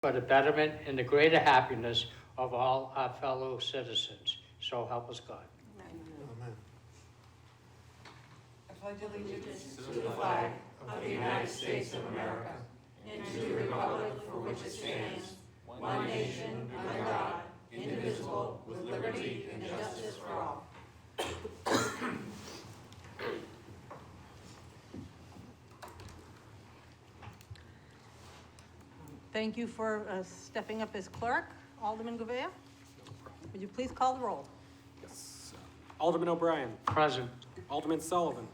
for the betterment and the greater happiness of all our fellow citizens. So help us God. Amen. I pledge allegiance to the flag of the United States of America and to the republic for which it stands, one nation, under God, indivisible, with liberty and justice for all. Thank you for stepping up as clerk. Alderman Govea, would you please call the roll? Yes. Alderman O'Brien. Present. Alderman Sullivan.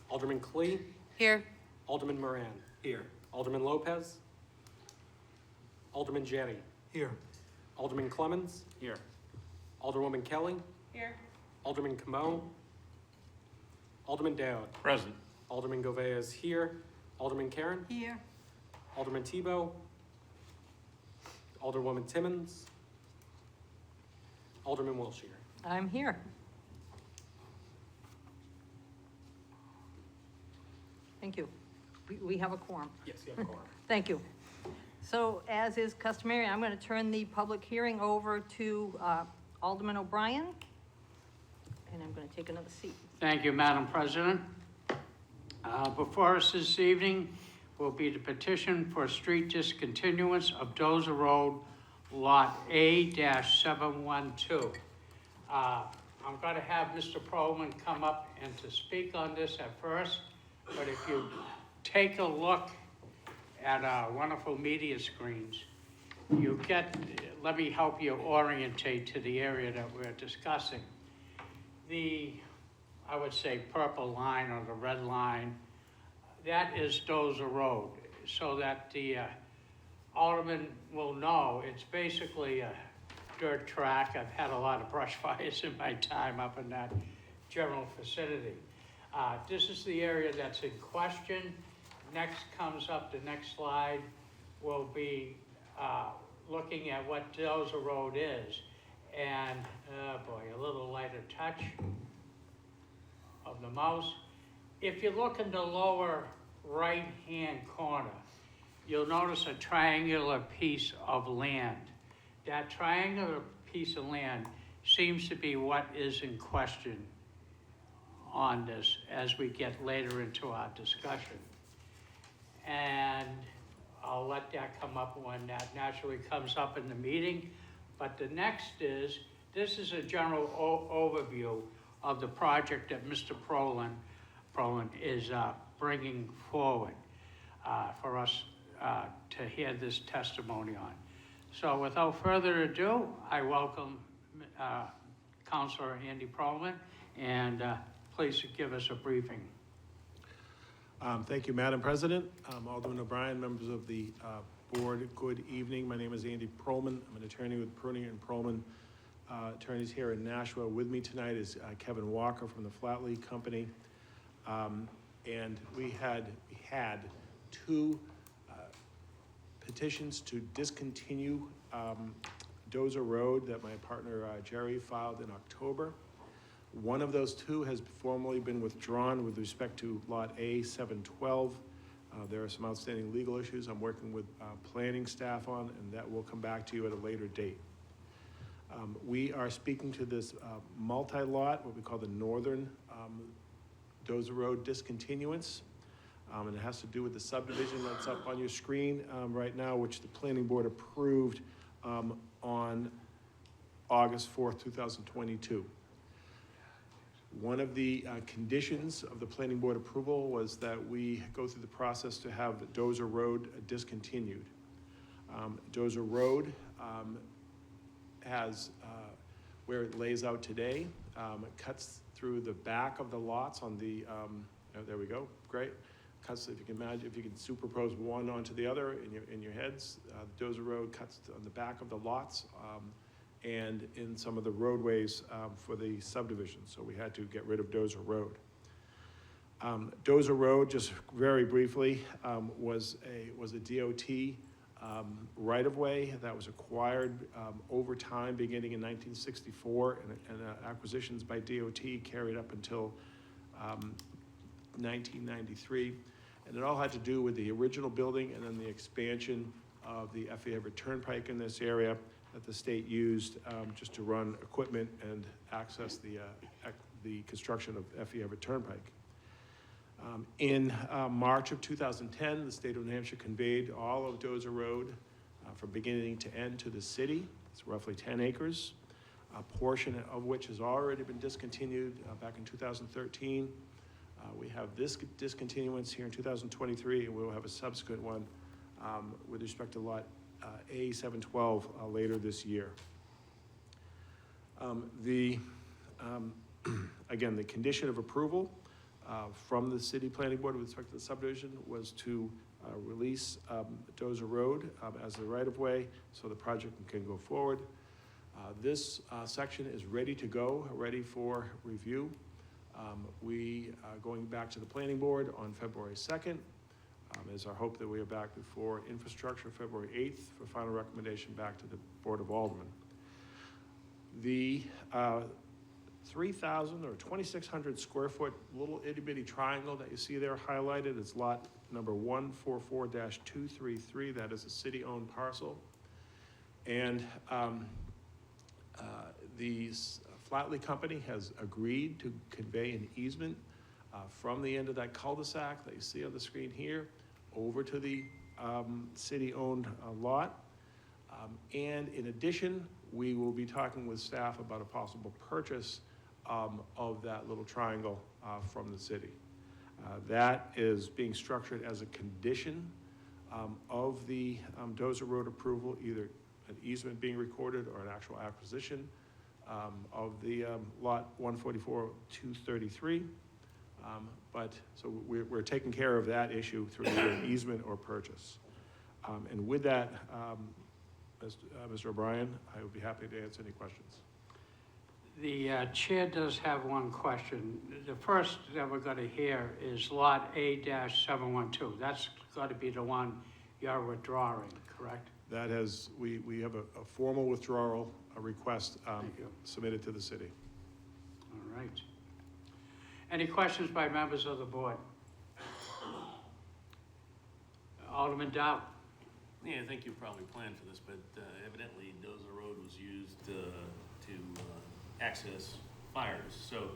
Alderman Clee. Here. Alderman Moran. Here. Alderman Lopez. Alderman Janney. Here. Alderman Clemmons. Here. Alderwoman Kelly. Here. Alderman Camo. Alderman Dowd. Present. Alderman Govea is here. Alderman Karen. Here. Alderman Tebow. Alderwoman Timmons. Alderman Wilshire. I'm here. Thank you. We have a quorum. Yes, you have a quorum. Thank you. So as is customary, I'm going to turn the public hearing over to Alderman O'Brien, and I'm going to take another seat. Thank you, Madam President. Before us this evening will be the petition for street discontinuance of Dozer Road, Lot A-712. I'm going to have Mr. Perlman come up and to speak on this at first, but if you take a look at our wonderful media screens, you get, let me help you orientate to the area that we're discussing. The, I would say, purple line or the red line, that is Dozer Road, so that the alderman will know it's basically a dirt track. I've had a lot of brush fires in my time up in that general vicinity. This is the area that's in question. Next comes up, the next slide will be looking at what Dozer Road is. And, boy, a little lighter touch of the mouse. If you look in the lower right-hand corner, you'll notice a triangular piece of land. That triangular piece of land seems to be what is in question on this as we get later into our discussion. And I'll let that come up when that naturally comes up in the meeting. But the next is, this is a general overview of the project that Mr. Perlman is bringing forward for us to hear this testimony on. So without further ado, I welcome Councilor Andy Perlman, and please give us a briefing. Thank you, Madam President. Alderman O'Brien, members of the board, good evening. My name is Andy Perlman. I'm an attorney with Pruning and Perlman attorneys here in Nashua. With me tonight is Kevin Walker from the Flatley Company. And we had two petitions to discontinue Dozer Road that my partner Jerry filed in October. One of those two has formally been withdrawn with respect to Lot A-712. There are some outstanding legal issues I'm working with planning staff on, and that will come back to you at a later date. We are speaking to this multi-lot, what we call the northern Dozer Road discontinuance. And it has to do with the subdivision that's up on your screen right now, which the planning board approved on August 4th, 2022. One of the conditions of the planning board approval was that we go through the process to have Dozer Road discontinued. Dozer Road has, where it lays out today, it cuts through the back of the lots on the, there we go, great. Cuts, if you can imagine, if you can superpose one onto the other in your heads, Dozer Road cuts on the back of the lots and in some of the roadways for the subdivision. So we had to get rid of Dozer Road. Dozer Road, just very briefly, was a DOT right-of-way that was acquired over time, beginning in 1964, and acquisitions by DOT carried up until 1993. And it all had to do with the original building and then the expansion of the F.E. Everett Turnpike in this area that the state used just to run equipment and access the construction of F.E. Everett Turnpike. In March of 2010, the state of New Hampshire conveyed all of Dozer Road from beginning to end to the city. It's roughly 10 acres, a portion of which has already been discontinued back in 2013. We have this discontinuance here in 2023, and we'll have a subsequent one with respect to lot A712 later this year. Again, the condition of approval from the city planning board with respect to the subdivision was to release Dozer Road as the right-of-way so the project can go forward. This section is ready to go, ready for review. We are going back to the planning board on February 2nd. It's our hope that we are back before infrastructure February 8th for final recommendation back to the Board of Aldermen. The 3,000 or 2,600 square foot little itty bitty triangle that you see there highlighted is lot number 144-233. That is a city-owned parcel. And the Flatley Company has agreed to convey an easement from the end of that cul-de-sac that you see on the screen here over to the city-owned lot. And in addition, we will be talking with staff about a possible purchase of that little triangle from the city. That is being structured as a condition of the Dozer Road approval, either an easement being recorded or an actual acquisition of the lot 144-233. So we're taking care of that issue through either an easement or purchase. And with that, Mr. O'Brien, I would be happy to answer any questions. The chair does have one question. The first that we're going to hear is lot A-712. That's got to be the one you're withdrawing, correct? That has, we have a formal withdrawal, a request Thank you. submitted to the city. All right. Any questions by members of the board? Alderman Dow. Yeah, I think you probably planned for this, but evidently Dozer Road was used to access fires. So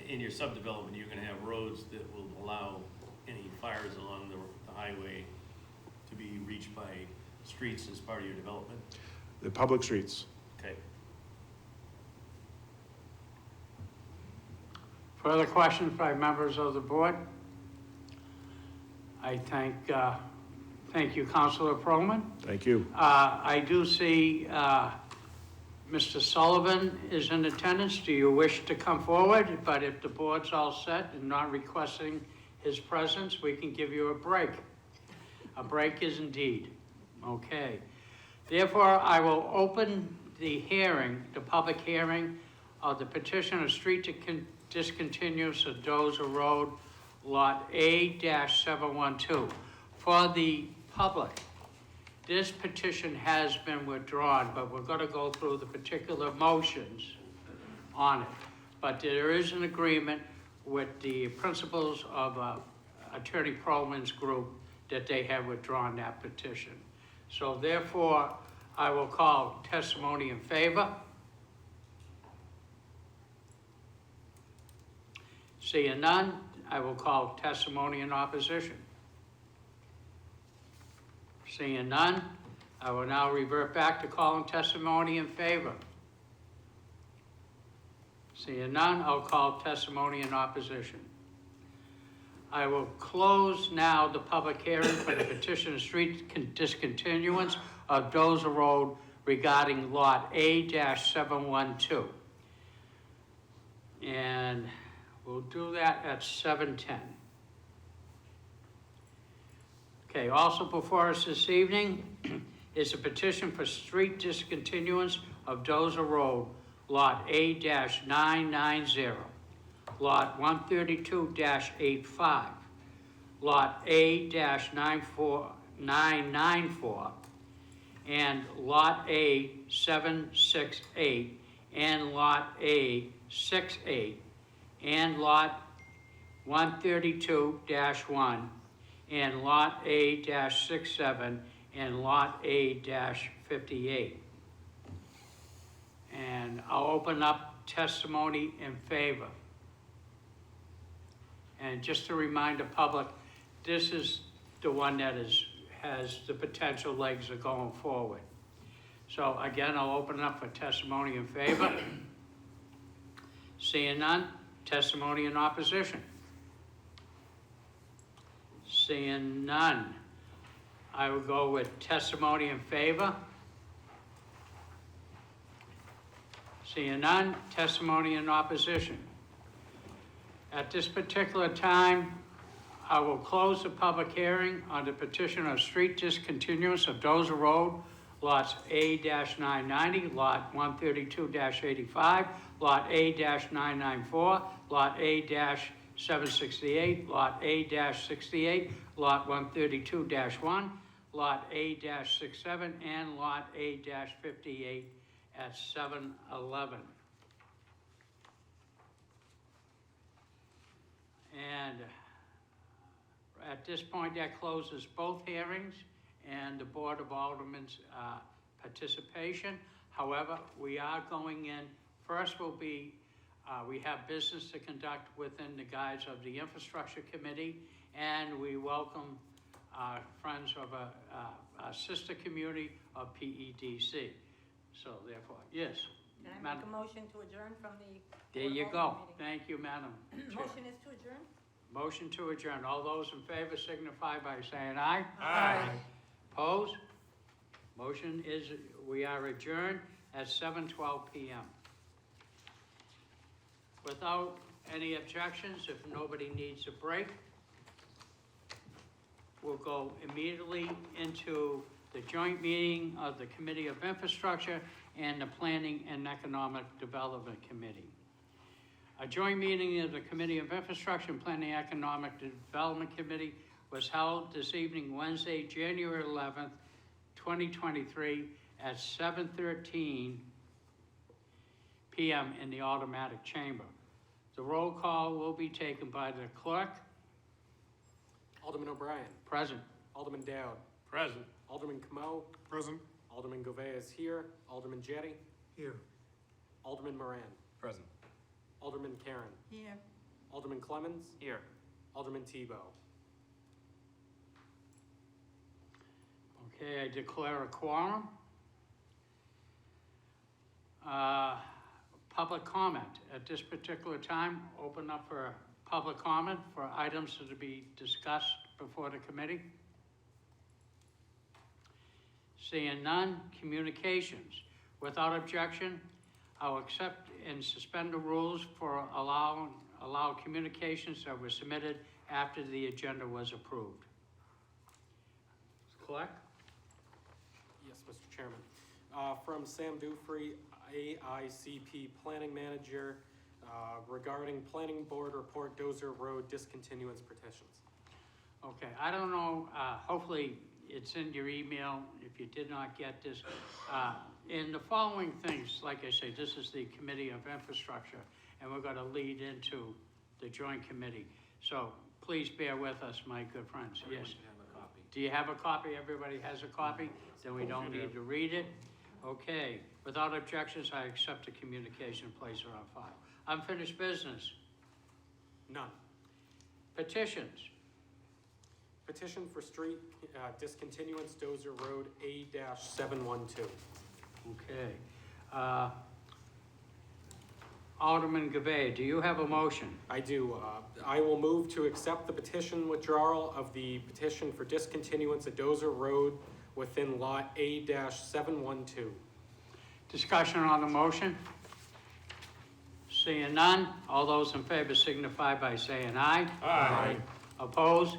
in your subdevelopment, you're gonna have roads that will allow any fires along the highway to be reached by streets as part of your development? The public streets. Okay. Further questions by members of the board? I thank you, Councilor Proman. Thank you. I do see Mr. Sullivan is in attendance. Do you wish to come forward? But if the board's all set and not requesting his presence, we can give you a break. A break is indeed. Okay. Therefore, I will open the hearing, the public hearing of the petition of street discontinuance of Dozer Road, lot A-712. For the public, this petition has been withdrawn, but we're going to go through the particular motions on it. But there is an agreement with the principals of Attorney Perlman's group that they have withdrawn that petition. So therefore, I will call testimony in favor. Seeing none, I will call testimony in opposition. Seeing none, I will now revert back to calling testimony in favor. Seeing none, I'll call testimony in opposition. I will close now the public hearing for the petition of street discontinuance of Dozer Road regarding lot A-712. And we'll do that at 7:10. Okay, also before us this evening is a petition for street discontinuance of Dozer Road, lot A-990, lot 132-85, lot A-994, and lot A-768, and lot A-68, and lot 132-1, and lot A-67, and Lot A-58. And I'll open up testimony in favor. And just to remind the public, this is the one that has the potential legs of going forward. So again, I'll open it up for testimony in favor. Seeing none, testimony in opposition. Seeing none, I will go with testimony in favor. Seeing none, testimony in opposition. At this particular time, I will close the public hearing on the petition of street discontinuance of Dozer Road, lots A-990, lot 132-85, lot A-994, lot A-768, lot A-68, lot 132-1, lot A-67, and lot A-58 at 711. And at this point, that closes both hearings and the Board of Aldermen's participation. However, we are going in, first will be, we have business to conduct within the guise of the Infrastructure Committee, and we welcome friends of a sister community of PEDC. So therefore, yes. Can I Madam- make a motion to adjourn from the? There Board of you Aldermen go. meeting? Thank you, Madam Chair. Motion is to adjourn? Motion to adjourn. All those in favor signify by saying aye. Aye. Opposed? Motion is, we are adjourned at 7:12 PM. Without any objections, if nobody needs a break, we'll go immediately into the joint meeting of the Committee of Infrastructure and the Planning and Economic Development Committee. A joint meeting of the Committee of Infrastructure and Planning and Economic Development Committee was held this evening, Wednesday, January 11th, 2023, at 7:13 PM in the automatic chamber. The roll call will be taken by the clerk. Alderman O'Brien. Present. Alderman Dowd. Present. Alderman Camo. Present. Alderman Govea is here. Alderman Jettie. Here. Alderman Moran. Present. Alderman Karen. Here. Alderman Clemmons. Here. Alderman Tebow. Okay, I declare a quorum. Public comment. At this particular time, open up for public comment for items to be discussed before the committee. Seeing none, communications. Without objection, I will accept and suspend the rules for allow communications that were submitted after the agenda was approved. Clerk? Yes, Mr. Chairman. From Sam Dufree, AICP Planning Manager, regarding Planning Board Report Dozer Road discontinuance petitions. Okay, I don't know, hopefully it's in your email if you did not get this. In the following things, like I say, this is the Committee of Infrastructure, and we're gonna lead into the joint committee. So please bear with us, my good friends, Everyone yes. should have a copy. Do you have a copy? Everybody has a copy? Then we don't need to read it. Okay, without objections, I accept the communication and place it on file. Unfinished business, None. petitions. Petition for street discontinuance Dozer Road A-712. Okay. Alderman Gavay, do you have a motion? I do. I will move to accept the petition withdrawal of the petition for discontinuance of Dozer Road within Lot A-712. Discussion on the motion? Seeing none, all those in favor signify by saying aye. Aye. Opposed?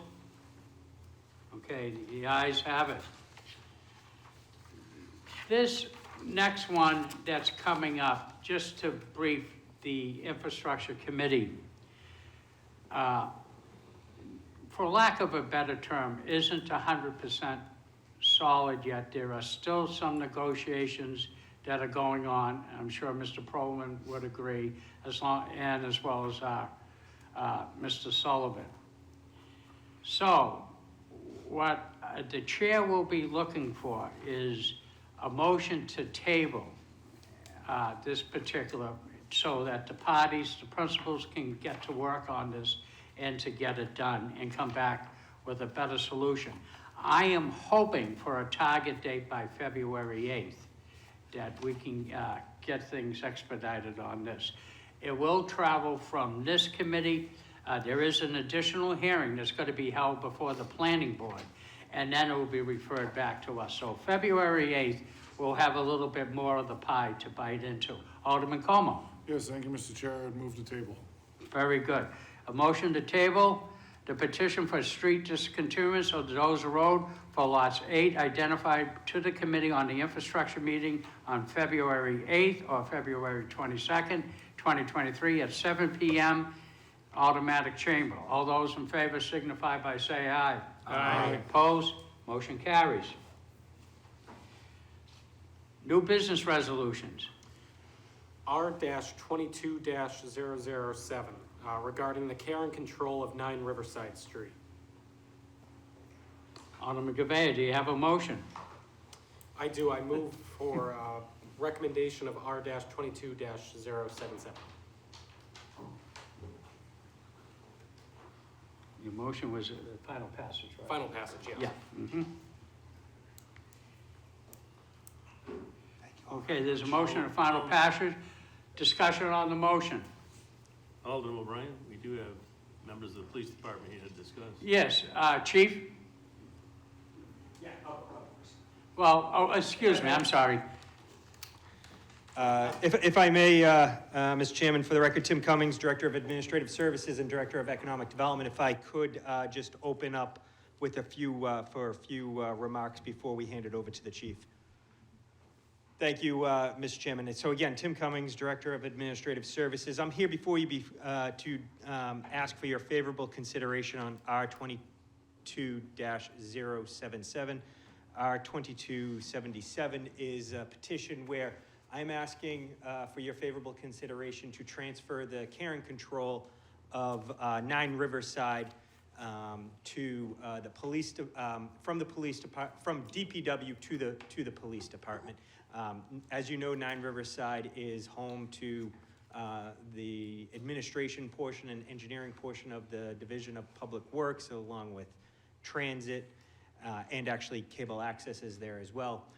Okay, the ayes have it. This next one that's coming up, just to brief the Infrastructure Committee, for lack of a better term, isn't 100% solid yet. There are still some negotiations that are going on. I'm sure Mr. Perlman would agree, as well as Mr. Sullivan. So, what the chair will be looking for is a motion to table this particular, so that the parties, the principals can get to work on this and to get it done and come back with a better solution. I am hoping for a target date by February 8th, that we can get things expedited on this. It will travel from this committee. There is an additional hearing that's going to be held before the planning board, and then it will be referred back to us. So February 8th, we'll have a little bit more of the pie to bite into. Alderman Como. Yes, thank you, Mr. Chair. I'd move the table. Very good. A motion to table the petition for street discontinuance of the Dozer Road for lots 8 identified to the committee on the infrastructure meeting on February 8th or February 22nd, 2023 at 7 p.m. Automatic chamber. All those in favor signify by say aye. Aye. Opposed? Motion carries. New business resolutions. R-22-007, regarding the care and control of 9 Riverside Street. Alderman Gouveia, do you have a motion? I do. I move for recommendation of R-22-077. Your motion was the final passage, right? Final passage, yes. Yeah. Mhm. Okay, there's a motion and final passage. Discussion on the motion. Alderman O'Brien, we do have members of the police department here to discuss. Yes, Chief? Well, oh, excuse me, I'm sorry. If I may, Mr. Chairman, for the record, Tim Cummings, Director of Administrative Services and Director of Economic Development, if I could just open up with a few remarks before we hand it over to the Chief. Thank you, Mr. Chairman. And so again, Tim Cummings, Director of Administrative Services. I'm here before you to ask for your favorable consideration on R-22-077. R-2277 is a petition where I'm asking for your favorable consideration to transfer the care and control of 9 Riverside to the police, from DPW to the police department. As you know, 9 Riverside is home to the administration portion and engineering portion of the Division of Public Works, along with transit, and actually cable access is there as well.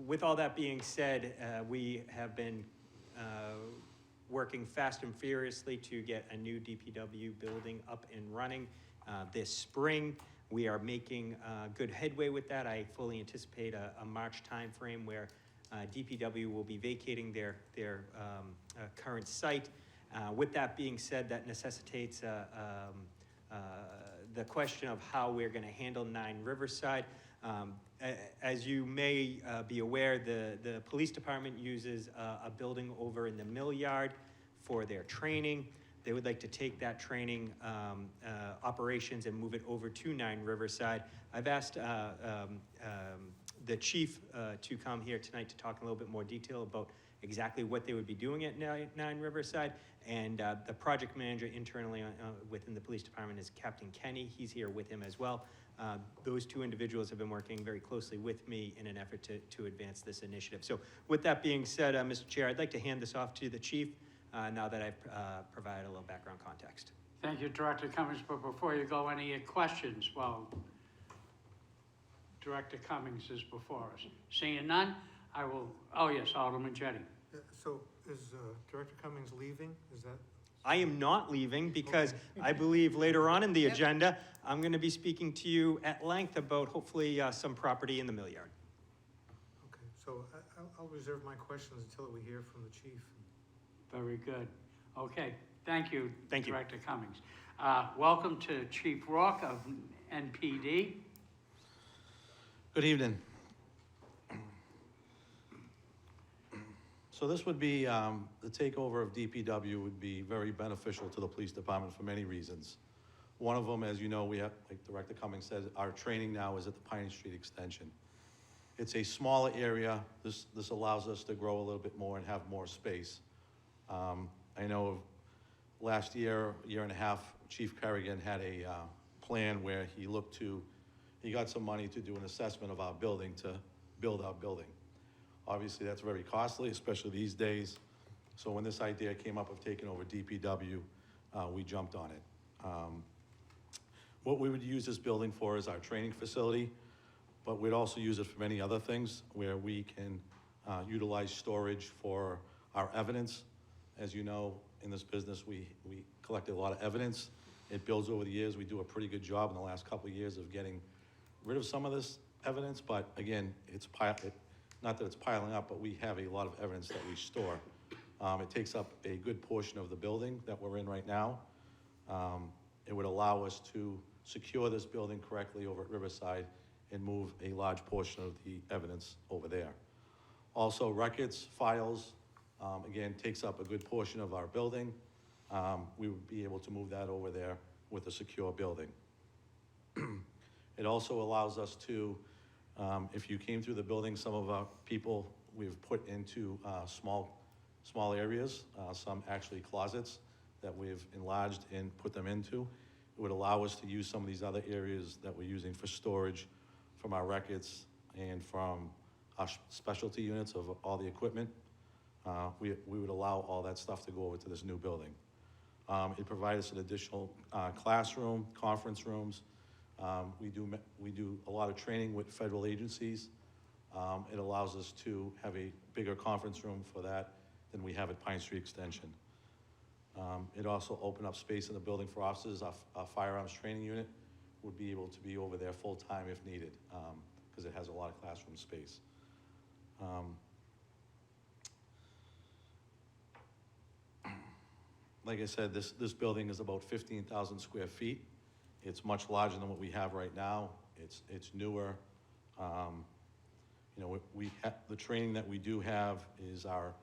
With all that being said, we have been working fast and furiously to get a new DPW building up and running this spring. We are making good headway with that. I fully anticipate a March timeframe where DPW will be vacating their current site. With that being said, that necessitates the question of how we're going to handle 9 Riverside. As you may be aware, the police department uses a building over in the mill yard for their training. They would like to take that training operations and move it over to 9 Riverside. I've asked the chief to come here tonight to talk in a little bit more detail about exactly what they would be doing at 9 Riverside. And the project manager internally within the police department is Captain Kenny. He's here with him as well. Those 2 individuals have been working very closely with me in an effort to advance this initiative. So with that being said, Mr. Chair, I'd like to hand this off to the chief now that I've provided a little background context. Thank you, Director Cummings, but before you go, any questions? Well, Director Cummings is before us. Seeing none, I will, oh yes, Alderman Jettie. So is Director Cummings leaving? Is that? I am not leaving because I believe later on in the agenda, I'm going to be speaking to you at length about hopefully some property in the mill yard. Okay, so I'll reserve my questions until we hear from the chief. Very good. Okay, thank you, Thank you. Director Cummings. Welcome to Chief Rourke of NPD. Good evening. So this would be, the takeover of DPW would be very beneficial to the police department for many reasons. One of them, as you know, we have, like Director Cummings said, our training now is at the Pine Street Extension. It's a smaller area. This allows us to grow a little bit more and have more space. I know last year and a half, Chief Kerrigan had a plan where he looked to he got some money to do an assessment of our building to build our building. Obviously, that's very costly, especially these days. So when this idea came up of taking over DPW, we jumped on it. What we would use this building for is our training facility, but we'd also use it for many other things where we can utilize storage for our evidence. As you know, in this business, we collected a lot of evidence. It builds over the years. We do a pretty good job in the last couple of years of getting rid of some of this evidence, but again, not that it's piling up, but we have a lot of evidence that we store. It takes up a good portion of the building that we're in right now. It would allow us to secure this building correctly over at Riverside and move a large portion of the evidence over there. Also, records, files, again, takes up a good portion of our building. We would be able to move that over there with a secure building. It also allows us to, if you came through the building, some of our people we've put into small areas, some actually closets that we've enlarged and put them into. It would allow us to use some of these other areas that we're using for storage from our records and from our specialty units of all the equipment. We would allow all that stuff to go over to this new building. It provides us an additional classroom, conference rooms. We do a lot of training with federal agencies. It allows us to have a bigger conference room for that than we have at Pine Street Extension. It also opened up space in the building for officers. Our firearms training unit would be able to be over there full-time if needed, because it has a lot of classroom space. Like I said, this building is about 15,000 square feet. It's much larger than what we have right now. It's newer. You know, the training that we do have is our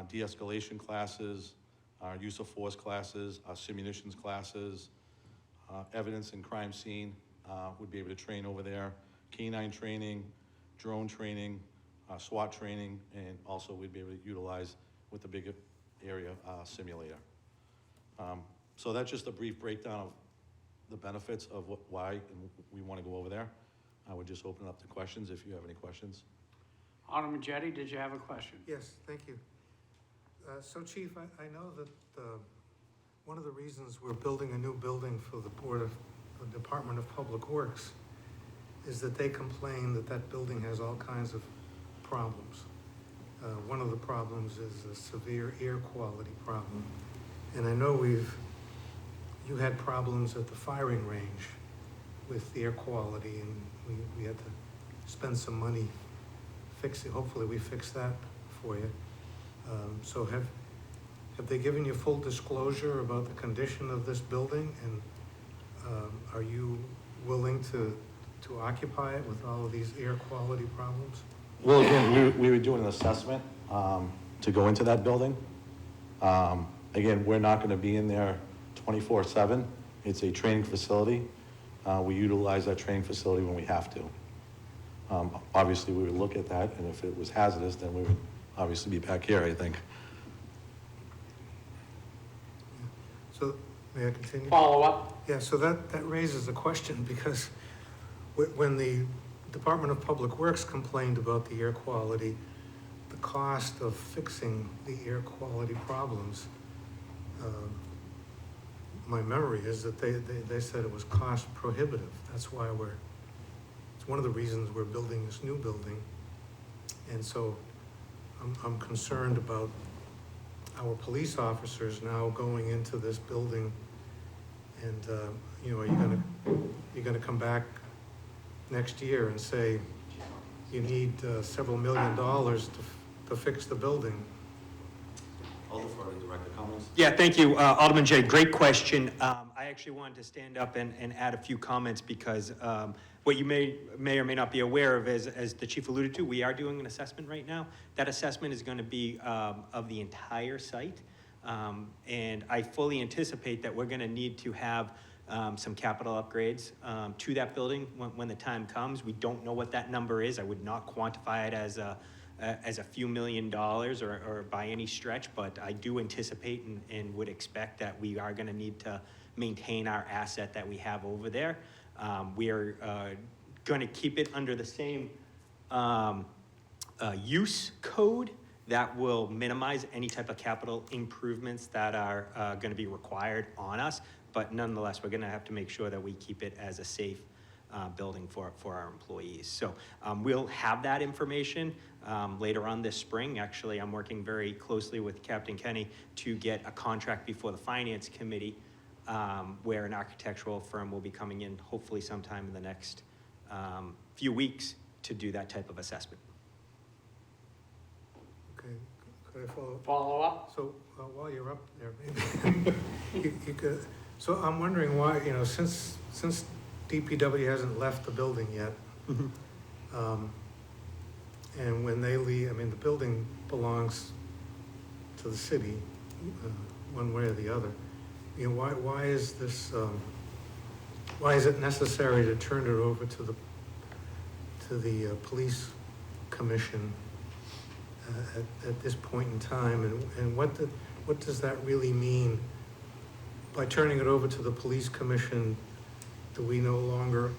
de-escalation classes, our use of force classes, our simulations classes, evidence and crime scene would be able to train over there, canine training, drone training, SWAT training, and also we'd be able to utilize with the bigger area simulator. So that's just a brief breakdown of the benefits of why we want to go over there. I would just open it up to questions if you have any questions. Alderman Jettie, did you have a question? Yes, thank you. So Chief, I know that one of the reasons we're building a new building for the Department of Public Works is that they complain that that building has all kinds of problems. One of the problems is a severe air quality problem. And I know you had problems at the firing range with the air quality, and we had to spend some money fixing. Hopefully we fixed that for you. So have they given you full disclosure about the condition of this building, and are you willing to occupy it with all of these air quality problems? Well, again, we were doing an assessment to go into that building. Again, we're not going to be in there 24/7. It's a training facility. We utilize that training facility when we have to. Obviously, we would look at that, and if it was hazardous, then we would obviously be back here, I think. So, may I continue? Follow up? Yeah, so that raises a question, because when the Department of Public Works complained about the air quality, the cost of fixing the air quality problems, my memory is that they said it was cost prohibitive. That's why it's one of the reasons we're building this new building. And so I'm concerned about our police officers now going into this building, and you know, are you gonna come back next year and say you need several $1 million to fix the building? I'll defer to Director Cummings. Yeah, thank you, Alderman Jay. Great question. I actually wanted to stand up and add a few comments because what you may or may not be aware of is, as the chief alluded to, we are doing an assessment right now. That assessment is going to be of the entire site. And I fully anticipate that we're going to need to have some capital upgrades to that building when the time comes. We don't know what that number is. I would not quantify it as a few $1 million or by any stretch, but I do anticipate and would expect that we are going to need to maintain our asset that we have over there. We are going to keep it under the same use code that will minimize any type of capital improvements that are going to be required on us. But nonetheless, we're going to have to make sure that we keep it as a safe building for our employees. So we'll have that information later on this spring. Actually, I'm working very closely with Captain Kenny to get a contract before the Finance Committee where an architectural firm will be coming in hopefully sometime in the next few weeks to do that type of assessment. Okay, could I follow? Follow up? So while you're up there, maybe you could, so I'm wondering why, you know, since DPW hasn't left the building yet, and when they leave, I mean, the building belongs to the city, one way or the other. You know, why is this, why is it necessary to turn it over to the police commission at this point in time? And what does that really mean? By turning it over to the police commission, do we no longer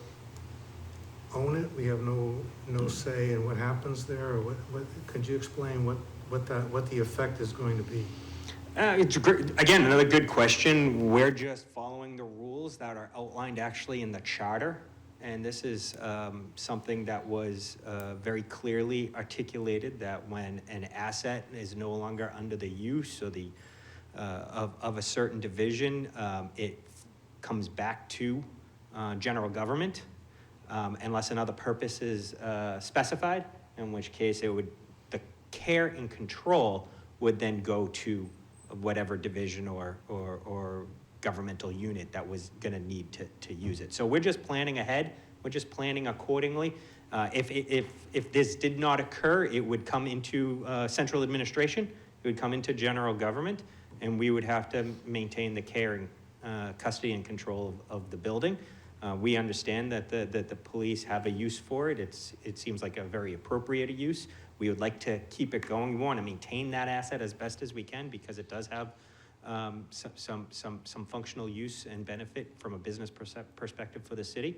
own it? We have no say in what happens there? Or what could you explain what the effect is going to be? It's again, another good question. We're just following the rules that are outlined actually in the charter. And this is something that was very clearly articulated, that when an asset is no longer under the use or the of a certain division, it comes back to general government unless another purpose is specified, in which case the care and control would then go to whatever division or governmental unit that was going to need to use it. So we're just planning ahead. We're just planning accordingly. If this did not occur, it would come into central administration. It would come into general government, and we would have to maintain the care and custody and control of the building. We understand that the police have a use for it. It seems like a very appropriate use. We would like to keep it going. We want to maintain that asset as best as we can because it does have some functional use and benefit from a business perspective for the city.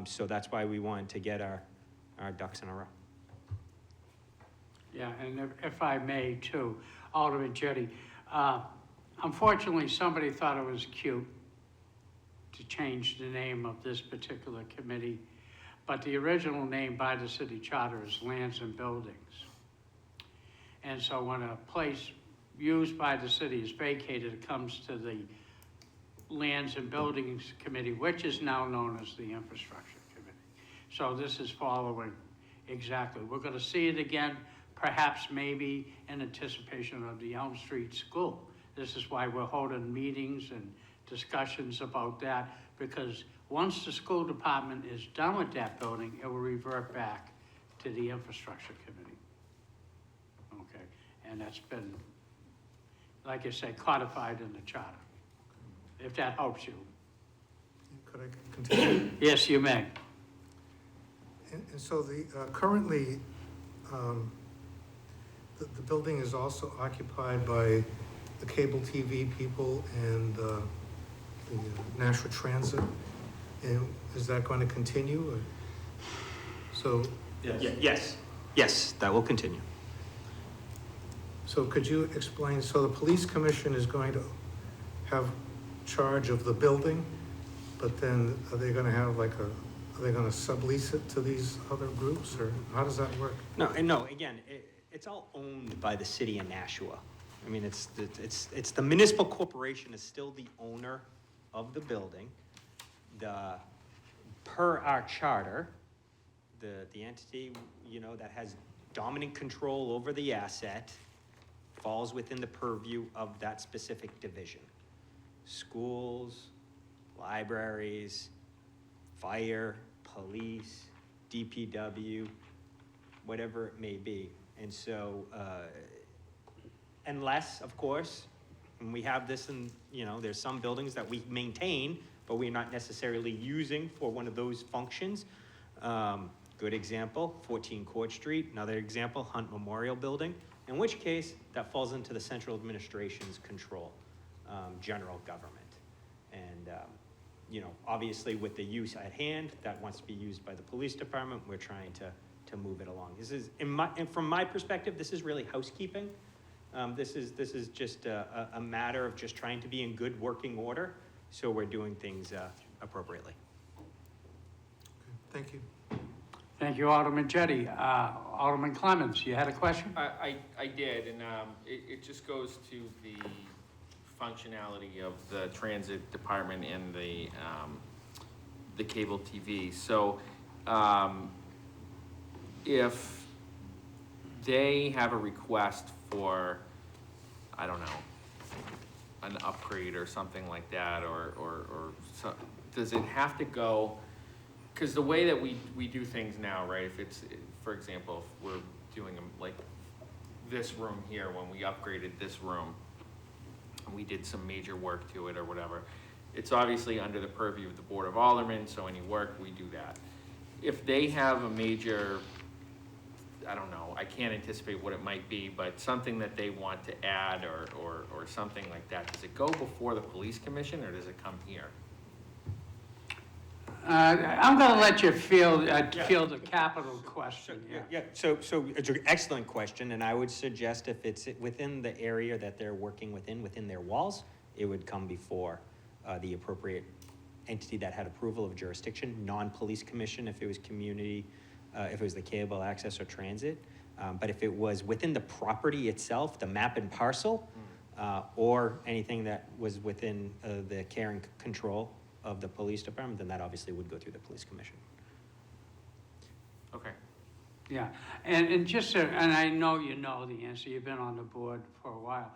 So that's why we wanted to get our ducks in a row. Yeah, and if I may too, Alderman Jettie, unfortunately, somebody thought it was cute to change the name of this particular committee, but the original name by the city charter is Lands and Buildings. And so when a place used by the city is vacated, it comes to the Lands and Buildings Committee, which is now known as the Infrastructure Committee. So this is following exactly. We're going to see it again, perhaps maybe in anticipation of the Elm Street School. This is why we're holding meetings and discussions about that, because once the school department is done with that building, it will revert back to the Infrastructure Committee. Okay, and that's been, like I say, codified in the charter, if that helps you. Could I continue? Yes, you may. And so currently, the building is also occupied by the cable TV people and the National Transit. And is that going to continue? Or? So Yes, that will continue. So could you explain, so the police commission is going to have charge of the building, but then are they going to have like are they going to sublease it to these other groups, or how does that work? No, again, it's all owned by the city of Nashua. I mean, it's the municipal corporation is still the owner of the building. Per our charter, the entity, that has dominant control over the asset falls within the purview of that specific division. Schools, libraries, fire, police, DPW, whatever it may be. And so, unless, of course, and we have this in, there's some buildings that we maintain, but we're not necessarily using for one of those functions. Good example, 14 Court Street. Another example, Hunt Memorial Building. In which case, that falls into the central administration's control, general government. And, you know, obviously with the use at hand, that wants to be used by the police department, we're trying to move it along. This is, and from my perspective, this is really housekeeping. This is just a matter of just trying to be in good working order, so we're doing things appropriately. Thank you. Thank you, Alderman Jettie. Alderman Clemmons, you had a question? I did, and it just goes to the functionality of the transit department and the cable TV. So, if they have a request for, I don't know, an upgrade or something like that, or so, does it have to go? Because the way that we do things now, right, if it's, for example, if we're doing them like this room here, when we upgraded this room, and we did some major work to it or whatever, it's obviously under the purview of the Board of Aldermen, so any work, we do that. If they have a major, I don't know, I can't anticipate what it might be, but something that they want to add or something like that, does it go before the police commission or does it come here? I'm gonna let you field the capital question, yeah. Yeah, so it's an excellent question, and I would suggest if it's within the area that they're working within their walls, it would come before the appropriate entity that had approval of jurisdiction, non-police commission if it was community, if it was the cable access or transit. But if it was within the property itself, the map and parcel, or anything that was within the care and control of the police department, then that obviously would go through the police commission. Okay. Yeah, and just, and I know you know the answer, you've been on the board for a while.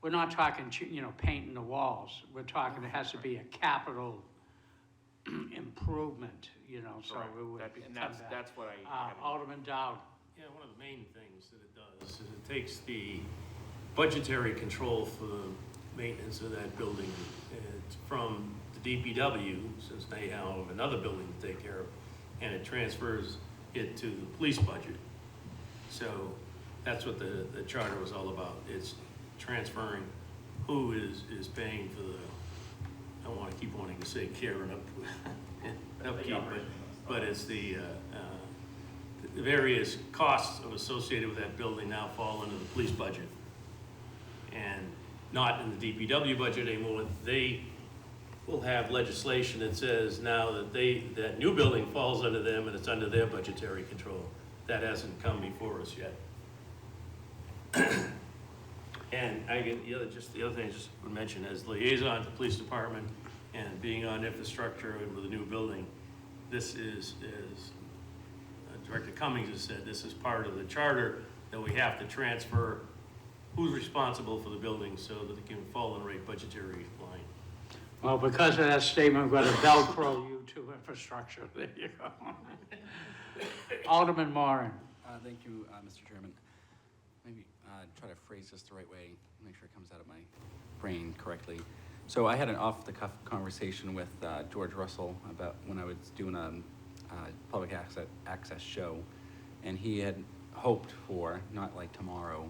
We're not talking, you know, painting the walls. We're talking, it has to be a capital improvement, you know, so Correct. it would And come that's, back. that's what I. Alderman Dowd. Yeah, one of the main things that it does is it takes the budgetary control for the maintenance of that building from the DPW, since they have another building to take care of, and it transfers it to the police budget. So that's what the charter was all about. It's transferring who is paying for the, I want to keep wanting to say care and upkeep, but it's the various costs associated with that building now fall into the police budget. And not in the DPW budget anymore. They will have legislation that says now that that new building falls under them and it's under their budgetary control. That hasn't come before us yet. And the other thing I just would mention, as liaison to the police department and being on infrastructure and with a new building, this is Director Cummings has said, this is part of the charter that we have to transfer who's responsible for the building so that it can fall in the right budgetary line. Well, because of that statement, we're going to Velcro you to infrastructure. There you go. Alderman Moran. Thank you, Mr. Chairman. Maybe try to phrase this the right way, make sure it comes out of my brain correctly. So I had an off-the-cuff conversation with George Russell about when I was doing a public access show, and he had hoped for, not like tomorrow,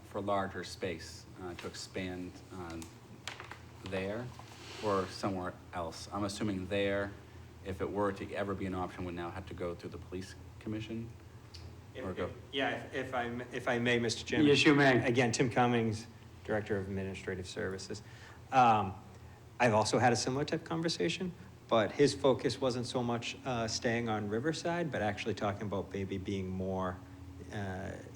for larger space to expand there or somewhere else. I'm assuming there, if it were to ever be an option, would now have to go through the police commission? Yeah, if I may, Mr. Chairman. Yes, you may. Again, Tim Cummings, Director of Administrative Services. I've also had a similar type of conversation, but his focus wasn't so much staying on Riverside, but actually talking about maybe being more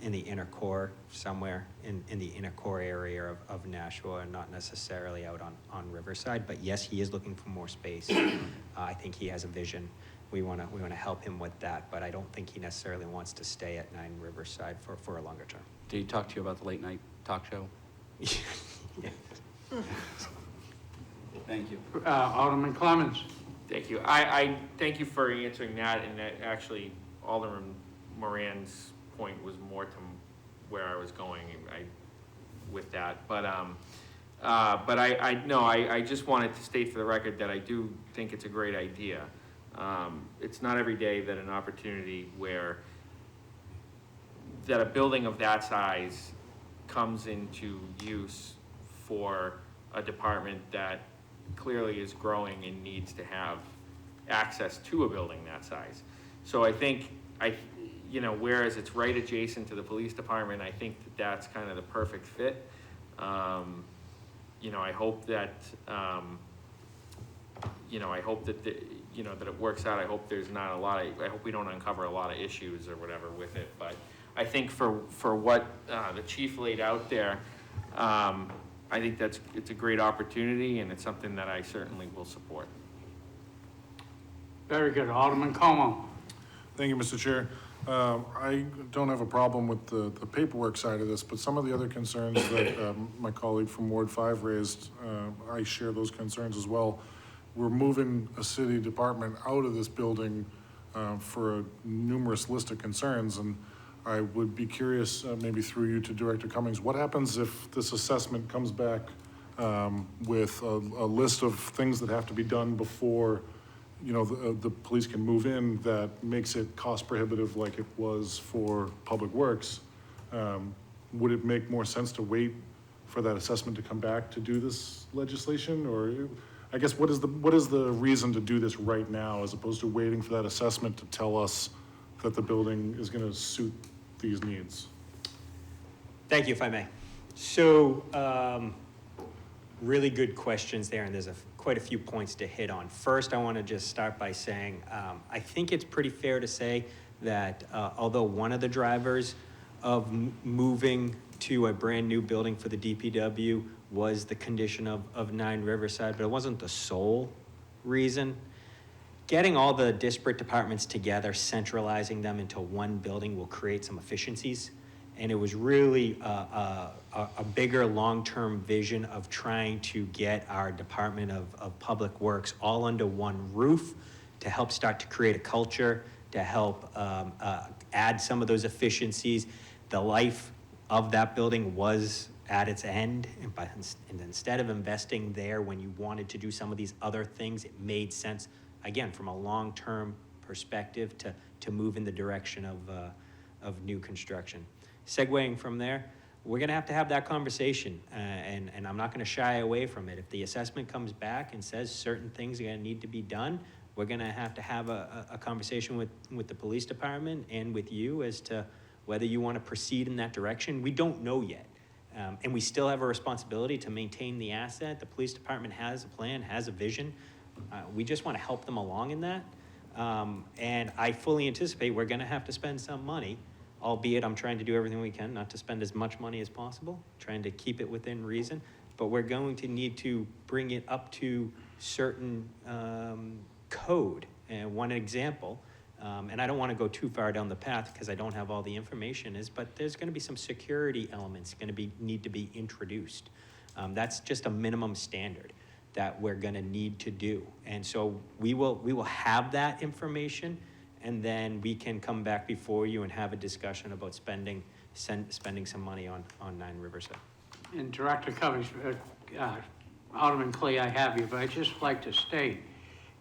in the inner core, somewhere in the inner core area of Nashua, and not necessarily out on Riverside. But yes, he is looking for more space. I think he has a vision. We want to help him with that, but I don't think he necessarily wants to stay at 9 Riverside for a longer term. Did he talk to you about the late night talk show? Yeah. Thank you. Alderman Clemmons. Thank you. I thank you for answering that, and that actually Alderman Moran's point was more to where I was going with that. But I just wanted to state for the record that I do think it's a great idea. It's not every day that an opportunity that a building of that size comes into use for a department that clearly is growing and needs to have access to a building that size. So I think, whereas it's right adjacent to the police department, I think that that's kind of the perfect fit. I hope that, that it works out. I hope there's not I hope we don't uncover a lot of issues or whatever with it, but I think for what, the chief laid out there, I think it's a great opportunity, and it's something that I certainly will support. Very good. Alderman Como. Thank you, Mr. Chair. I don't have a problem with the paperwork side of this, but some of the other concerns that my colleague from Ward 5 raised, I share those concerns as well. We're moving a city department out of this building for a numerous list of concerns, and I would be curious, maybe through you to Director Cummings, what happens if this assessment comes back with a list of things that have to be done before the police can move in, that makes it cost prohibitive like it was for Public Works? Would it make more sense to wait for that assessment to come back to do this legislation? Or I guess what is the reason to do this right now as opposed to waiting for that assessment to tell us that the building is going to suit these needs? Thank you, if I may. So, really good questions there, and there's quite a few points to hit on. First, I want to just start by saying, I think it's pretty fair to say that although one of the drivers of moving to a brand new building for the DPW was the condition of 9 Riverside, but it wasn't the sole reason. Getting all the disparate departments together, centralizing them into one building will create some efficiencies. And it was really a bigger long-term vision of trying to get our Department of Public Works all under one roof to help start to create a culture, to help add some of those efficiencies. The life of that building was at its end, and instead of investing there when you wanted to do some of these other things, it made sense, again, from a long-term perspective to move in the direction of new construction. Segueing from there, we're gonna have that conversation, and I'm not gonna shy away from it. If the assessment comes back and says certain things are gonna need to be done, we're gonna have a conversation with the police department and with you as to whether you wanna proceed in that direction. We don't know yet, and we still have a responsibility to maintain the asset. The police department has a plan, has a vision. We just wanna help them along in that, and I fully anticipate we're gonna have to spend some money, albeit I'm trying to do everything we can not to spend as much money as possible, trying to keep it within reason, but we're going to need to bring it up to certain code. And one example, and I don't want to go too far down the path because I don't have all the information, but there's going to be some security elements need to be introduced. That's just a minimum standard that we're going to need to do. And so we will have that information, and then we can come back before you and have a discussion about spending some money on 9 Riverside. And Director Cummings, Alderman Clay, I have you, but I'd just like to state,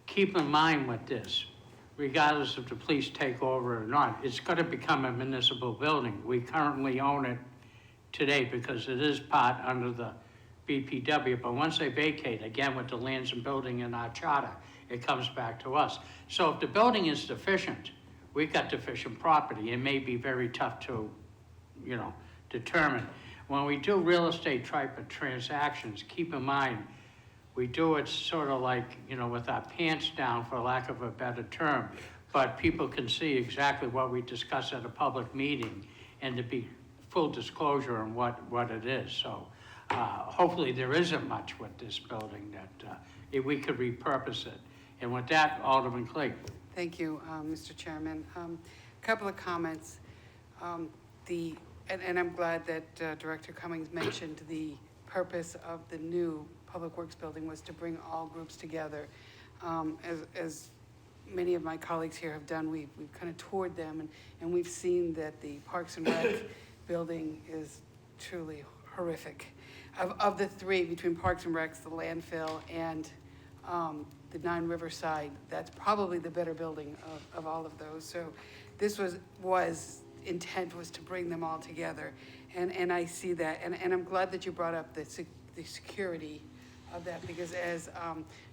keep in mind with this, regardless if the police take over or not, it's going to become a municipal building. We currently own it today because it is part under the BPW, but once they vacate, again with the lands and building in our charter, it comes back to us. So if the building is deficient, we've got deficient property. It may be very tough to, determine. When we do real estate type of transactions, keep in mind, we do it sort of like, with our pants down, for lack of a better term, but people can see exactly what we discuss at a public meeting and to be full disclosure on what it is. So hopefully there isn't much with this building that if we could repurpose it. And with that, Alderman Clegg. Thank you, Mr. Chairman. A couple of comments. And I'm glad that Director Cummings mentioned the purpose of the new Public Works building was to bring all groups together. As many of my colleagues here have done, we've kind of toured them, and we've seen that the Parks and Rec building is truly horrific. Of the three, between Parks and Recs, the landfill, and the 9 Riverside, that's probably the better building of all of those. So this was intent was to bring them all together, and I see that, and I'm glad that you brought up the security of that, because as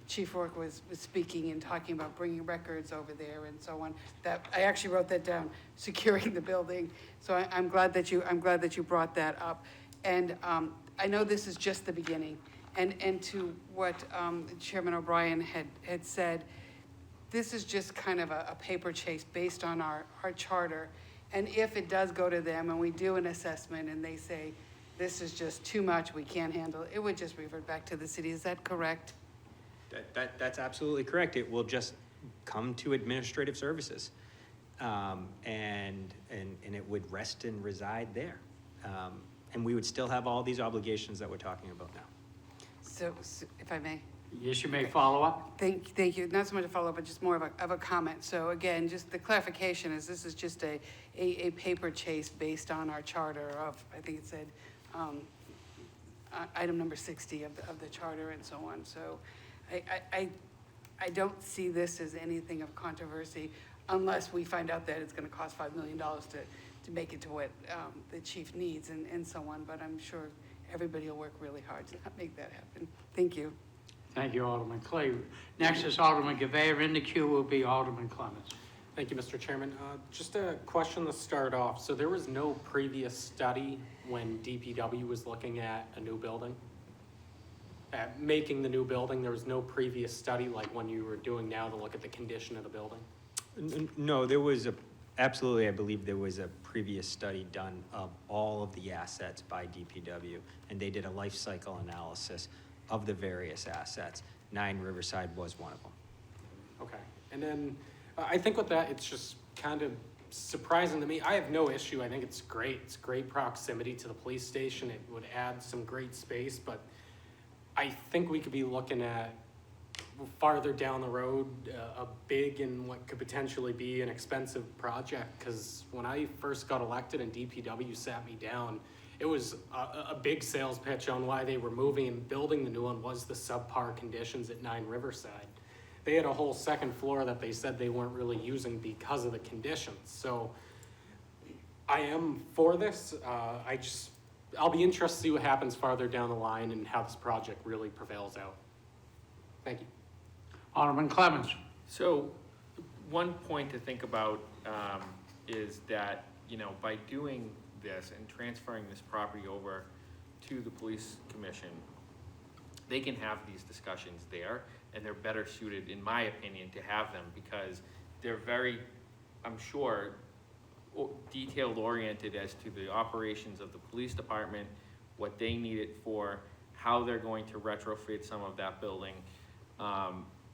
Chief Rourke was speaking and talking about bringing records over there and so on, that, I actually wrote that down, securing the building. So I'm glad that you brought that up. And I know this is just the beginning. And to what Chairman O'Brien had said, this is just kind of a paper chase based on our charter. And if it does go to them and we do an assessment and they say, this is just too much, we can't handle it, it would just revert back to the city. Is that correct? That's absolutely correct. It will just come to administrative services. And it would rest and reside there. And we would still have all these obligations that we're talking about now. So if I may. Yes, you may follow up. Thank you. Not so much a follow-up, but just more of a comment. So again, just the clarification is this is just a paper chase based on our charter of, I think it said, item number 60 of the charter and so on. So I don't see this as anything of controversy unless we find out that it's going to cost $5 million to make it to what the chief needs and so on. But I'm sure everybody will work really hard to make that happen. Thank you. Thank you, Alderman Clay. Next is Alderman Gouveia. In the queue will be Alderman Clements. Thank you, Mr. Chairman. Just a question to start off. So there was no previous study when DPW was looking at a new building? At making the new building, there was no previous study like when you were doing now to look at the condition of the building? No, there was absolutely, I believe there was a previous study done of all of the assets by DPW, and they did a life cycle analysis of the various assets. 9 Riverside was one of them. Okay, and then I think with that, it's just kind of surprising to me. I have no issue. I think it's great. It's great proximity to the police station. It would add some great space, but I think we could be looking at farther down the road, a big and what could potentially be an expensive project. Because when I first got elected and DPW sat me down, it was a big sales pitch on why they were moving and building the new one was the subpar conditions at 9 Riverside. They had a whole second floor that they said they weren't really using because of the conditions. So I am for this. I'll be interested to see what happens farther down the line and how this project really prevails out. Thank you. Alderman Clements. So, one point to think about is that, by doing this and transferring this property over to the police commission, they can have these discussions there, and they're better suited, in my opinion, to have them because they're very, I'm sure, detailed oriented as to the operations of the police department, what they need it for, how they're going to retrofit some of that building.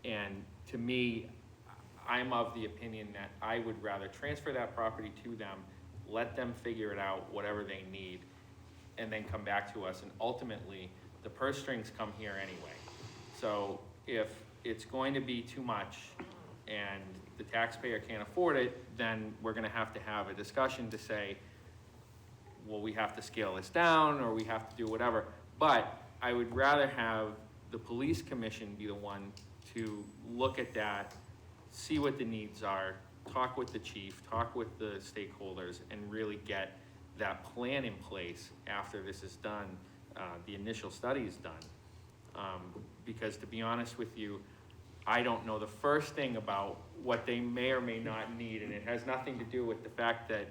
And to me, I'm of the opinion that I would rather transfer that property to them, let them figure it out, whatever they need, and then come back to us. And ultimately, the purse strings come here anyway. So if it's going to be too much and the taxpayer can't afford it, then we're gonna have to have a discussion to say, well, we have to scale this down or we have to do whatever. But I would rather have the police commission be the one to look at that, see what the needs are, talk with the chief, talk with the stakeholders, and really get that plan in place after this is done, the initial study is done. Because to be honest with you, I don't know the first thing about what they may or may not need, and it has nothing to do with the fact that,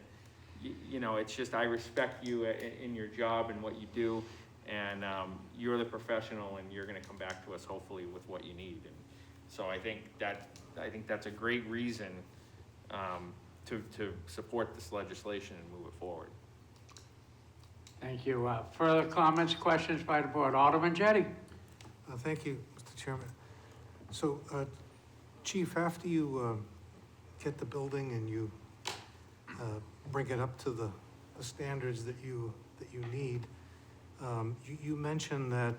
it's just I respect you in your job and what you do, and you're the professional, and you're gonna come back to us hopefully with what you need. And so I think that's a great reason to support this legislation and move it forward. Thank you. Further comments, questions by the board? Alderman Jettie. Thank you, Mr. Chairman. So, Chief, after you get the building and you bring it up to the standards that you need, you mentioned that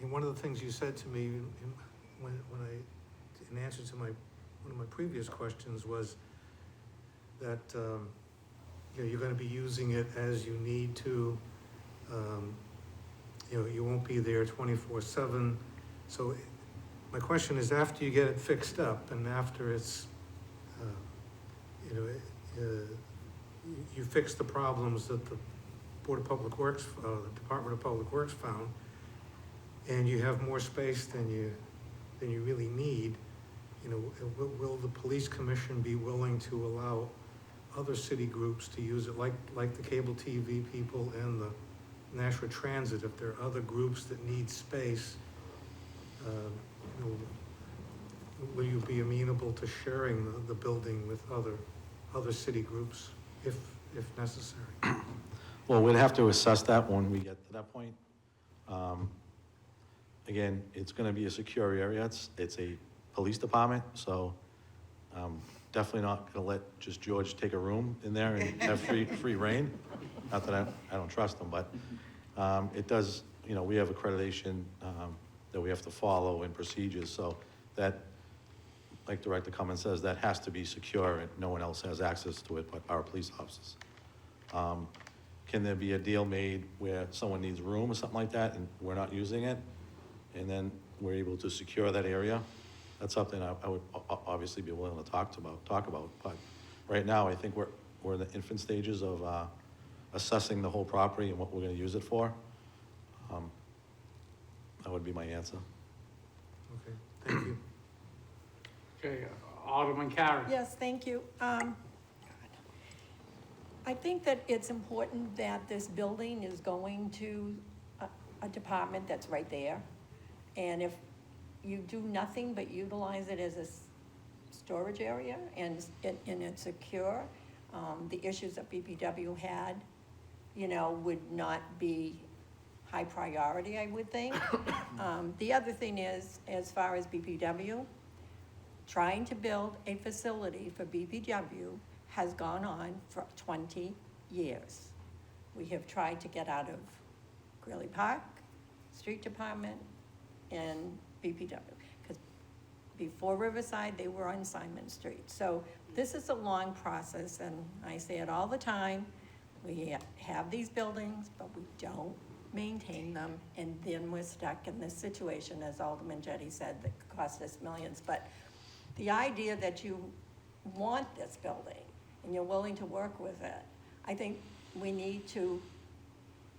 one of the things you said to me in answer to one of my previous questions was that you're going to be using it as you need to. You won't be there 24/7. So my question is, after you get it fixed up and after it's, you fix the problems that the Board of Public Works, the Department of Public Works found, and you have more space than you really need, you know, will the police commission be willing to allow other city groups to use it, like the cable TV people and the Nashua Transit? If there are other groups that need space, you know, will you be amenable to sharing the building with other city groups if necessary? Well, we'd have to assess that when we get to that point. Again, it's gonna be a secure area. It's a police department, so definitely not gonna let just George take a room in there and have free reign. Not that I don't trust him, but it does, you know, we have accreditation that we have to follow and procedures, so that, like Director Cummins says, that has to be secure and no one else has access to it but our police officers. Can there be a deal made where someone needs room or something like that and we're not using it? And then we're able to secure that area? That's something I would obviously be willing to talk about. But right now, I think we're in the infant stages of assessing the whole property and what we're gonna use it for. That would be my answer. Okay, thank you. Okay, Alderman Carey. Yes, thank you. I think that it's important that this building is going to a department that's right there. And if you do nothing but utilize it as a storage area and it's secure, the issues that BPW had, you know, would not be high priority, I would think. The other thing is, as far as BPW, trying to build a facility for BPW has gone on for 20 years. We have tried to get out of Greeley Park, Street Department, and BPW. Because before Riverside, they were on Simon Street. So this is a long process, and I say it all the time. We have these buildings, but we don't maintain them, and then we're stuck in this situation, as Alderman Jettie said, that cost us millions. But the idea that you want this building and you're willing to work with it, I think we need to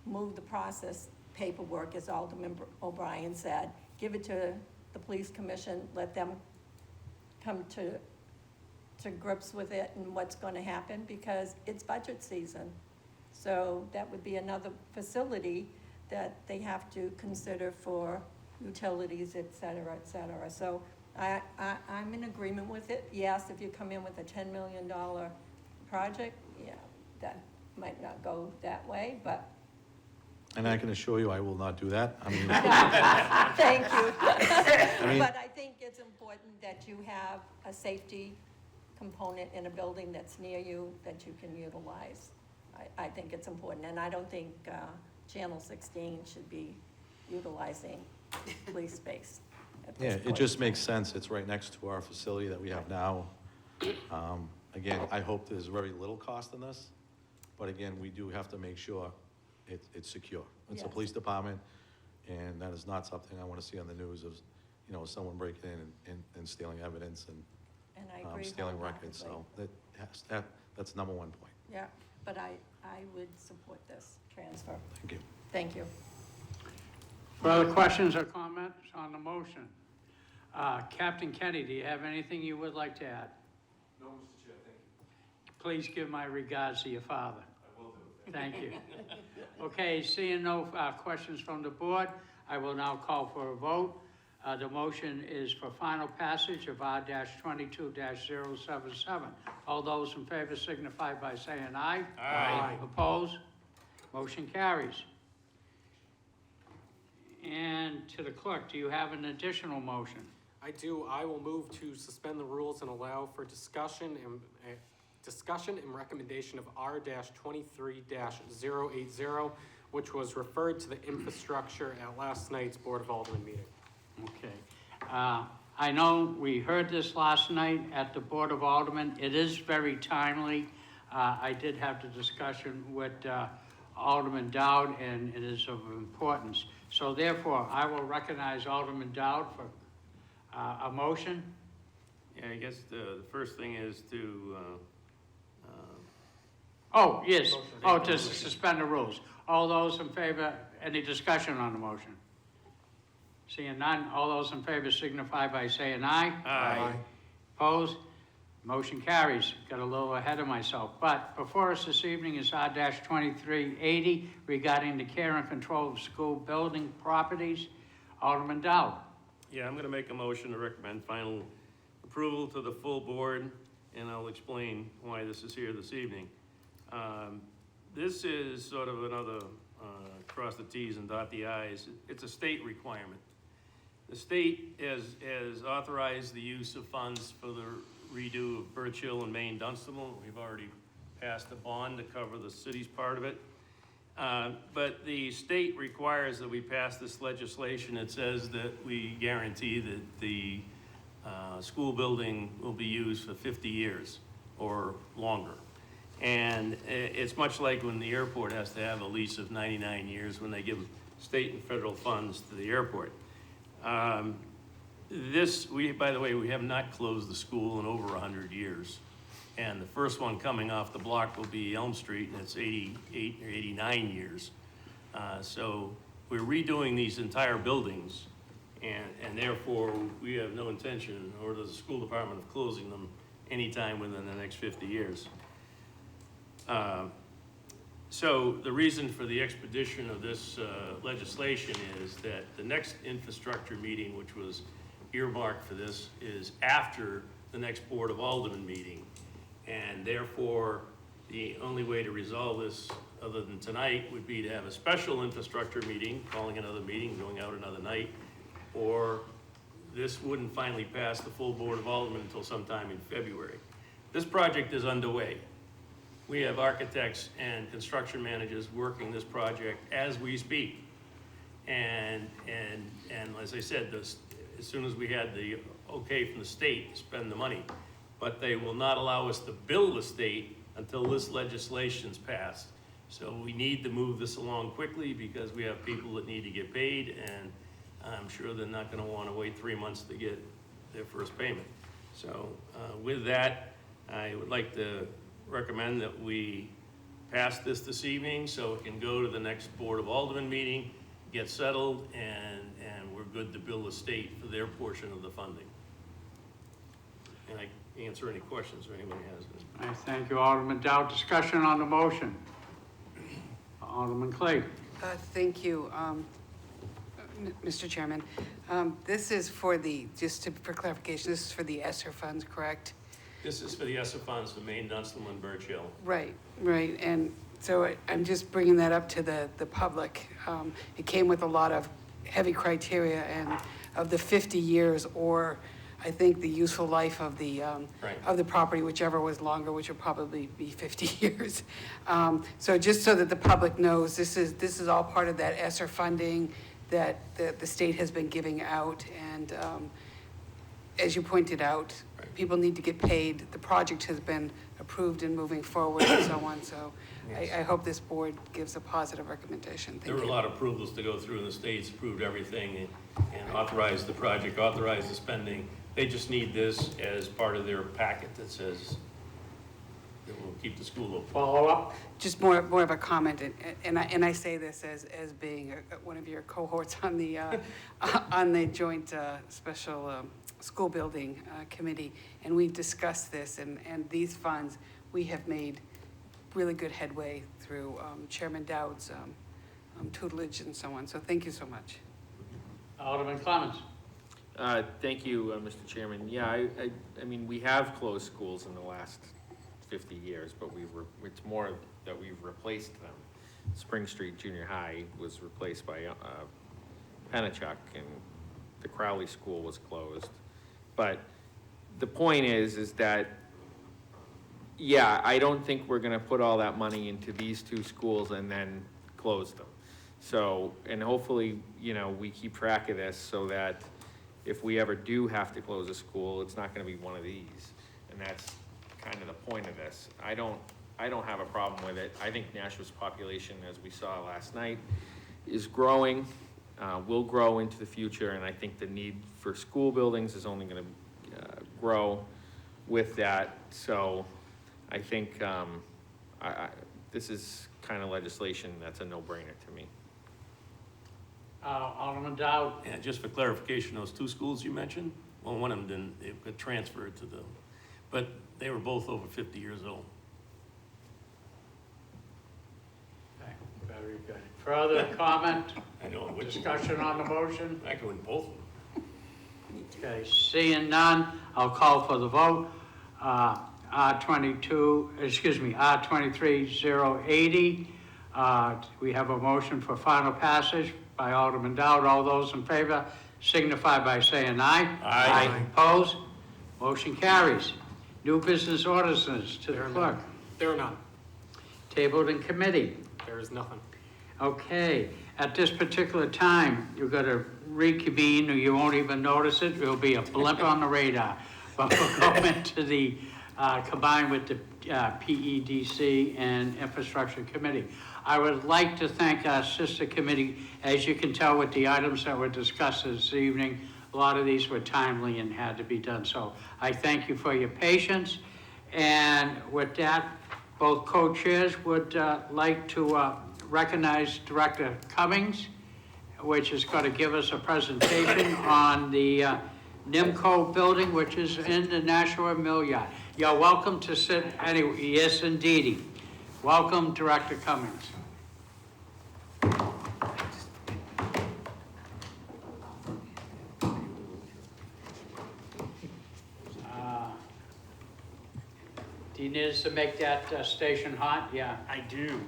move the process, paperwork, as Alderman O'Brien said, give it to the police commission, let them come to grips with it and what's gonna happen, because it's budget season. So that would be another facility that they have to consider for utilities, et cetera, et cetera. So I'm in agreement with it. Yes, if you come in with a $10 million project, yeah, that might not go that way, but. And I can assure you, I will not do that. I mean, Thank you. mean- But I think it's important that you have a safety component in a building that's near you that you can utilize. I think it's important, and I don't think Channel 16 should be utilizing police space at this yeah, point. it just makes sense. It's right next to our facility that we have now. Again, I hope there's very little cost in this, but again, we do have to make sure it's secure. It's a Yes. police department, and that is not something I want to see on the news of, you know, someone breaking in and stealing evidence And I agree stealing records. So wholeheartedly. that's number one point. Yeah, but I would support this transfer. Thank you. Thank you. Further questions or comments on the motion? Captain Kenny, do you have anything you would like to add? No, Mr. Chair, thank you. Please give my regards to your father. I will do. Thank you. Okay, seeing no questions from the board, I will now call for a vote. The motion is for final passage of R-22-077. All those in favor signify by saying aye. Aye. Opposed? Motion carries. And to the clerk, do you have an additional motion? I do. I will move to suspend the rules and allow for discussion and recommendation of R-23-080, which was referred to the infrastructure at last night's Board of Aldermen meeting. Okay. I know we heard this last night at the Board of Aldermen. It is very timely. I did have the discussion with Alderman Dowd, and it is of importance. So therefore, I will recognize Alderman Dowd for a motion. Yeah, I guess the first thing is to, Oh, yes. Oh, to suspend the rules. All those in favor, any discussion on the motion? Seeing none, all those in favor signify by saying aye. Aye. Opposed? Motion carries. Got a little ahead of myself. But before us this evening is R-2380 regarding the care and control of school building properties. Alderman Dow. Yeah, I'm gonna make a motion to recommend final approval to the full board, and I'll explain why this is here this evening. This is sort of another, cross the Ts and dot the Is. It's a state requirement. The state has authorized the use of funds for the redo of Birch Hill and Main Dunstable. We've already passed a bond to cover the city's part of it. But the state requires that we pass this legislation. It says that we guarantee that the school building will be used for 50 years or longer. And it's much like when the airport has to have a lease of 99 years when they give state and federal funds to the airport. By the way, we have not closed the school in over 100 years. And the first one coming off the block will be Elm Street, and it's 88 or 89 years. So we're redoing these entire buildings, and therefore we have no intention, or does the school department, of closing them anytime within the next 50 years. So the reason for the expedition of this legislation is that the next infrastructure meeting, which was earmarked for this, is after the next Board of Aldermen meeting. And therefore, the only way to resolve this, other than tonight, would be to have a special infrastructure meeting, calling another meeting, going out another night, or this wouldn't finally pass the full Board of Aldermen until sometime in February. This project is underway. We have architects and construction managers working this project as we speak. And as I said, as soon as we had the okay from the state to spend the money, but they will not allow us to bill the state until this legislation's passed. So we need to move this along quickly because we have people that need to get paid, and I'm sure they're not gonna wanna wait 3 months to get their first payment. So with that, I would like to recommend that we pass this evening so it can go to the next Board of Aldermen meeting, get settled, and we're good to bill the state for their portion of the funding. And I answer any questions if anybody has any. I thank you, Alderman Dow. Discussion on the motion. Alderman Clay. Thank you, Mr. Chairman. This is for for clarification, this is for the ESSER funds, correct? This is for the ESSER funds for Main, Dunstable, and Birch Hill. Right, and so I'm just bringing that up to the public. It came with a lot of heavy criteria, and of the 50 years, or I think the useful life of the property, whichever was longer, which would probably be 50 years. So just so that the public knows, this is all part of that ESSER funding that the state has been giving out, and as you pointed out, people need to get paid. The project has been approved and moving forward and so on, so I hope this board gives a positive recommendation. Thank you. There were a lot of approvals to go through, and the state's approved everything and authorized the project, authorized the spending. They just need this as part of their packet that says that will keep the school open. Follow up? Just more of a comment, and I say this as being one of your cohorts on the joint special school building committee, and we've discussed this, and these funds, we have made really good headway through Chairman Dowd's tutelage and so on, so thank you so much. Alderman Clemens. Thank you, Mr. Chairman. Yeah, I mean, we have closed schools in the last 50 years, but it's more that we've replaced them. Spring Street Junior High was replaced by Pennachuck, and the Crowley School was closed. But the point is that, yeah, I don't think we're gonna put all that money into these two schools and then close them. So, and hopefully, you know, we keep track of this so that if we ever do have to close a school, it's not gonna be one of these. And that's kind of the point of this. I don't have a problem with it. I think Nashua's population, as we saw last night, is growing, will grow into the future, and I think the need for school buildings is only gonna grow with that. So I think this is kind of legislation that's a no-brainer to me. Alderman Dowd. And just for clarification, those two schools you mentioned, well, one of them didn't, it got transferred to them, but they were both over 50 years old. Okay, very good. Further comment, I know, which, discussion on the motion? I could win both of them. Okay, seeing none, I'll call for the vote. R23-080. We have a motion for final passage by Alderman Dowd. All those in favor signify by saying aye. Aye. Opposed? Motion carries. New business orders to the There are clerk. none. There are none. Tabled in committee. There is nothing. Okay, at this particular time, you're gonna reconvene, or you won't even notice it, it'll be a blip on the radar. But we'll go into the, combined with the PEDC and Infrastructure Committee. I would like to thank our sister committee. As you can tell with the items that were discussed this evening, a lot of these were timely and had to be done. So I thank you for your patience. And with that, both co-chairs would like to recognize Director Cummings, which is going to give us a presentation on the NIMCO building, which is in the Nashua Mill Yard. You're welcome to sit anyway. Yes, indeedy. Welcome, Director Cummings. Do you need us to make that station hot? Yeah. I do.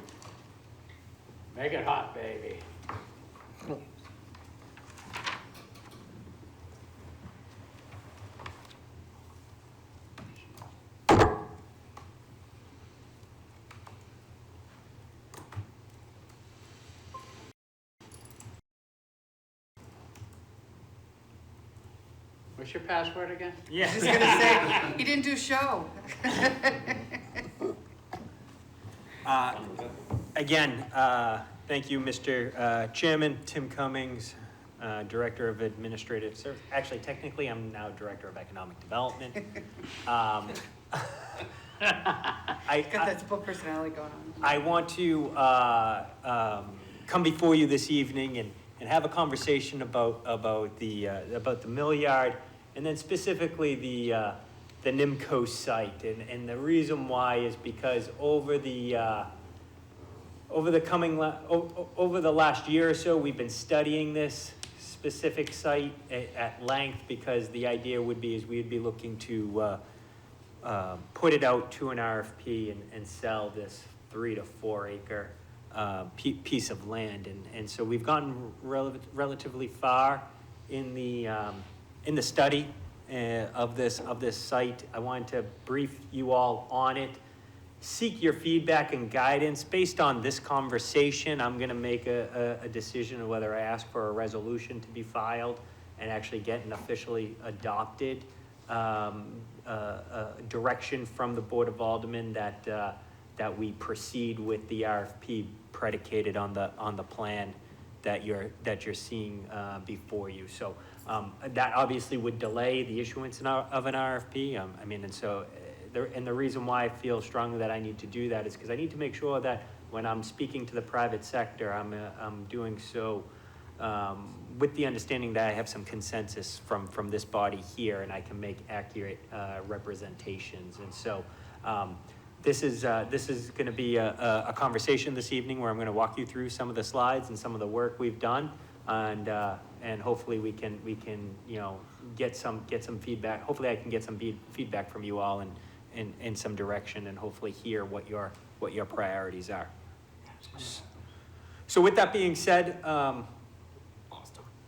Make it hot, baby. What's your password again? Yeah. I was gonna say, he didn't do show. Again, thank you, Mr. Chairman, Tim Cummings, Director of Administrative Service. Actually, technically, I'm now Director of Economic Development. Got that split personality going on. I want to come before you this evening and have a conversation about the mill yard, and then specifically the NIMCO site. And the reason why is because over the last year or so, we've been studying this specific site at length, because the idea would be is we'd be looking to put it out to an RFP and sell this 3 to 4 acre piece of land. And so we've gotten relatively far in the study of this site. I wanted to brief you all on it, seek your feedback and guidance. Based on this conversation, I'm gonna make a decision of whether I ask for a resolution to be filed and actually get an officially adopted direction from the Board of Aldermen that we proceed with the RFP predicated on the plan that you're seeing before you. So that obviously would delay the issuance of an RFP. And the reason why I feel strongly that I need to do that is because I need to make sure that when I'm speaking to the private sector, I'm doing so with the understanding that I have some consensus from this body here, and I can make accurate representations. And so this is going to be a conversation this evening where I'm going to walk you through some of the slides and some of the work we've done, and hopefully we can get some feedback. Hopefully I can get some feedback from you all and some direction, and hopefully hear what your priorities are. So with that being said,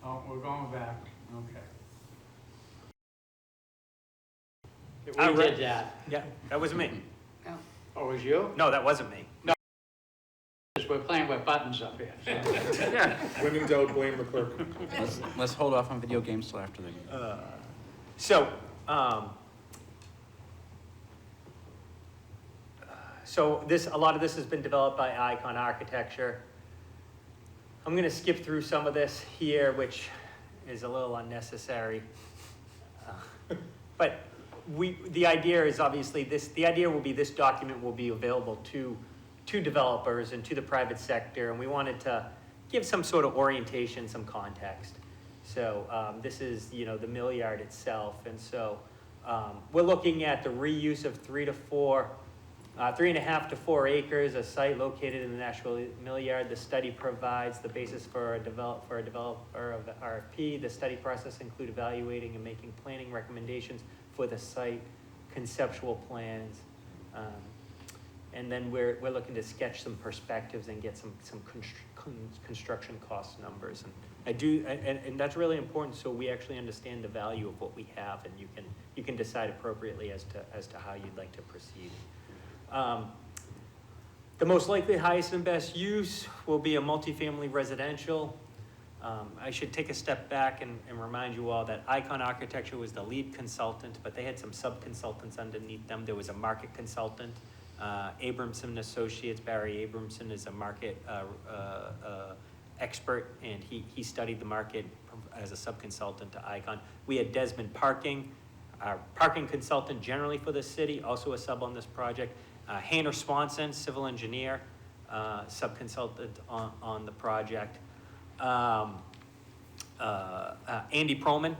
Oh, we're going back, okay. I We read- did that. yeah, that was me. Oh, it was you? No, that wasn't me. We're playing with buttons up here. so. When in doubt, blame the clerk. Let's hold off on video games till after the. So a lot of this has been developed by Icon Architecture. I'm going to skip through some of this here, which is a little unnecessary. But the idea is obviously the idea will be this document will be available to developers and to the private sector, and we wanted to give some sort of orientation, some context. So this is, you know, the mill yard itself. And so we're looking at the reuse of 3.5 to 4 acres, a site located in the Nashville Mill Yard. The study provides the basis for a developer of the RFP. The study process include evaluating and making planning recommendations for the site, conceptual plans. And then we're looking to sketch some perspectives and get some construction cost numbers. And that's really important, so we actually understand the value of what we have, and you can decide appropriately as to how you'd like to proceed. The most likely highest and best use will be a multifamily residential. I should take a step back and remind you all that Icon Architecture was the lead consultant, but they had some sub-consultants underneath them. There was a market consultant, Abramson Associates. Barry Abramson is a market expert, and he studied the market as a sub-consultant to Icon. We had Desmond Parking, our parking consultant generally for the city, also a sub on this project. Hayner Swanson, civil engineer, sub-consultant on the project. Andy Perlman,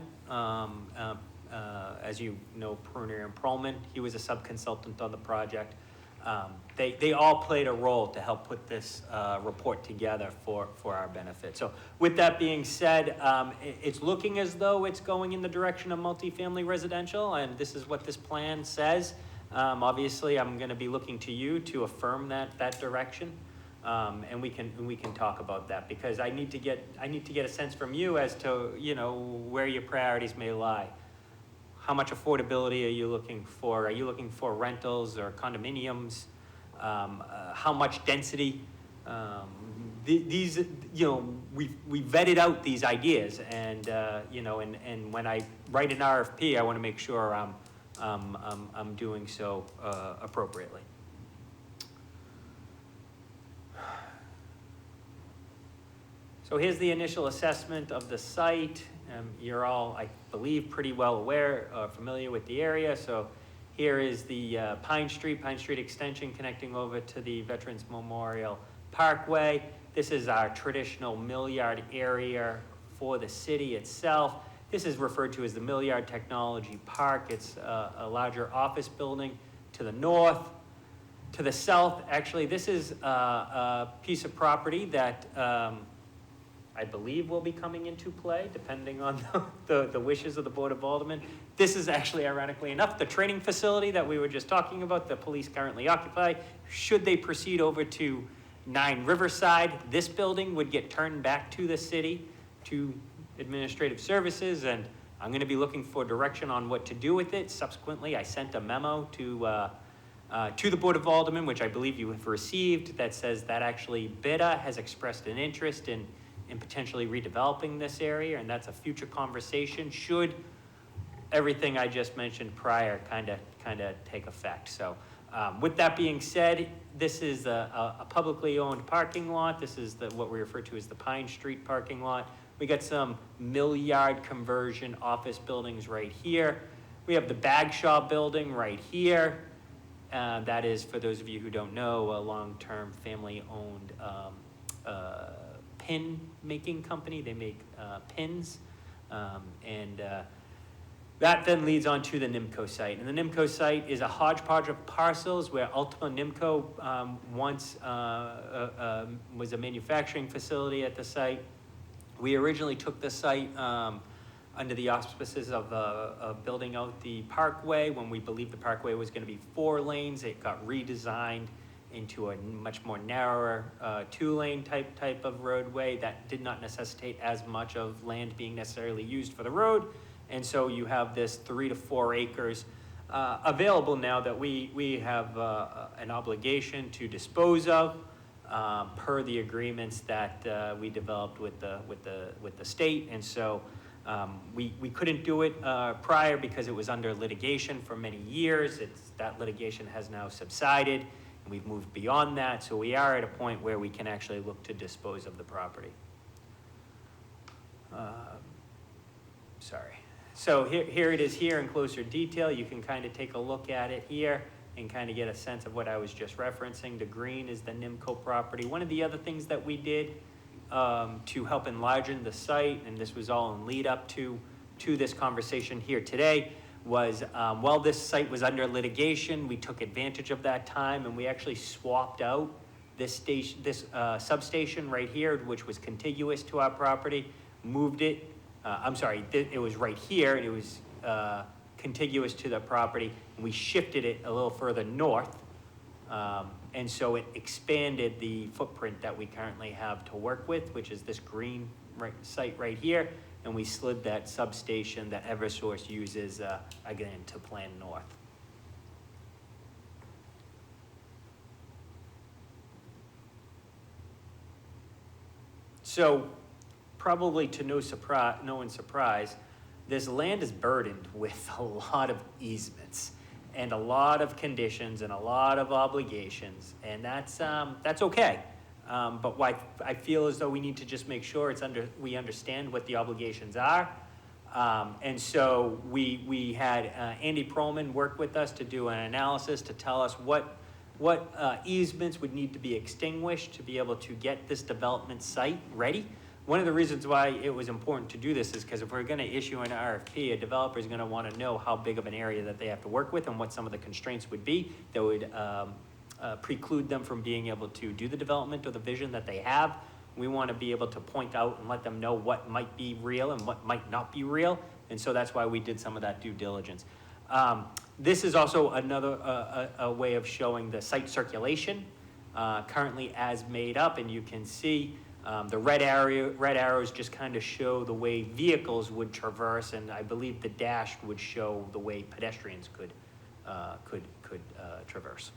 as you know, Pruner and Perlman, he was a sub-consultant on the project. They all played a role to help put this report together for our benefit. So with that being said, it's looking as though it's going in the direction of multifamily residential, and this is what this plan says. Obviously, I'm going to be looking to you to affirm that direction, and we can talk about that, because I need to get a sense from you as to, you know, where your priorities may lie. How much affordability are you looking for? Are you looking for rentals or condominiums? How much density? These, you know, we vetted out these ideas, and you know, and when I write an RFP, I want to make sure I'm doing so appropriately. So here's the initial assessment of the site. You're all, I believe, pretty well aware, familiar with the area. So here is the Pine Street extension connecting over to the Veterans Memorial Parkway. This is our traditional mill yard area for the city itself. This is referred to as the Mill Yard Technology Park. It's a larger office building to the north. To the south, actually, this is a piece of property that I believe will be coming into play, depending on the wishes of the Board of Aldermen. This is actually, ironically enough, the training facility that we were just talking about, the police currently occupy. Should they proceed over to 9 Riverside, this building would get turned back to the city, to administrative services, and I'm going to be looking for direction on what to do with it. Subsequently, I sent a memo to the Board of Aldermen, which I believe you have received, that says that actually BOA has expressed an interest in potentially redeveloping this area, and that's a future conversation should everything I just mentioned prior kind of take effect. So with that being said, this is a publicly owned parking lot. This is what we refer to as the Pine Street parking lot. We got some mill yard conversion office buildings right here. We have the Bag Shop building right here. That is, for those of you who don't know, a long-term family-owned pin making company. They make pins, and that then leads on to the NIMCO site. And the NIMCO site is a hodgepodge of parcels where Ultima NIMCO once was a manufacturing facility at the site. We originally took the site under the auspices of building out the parkway. When we believed the parkway was going to be 4 lanes, it got redesigned into a much more narrower 2-lane type of roadway that did not necessitate as much of land being necessarily used for the road. And so you have this 3 to 4 acres available now that we have an obligation to dispose of per the agreements that we developed with the state. And so we couldn't do it prior because it was under litigation for many years. That litigation has now subsided, and we've moved beyond that. So we are at a point where we can actually look to dispose of the property. Sorry. So here it is here in closer detail. You can kind of take a look at it here and kind of get a sense of what I was just referencing. The green is the NIMCO property. One of the other things that we did to help enlarge the site, and this was all in lead up to this conversation here today, was while this site was under litigation, we took advantage of that time and we actually swapped out this substation right here, which was contiguous to our property, moved it. It was right here, and it was contiguous to the property, and we shifted it a little further north. And so it expanded the footprint that we currently have to work with, which is this green site right here. And we slid that substation that Eversource uses, again, to plan north. So probably to no one's surprise, this land is burdened with a lot of easements and a lot of conditions and a lot of obligations, and that's okay. But what I feel as though we need to just make sure we understand what the obligations are. And so we had Andy Perlman work with us to do an analysis to tell us what easements would need to be extinguished to be able to get this development site ready. One of the reasons why it was important to do this is because if we're going to issue an RFP, a developer is going to want to know how big of an area that they have to work with and what some of the constraints would be that would preclude them from being able to do the development or the vision that they have. We want to be able to point out and let them know what might be real and what might not be real. And so that's why we did some of that due diligence. This is also another a way of showing the site circulation currently as made up, and you can see the red arrows just kind of show the way vehicles would traverse, and I believe the dash would show the way pedestrians could traverse.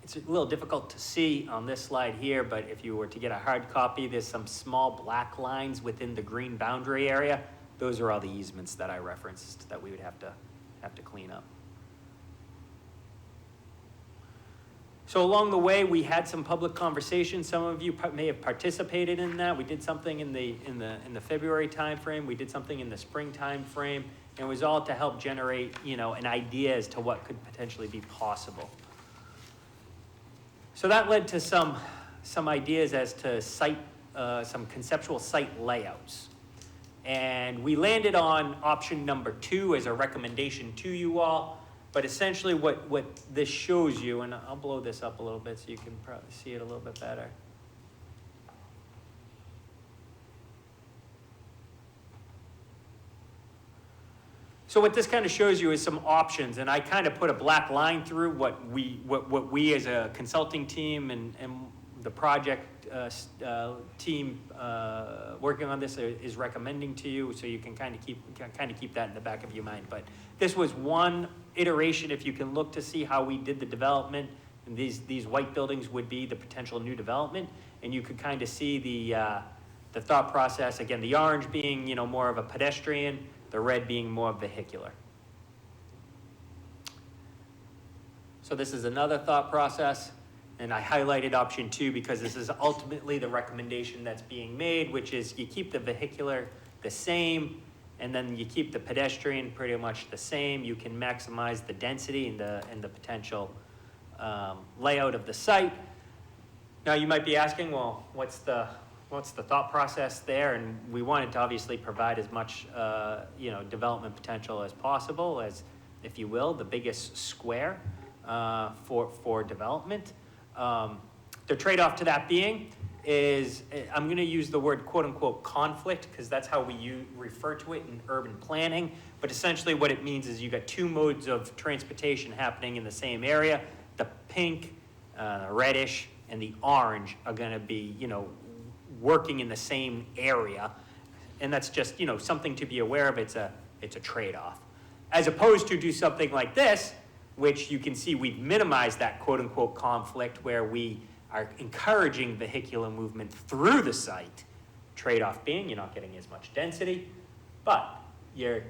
It's a little difficult to see on this slide here, but if you were to get a hard copy, there's some small black lines within the green boundary area. Those are all the easements that I referenced that we would have to clean up. So along the way, we had some public conversations. Some of you may have participated in that. We did something in the February timeframe. We did something in the spring timeframe, and it was all to help generate, an idea as to what could potentially be possible. So that led to some ideas as to some conceptual site layouts. And we landed on option number 2 as a recommendation to you all. But essentially what this shows you, and I'll blow this up a little bit so you can probably see it a little bit better. So what this kind of shows you is some options, and I kind of put a black line through what we as a consulting team and the project team working on this is recommending to you, so you can kind of keep that in the back of your mind. But this was one iteration. If you can look to see how we did the development, and these white buildings would be the potential new development, and you could kind of see the thought process. Again, the orange being more of a pedestrian, the red being more vehicular. So this is another thought process, and I highlighted option 2 because this is ultimately the recommendation that's being made, which is you keep the vehicular the same, and then you keep the pedestrian pretty much the same. You can maximize the density and the potential layout of the site. Now you might be asking, well, what's the thought process there? And we wanted to obviously provide as much development potential as possible, as, if you will, the biggest square for development. The trade-off to that being is, I'm going to use the word quote-unquote conflict because that's how we refer to it in urban planning. But essentially what it means is you got 2 modes of transportation happening in the same area. The pink, reddish, and the orange are going to be, working in the same area. And that's just, something to be aware of. It's a trade-off. As opposed to do something like this, which you can see we've minimized that quote-unquote conflict where we are encouraging vehicular movement through the site. Trade-off being you're not getting as much density, but you're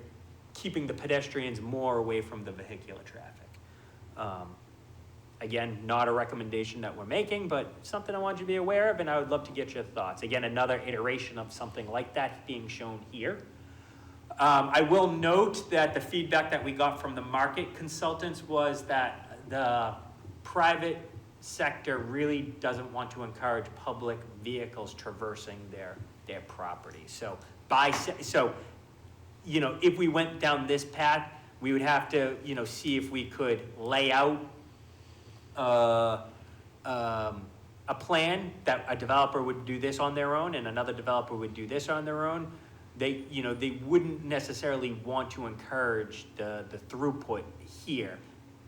keeping the pedestrians more away from the vehicular traffic. Again, not a recommendation that we're making, but something I want you to be aware of, and I would love to get your thoughts. Again, another iteration of something like that being shown here. I will note that the feedback that we got from the market consultants was that the private sector really doesn't want to encourage public vehicles traversing their property. So if we went down this path, we would have to, see if we could lay out a plan that a developer would do this on their own and another developer would do this on their own. They wouldn't necessarily want to encourage the throughput here.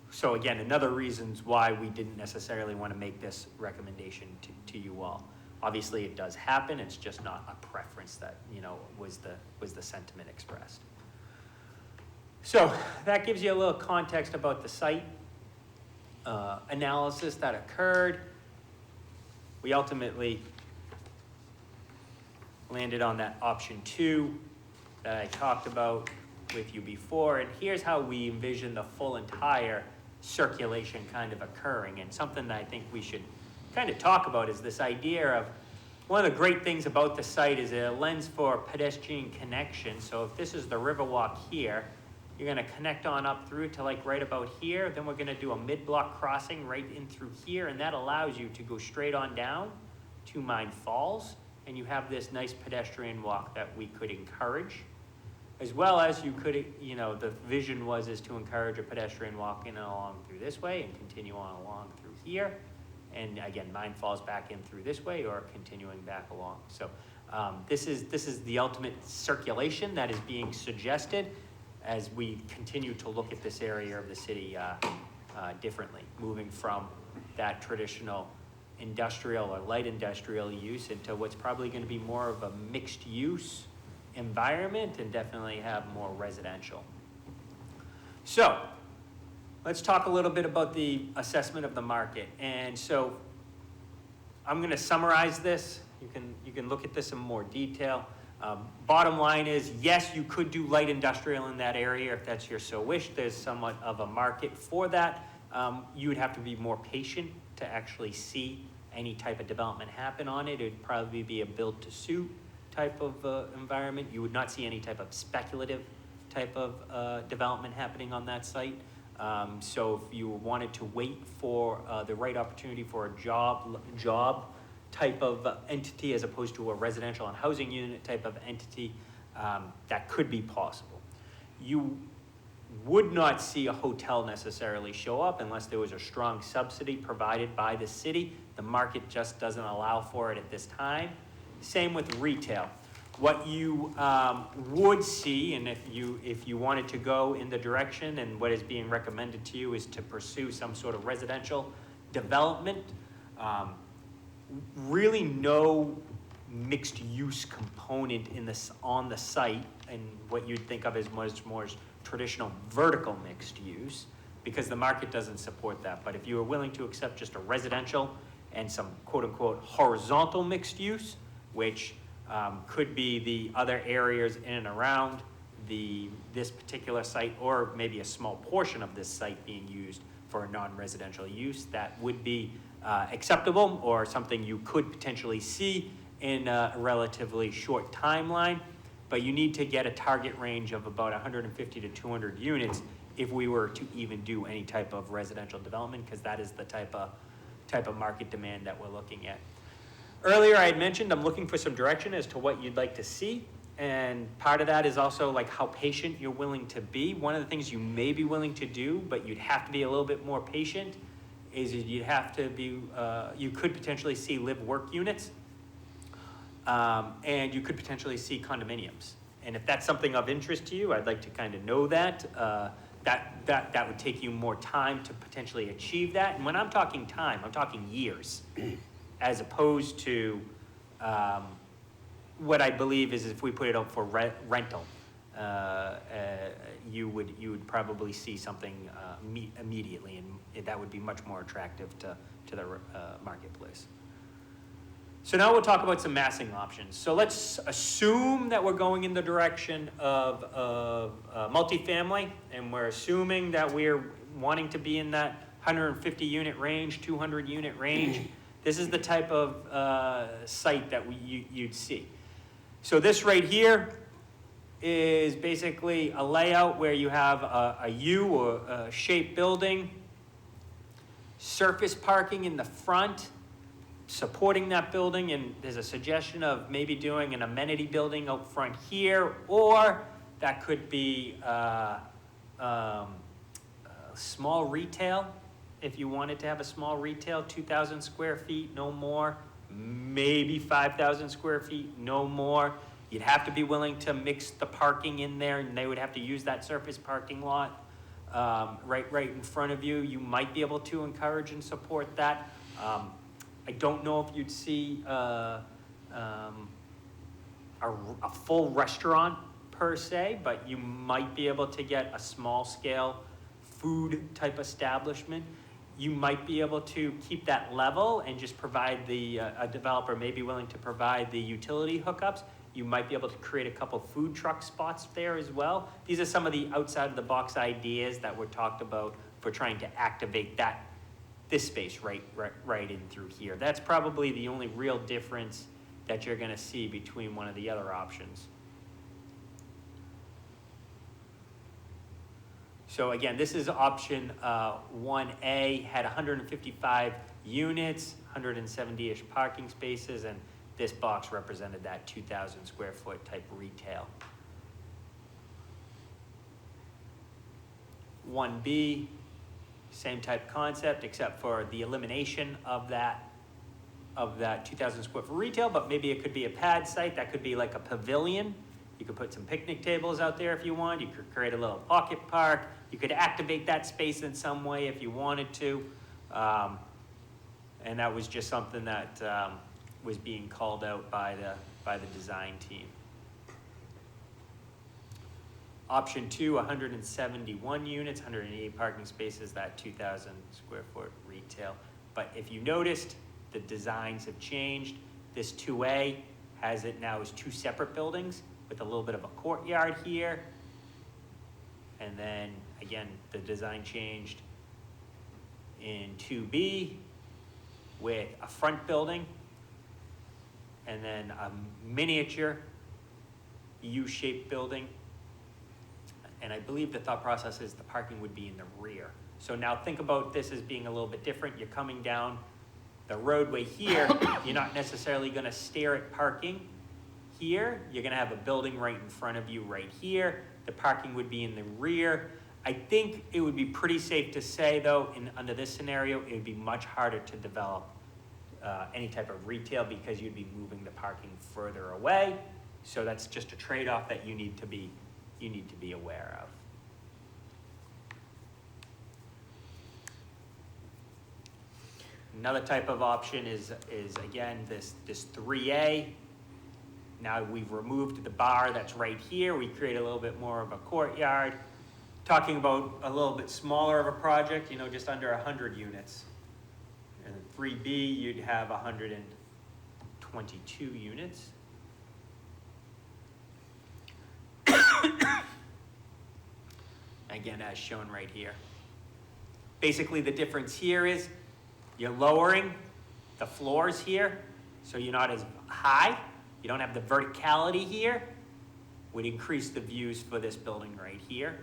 So again, another reasons why we didn't necessarily want to make this recommendation to you all. Obviously, it does happen. It's just not a preference that, was the sentiment expressed. So that gives you a little context about the site analysis that occurred. We ultimately landed on that option 2 that I talked about with you before. And here's how we envision the full entire circulation kind of occurring. And something that I think we should kind of talk about is this idea of one of the great things about the site is it lends for pedestrian connection. So if this is the Riverwalk here, you're gonna connect on up through to like right about here. Then we're gonna do a mid-block crossing right in through here. And that allows you to go straight on down to Mine Falls. And you have this nice pedestrian walk that we could encourage. As well as you could, the vision is to encourage a pedestrian walking along through this way and continue on along through here. And again, Mine Falls back in through this way or continuing back along. So this is the ultimate circulation that is being suggested as we continue to look at this area of the city differently, moving from that traditional industrial or light industrial use into what's probably going to be more of a mixed use environment and definitely have more residential. So let's talk a little bit about the assessment of the market. And so I'm going to summarize this. You can look at this in more detail. Bottom line is, yes, you could do light industrial in that area if that's your so wish. There's somewhat of a market for that. You would have to be more patient to actually see any type of development happen on it. It would probably be a build-to-suit type of environment. You would not see any type of speculative type of development happening on that site. So if you wanted to wait for the right opportunity for a job type of entity as opposed to a residential and housing unit type of entity, that could be possible. You would not see a hotel necessarily show up unless there was a strong subsidy provided by the city. The market just doesn't allow for it at this time. Same with retail. What you would see, and if you wanted to go in the direction, and what is being recommended to you is to pursue some sort of residential development, really no mixed use component on the site, and what you'd think of as much more traditional vertical mixed use, because the market doesn't support that. But if you are willing to accept just a residential and some quote-unquote horizontal mixed use, which could be the other areas in and around this particular site, or maybe a small portion of this site being used for a non-residential use, that would be acceptable, or something you could potentially see in a relatively short timeline. But you need to get a target range of about 150 to 200 units if we were to even do any type of residential development, because that is the type of market demand that we're looking at. Earlier I had mentioned I'm looking for some direction as to what you'd like to see, and part of that is also like how patient you're willing to be. One of the things you may be willing to do, but you'd have to be a little bit more patient, is you'd have to be, you could potentially see live-work units, and you could potentially see condominiums. And if that's something of interest to you, I'd like to kind of know that. That would take you more time to potentially achieve that. And when I'm talking time, I'm talking years, as opposed to what I believe is if we put it up for rental, you would probably see something immediately, and that would be much more attractive to the marketplace. So now we'll talk about some massing options. So let's assume that we're going in the direction of multifamily, and we're assuming that we're wanting to be in that 150 unit range, 200 unit range. This is the type of site that you'd see. So this right here is basically a layout where you have a U or a shaped building, surface parking in the front, supporting that building, and there's a suggestion of maybe doing an amenity building out front here, or that could be small retail. If you wanted to have a small retail, 2,000 square feet, no more, maybe 5,000 square feet, no more. You'd have to be willing to mix the parking in there, and they would have to use that surface parking lot right in front of you. You might be able to encourage and support that. I don't know if you'd see a full restaurant per se, but you might be able to get a small scale food type establishment. You might be able to keep that level and just provide a developer may be willing to provide the utility hookups. You might be able to create a couple food truck spots there as well. These are some of the outside of the box ideas that were talked about for trying to activate this space right in through here. That's probably the only real difference that you're gonna see between one of the other options. So again, this is option 1A, had 155 units, 170-ish parking spaces, and this box represented that 2,000 square foot type retail. 1B, same type concept, except for the elimination of that 2,000 square foot retail, but maybe it could be a pad site. That could be like a pavilion. You could put some picnic tables out there if you want. You could create a little pocket park. You could activate that space in some way if you wanted to. And that was just something that was being called out by the design team. Option 2, 171 units, 188 parking spaces, that 2,000 square foot retail. But if you noticed, the designs have changed. This 2A has it now as 2 separate buildings with a little bit of a courtyard here. And then again, the design changed in 2B with a front building and then a miniature U-shaped building. And I believe the thought process is the parking would be in the rear. So now think about this as being a little bit different. You're coming down the roadway here. You're not necessarily gonna stare at parking here. You're gonna have a building right in front of you right here. The parking would be in the rear. I think it would be pretty safe to say though, under this scenario, it would be much harder to develop any type of retail because you'd be moving the parking further away. So that's just a trade-off that you need to be aware of. Another type of option is again, this 3A. Now we've removed the bar that's right here. We create a little bit more of a courtyard. Talking about a little bit smaller of a project, just under 100 units. And 3B, you'd have 122 units. Again, as shown right here. Basically, the difference here is you're lowering the floors here, so you're not as high. You don't have the verticality here. Would increase the views for this building right here.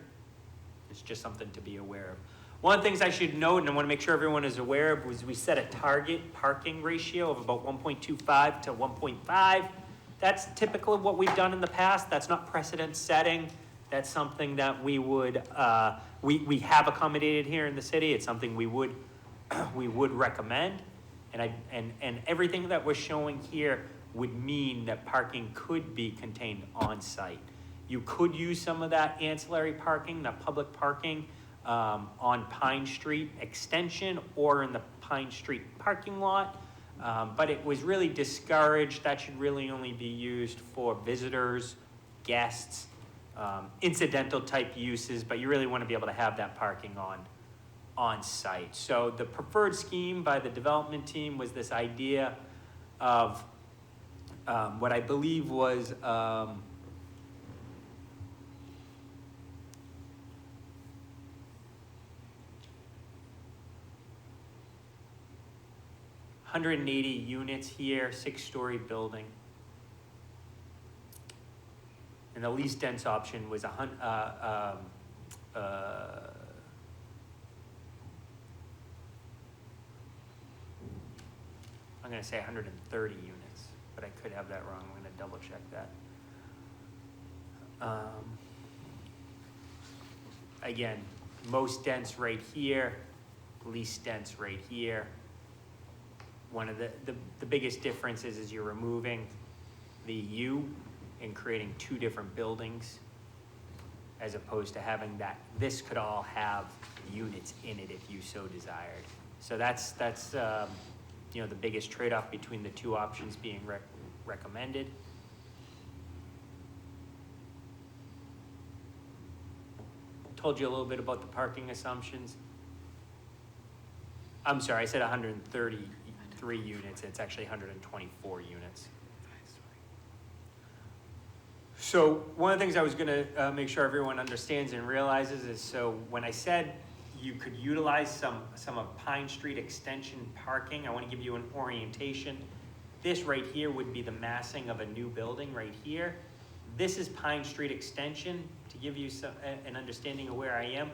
It's just something to be aware of. One of the things I should note, and I want to make sure everyone is aware of, was we set a target parking ratio of about 1.25 to 1.5. That's typically what we've done in the past. That's not precedent setting. That's something that we would, we have accommodated here in the city. It's something we would recommend. And everything that we're showing here would mean that parking could be contained on site. You could use some of that ancillary parking, that public parking on Pine Street Extension or in the Pine Street parking lot. But it was really discouraged. That should really only be used for visitors, guests, incidental type uses, but you really want to be able to have that parking on site. So the preferred scheme by the development team was this idea of what I believe was 180 units here, 6-story building. And the least dense option was I'm gonna say 130 units, but I could have that wrong. I'm gonna double check that. Again, most dense right here, least dense right here. One of the biggest differences is you're removing the U and creating two different buildings, as opposed to having that, this could all have units in it if you so desired. So that's you know, the biggest trade-off between the two options being recommended. Told you a little bit about the parking assumptions. I'm sorry, I said 133 units, it's actually 124 units. So one of the things I was gonna make sure everyone understands and realizes is, so when I said you could utilize some of Pine Street Extension parking, I wanna give you an orientation. This right here would be the massing of a new building right here. This is Pine Street Extension, to give you an understanding of where I am.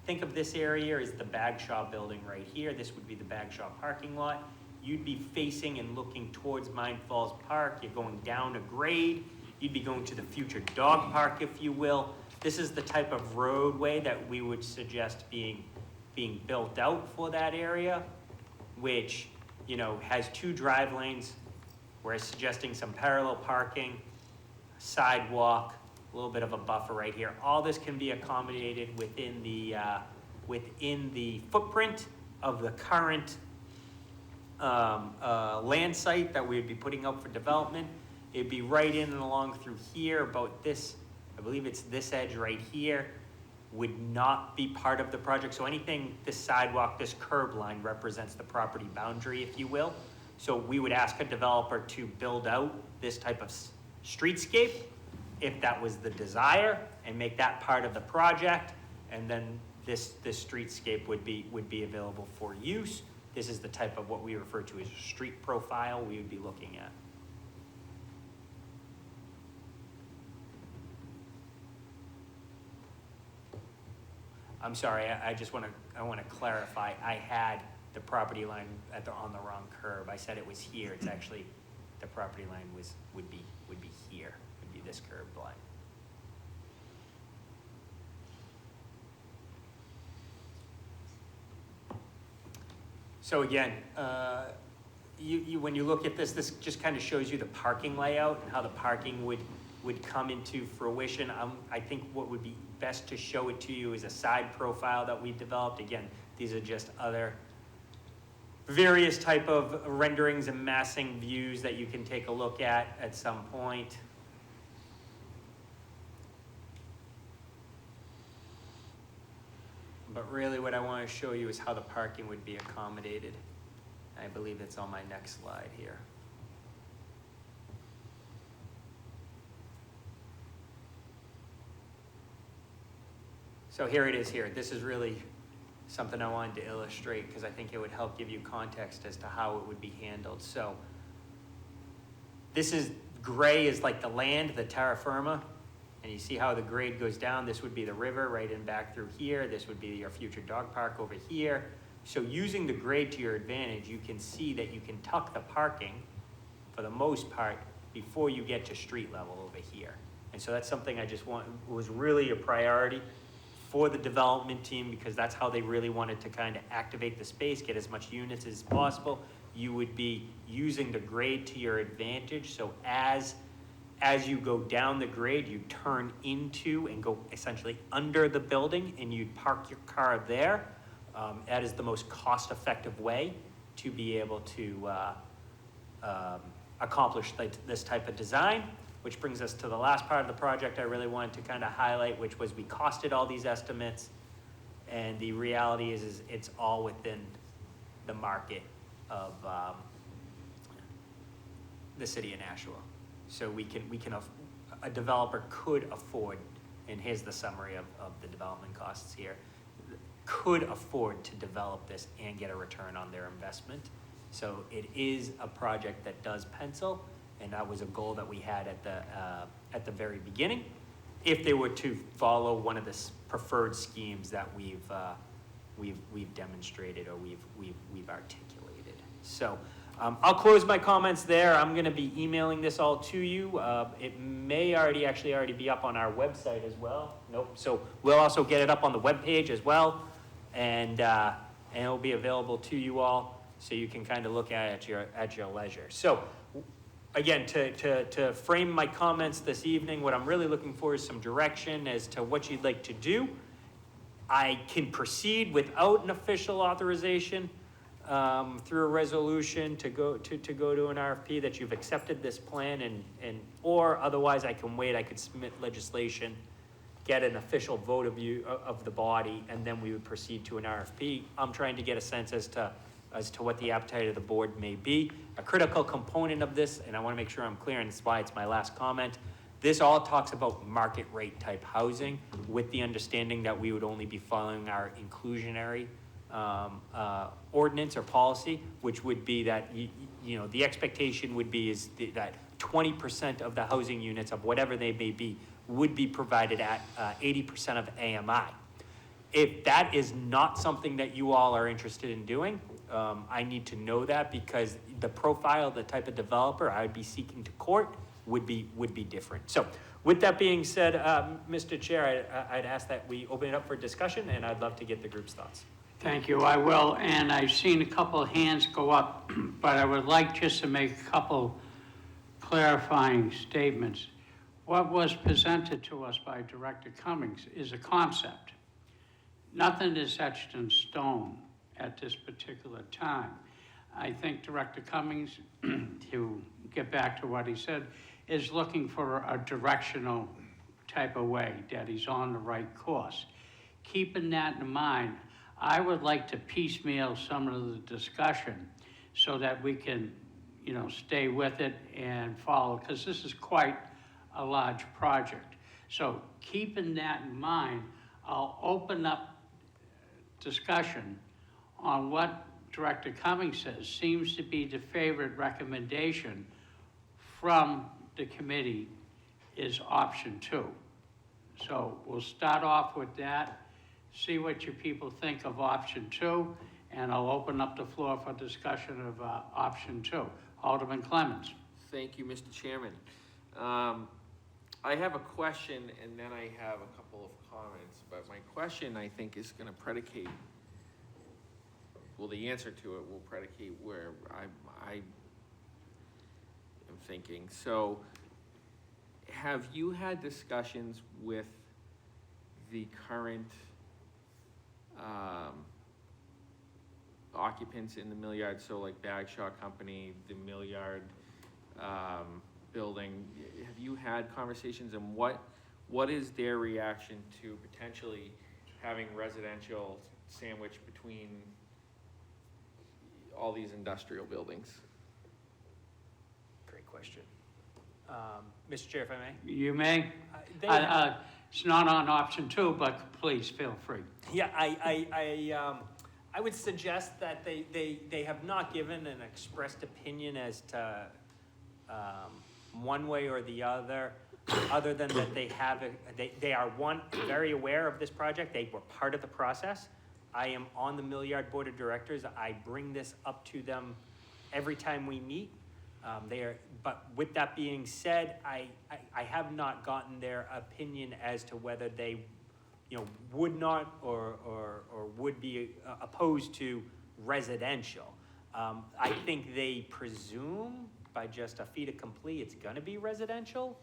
Think of this area as the Bagshaw building right here. This would be the Bagshaw parking lot. You'd be facing and looking towards Mine Falls Park. You're going down a grade. You'd be going to the future dog park, if you will. This is the type of roadway that we would suggest being built out for that area, which, you know, has two drive lanes. We're suggesting some parallel parking, sidewalk, a little bit of a buffer right here. All this can be accommodated within the footprint of the current land site that we would be putting up for development. It'd be right in and along through here, about this, I believe it's this edge right here, would not be part of the project. So anything, this sidewalk, this curb line represents the property boundary, if you will. So we would ask a developer to build out this type of streetscape, if that was the desire, and make that part of the project, and then this streetscape would be available for use. This is the type of what we refer to as a street profile we would be looking at. I'm sorry, I want to clarify. I had the property line on the wrong curve. I said it was here. It's actually, the property line would be here. Would be this curved line. So again, when you look at this just kind of shows you the parking layout and how the parking would come into fruition. I think what would be best to show it to you is a side profile that we developed. Again, these are just other various type of renderings and massing views that you can take a look at some point. But really what I want to show you is how the parking would be accommodated. I believe it's on my next slide here. So here it is here. This is really something I wanted to illustrate because I think it would help give you context as to how it would be handled. So this is gray is like the land, the terra firma, and you see how the grade goes down. This would be the river right in back through here. This would be your future dog park over here. So using the grade to your advantage, you can see that you can tuck the parking for the most part before you get to street level over here. And so that's something I just was really a priority for the development team because that's how they really wanted to kind of activate the space, get as much units as possible. You would be using the grade to your advantage. So as you go down the grade, you turn into and go essentially under the building and you'd park your car there. That is the most cost-effective way to be able to accomplish this type of design, which brings us to the last part of the project I really wanted to kind of highlight, which was we costed all these estimates, and the reality is it's all within the market of the city of Nashua. So a developer could afford, and here's the summary of the development costs here, could afford to develop this and get a return on their investment. So it is a project that does pencil, and that was a goal that we had at the very beginning. if they were to follow one of the preferred schemes that we've demonstrated or we've articulated. So I'll close my comments there. I'm going to be emailing this all to you. It may already be up on our website as well. Nope. So we'll also get it up on the webpage as well, and it'll be available to you all, so you can kind of look at it at your leisure. So again, to frame my comments this evening, what I'm really looking for is some direction as to what you'd like to do. I can proceed without an official authorization through a resolution to go to an RFP that you've accepted this plan, or otherwise I can wait. I could submit legislation, get an official vote of the body, and then we would proceed to an RFP. I'm trying to get a sense as to what the appetite of the board may be. A critical component of this, and I want to make sure I'm clear, and that's why it's my last comment, this all talks about market rate type housing, with the understanding that we would only be following our inclusionary ordinance or policy, which would be that, the expectation would be that 20% of the housing units of whatever they may be would be provided at 80% of AMI. If that is not something that you all are interested in doing, I need to know that, because the profile, the type of developer I would be seeking to court would be different. So with that being said, Mr. Chair, I'd ask that we open it up for discussion, and I'd love to get the group's thoughts. Thank you, I will, and I've seen a couple of hands go up, but I would like just to make a couple clarifying statements. What was presented to us by Director Cummings is a concept. Nothing is etched in stone at this particular time. I think Director Cummings, to get back to what he said, is looking for a directional type of way, that he's on the right course. Keeping that in mind, I would like to piecemeal some of the discussion so that we can, stay with it and follow, because this is quite a large project. So keeping that in mind, I'll open up discussion on what Director Cummings says seems to be the favorite recommendation from the committee is option 2. So we'll start off with that, see what you people think of option 2, and I'll open up the floor for discussion of option 2. Alderman Clemmons. Thank you, Mr. Chairman. I have a question, and then I have a couple of comments, but my question, I think, is going to predicate, well, the answer to it will predicate where I am thinking. So have you had discussions with the current occupants in the Mill Yard, so like Bagshaw Company, the Mill Yard building? Have you had conversations, and what is their reaction to potentially having residential sandwiched between all these industrial buildings? Great question. Mr. Chair, if I may? You may. They- It's not on option 2, but please feel free. Yeah, I would suggest that they have not given an expressed opinion as to one way or the other than that they are very aware of this project. They were part of the process. I am on the Mill Yard Board of Directors. I bring this up to them every time we meet. But with that being said, I have not gotten their opinion as to whether they, would not or would be opposed to residential. I think they presume by just a fait accompli it's going to be residential,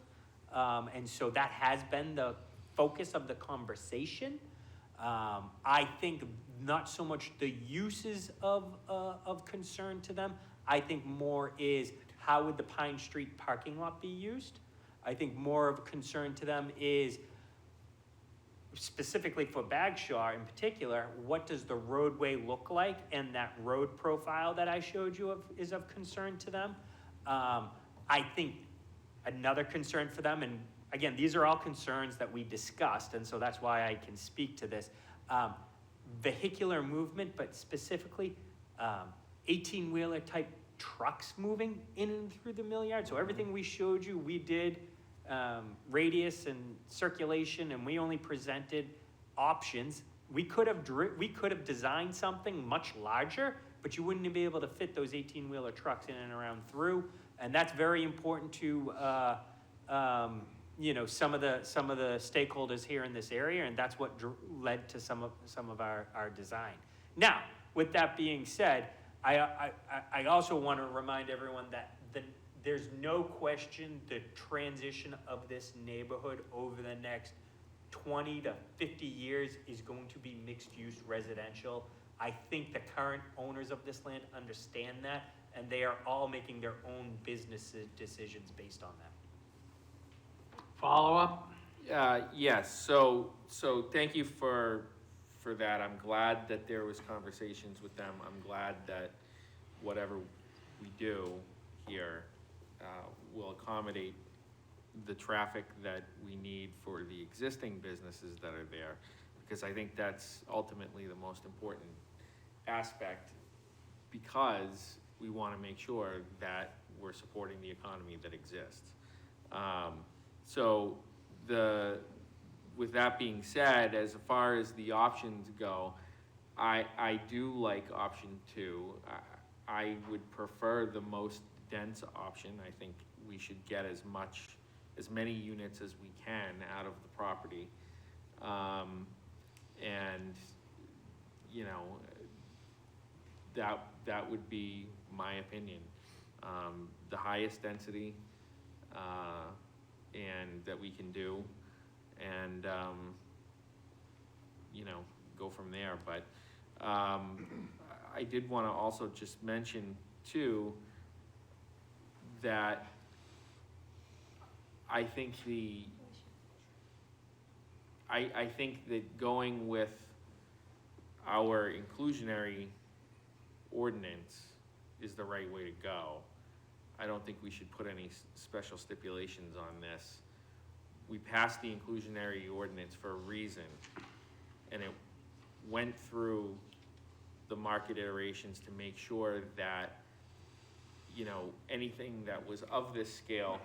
and so that has been the focus of the conversation. I think not so much the uses of concern to them. I think more is how would the Pine Street parking lot be used? I think more of a concern to them is, specifically for Bagshaw in particular, what does the roadway look like? And that road profile that I showed you is of concern to them. I think another concern for them, and again, these are all concerns that we discussed, and so that's why I can speak to this. Vehicular movement, but specifically 18-wheeler type trucks moving in and through the Mill Yard. So everything we showed you, we did radius and circulation, and we only presented options. We could have designed something much larger, but you wouldn't be able to fit those 18-wheeler trucks in and around through. And that's very important to, some of the stakeholders here in this area, and that's what led to some of our design. Now, with that being said, I also want to remind everyone that there's no question the transition of this neighborhood over the next 20 to 50 years is going to be mixed-use residential. I think the current owners of this land understand that, and they are all making their own business decisions based on that. Follow-up? Yes, so thank you for that. I'm glad that there was conversations with them. I'm glad that whatever we do here will accommodate the traffic that we need for the existing businesses that are there, because I think that's ultimately the most important aspect, because we want to make sure that we're supporting the economy that exists. With that being said, as far as the options go, I do like option 2. I would prefer the most dense option. I think we should get as many units as we can out of the property. And, that would be my opinion. The highest density, and that we can do, and, go from there. But I did want to also just mention too, that I think I think that going with our inclusionary ordinance is the right way to go. I don't think we should put any special stipulations on this. We passed the inclusionary ordinance for a reason, and it went through the market iterations to make sure that, anything that was of this scale,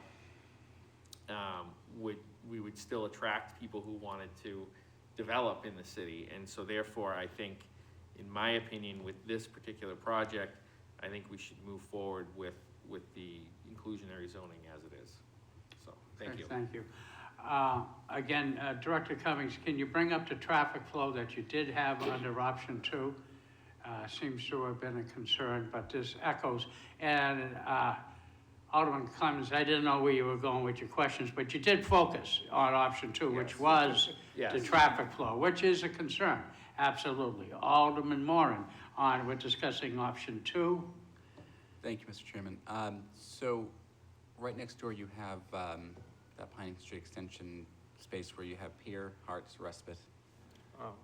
we would still attract people who wanted to develop in the city. And so therefore, I think, in my opinion, with this particular project, I think we should move forward with the inclusionary zoning as it is. So, thank you. Thank you. Again, Director Cummings, can you bring up the traffic flow that you did have under option 2? Seems to have been a concern, but this echoes. And Alderman Clemmons, I didn't know where you were going with your questions, but you did focus on option 2, which Yes. was Yes. the traffic flow, which is a concern, absolutely. Alderman Moran, we're discussing option 2. Thank you, Mr. Chairman. So right next door, you have that Pining Street Extension space where you have Pier, Hearts, Respite. Oh,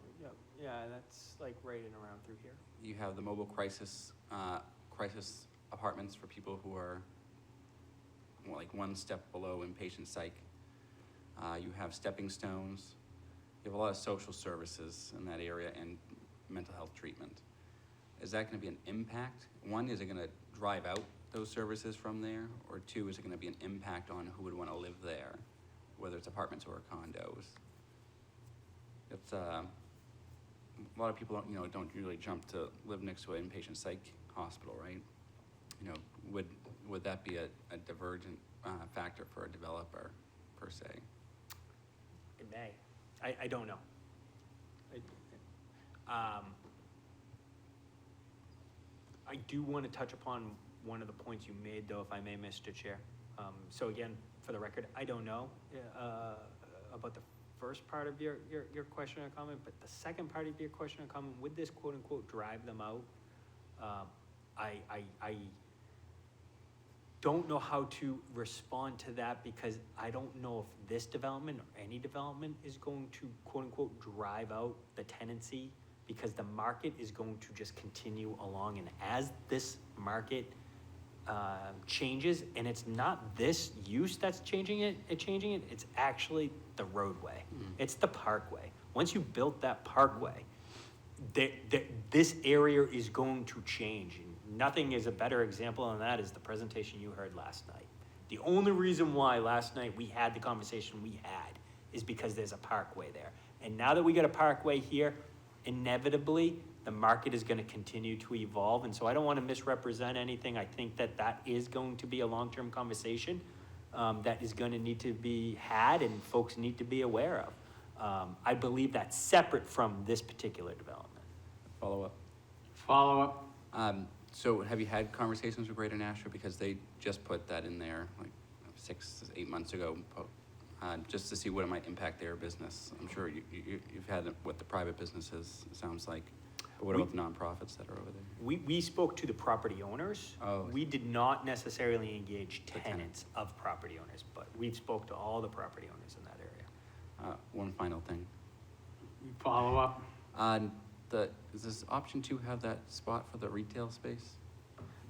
yeah, that's like right in around through here. You have the mobile crisis apartments for people who are like one step below inpatient psych. You have stepping stones. You have a lot of social services in that area and mental health treatment. Is that going to be an impact? One, is it going to drive out those services from there? Or 2, is it going to be an impact on who would want to live there, whether it's apartments or condos? It's a lot of people don't usually jump to live next to an inpatient psych hospital, right? Would that be a divergent factor for a developer per se? It may. I don't know. I do want to touch upon one of the points you made, though, if I may, Mr. Chair. So again, for the record, I don't know about the first part of your question or comment, but the second part of your question or comment, would this quote unquote drive them out? I don't know how to respond to that, because I don't know if this development or any development is going to quote unquote drive out the tenancy, because the market is going to just continue along. And as this market changes, and it's not this use that's changing it, it's actually the roadway. It's the parkway. Once you built that parkway, this area is going to change. And nothing is a better example on that is the presentation you heard last night. The only reason why last night we had the conversation we had is because there's a parkway there. And now that we got a parkway here, inevitably, the market is gonna continue to evolve, and so I don't wanna misrepresent anything. I think that that is going to be a long-term conversation, that is gonna need to be had and folks need to be aware of. I believe that's separate from this particular development. Follow-up. Follow-up? So have you had conversations with Greater Nashua, because they just put that in there like 6 to 8 months ago, just to see what it might impact their business? I'm sure you've had it with the private businesses, it sounds like, but what about the nonprofits that are over there? We spoke to the property owners. Oh. We did not necessarily engage The tenants. tenants of property owners, but we spoke to all the property owners in that area. One final thing. Follow-up? Does this option 2 have that spot for the retail space?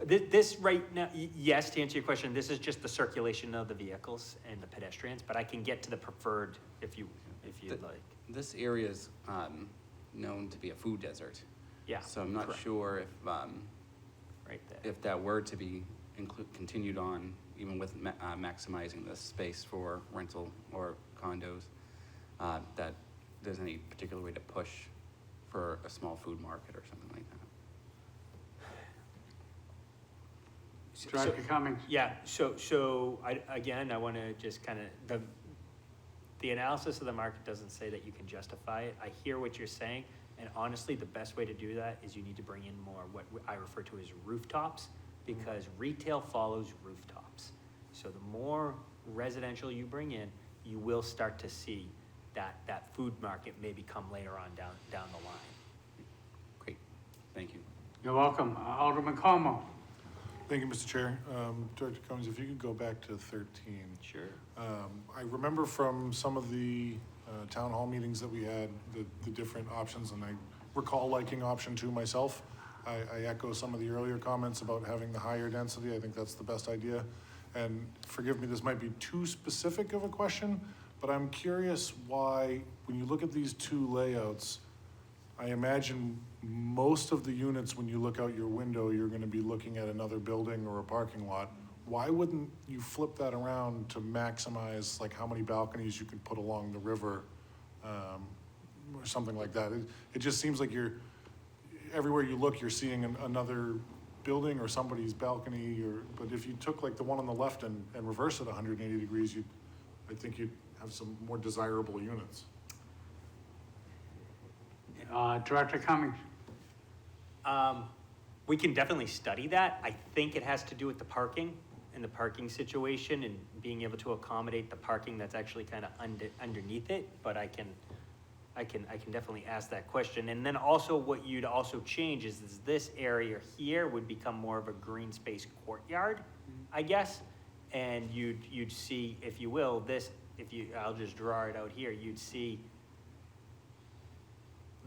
This right now, yes, to answer your question, this is just the circulation of the vehicles and the pedestrians, but I can get to the preferred if you'd like. This area is known to be a food desert. Yeah. So I'm not correct. sure if, Right there. if that were to be continued on, even with maximizing the space for rental or condos, that there's any particular way to push for a small food market or something like that. Director Cummings? Yeah, so I wanna just kinda, the analysis of the market doesn't say that you can justify it. I hear what you're saying, and honestly, the best way to do that is you need to bring in more what I refer to as rooftops, because retail follows rooftops. So the more residential you bring in, you will start to see that food market maybe come later on down the line. Great, thank you. You're welcome. Alderman Como? Thank you, Mr. Chair. Director Cummings, if you could go back to 13. Sure. I remember from some of the town hall meetings that we had, the different options, and I recall liking option 2 myself. I echo some of the earlier comments about having the higher density. I think that's the best idea. And forgive me, this might be too specific of a question, but I'm curious why, when you look at these 2 layouts, I imagine most of the units, when you look out your window, you're gonna be looking at another building or a parking lot. Why wouldn't you flip that around to maximize like how many balconies you could put along the river, or something like that? It just seems like everywhere you look, you're seeing another building or somebody's balcony, but if you took like the one on the left and reverse it 180 degrees, I think you'd have some more desirable units. Director Cummings? We can definitely study that. I think it has to do with the parking and the parking situation and being able to accommodate the parking that's actually kind of underneath it, but I can definitely ask that question. And then also what you'd also change is this area here would become more of a green space courtyard, I guess. And you'd see, if you will, I'll just draw it out here, you'd see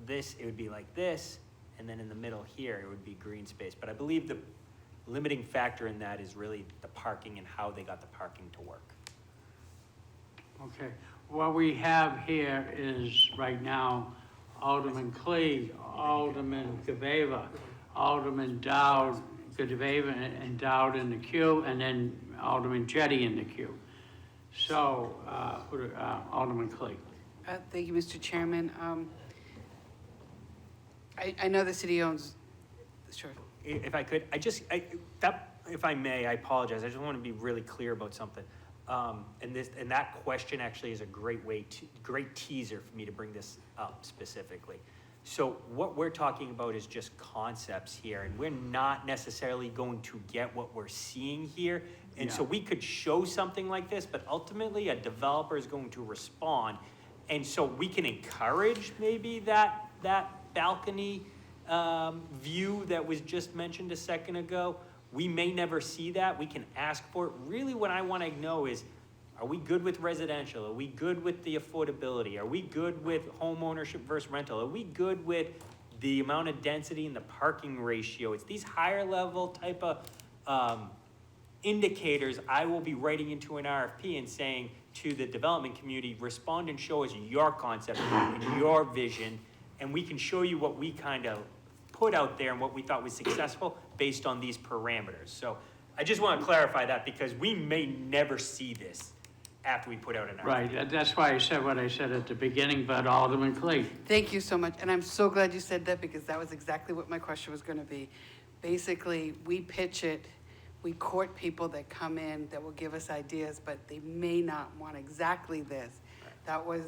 this, it would be like this, and then in the middle here, it would be green space. But I believe the limiting factor in that is really the parking and how they got the parking to work. Okay. What we have here is, right now, Alderman Clee, Alderman Gaveva, Alderman Dowd, Gaveva and Dowd in the queue, and then Alderman Jettie in the queue. So, Alderman Clee. Thank you, Mr. Chairman. I know the city owns, sure. If I could, if I may, I apologize. I just want to be really clear about something. And that question actually is a great teaser for me to bring this up specifically. So what we're talking about is just concepts here, and we're not necessarily going to get what we're seeing here. And so we could show something like this, but ultimately a developer is going to respond. And so we can encourage maybe that balcony view that was just mentioned a second ago. We may never see that. We can ask for it. Really what I want to know is, are we good with residential? Are we good with the affordability? Are we good with home ownership versus rental? Are we good with the amount of density and the parking ratio? It's these higher level type of indicators I will be writing into an RFP and saying to the development community, respond and show us your concept and your vision, and we can show you what we kind of put out there and what we thought was successful based on these parameters. So I just want to clarify that because we may never see this after we put out an RFP. Right, that's why I said what I said at the beginning, but Alderman Clee. Thank you so much, and I'm so glad you said that because that was exactly what my question was gonna be. Basically, we pitch it, we court people that come in that will give us ideas, but they may not want exactly this. That was,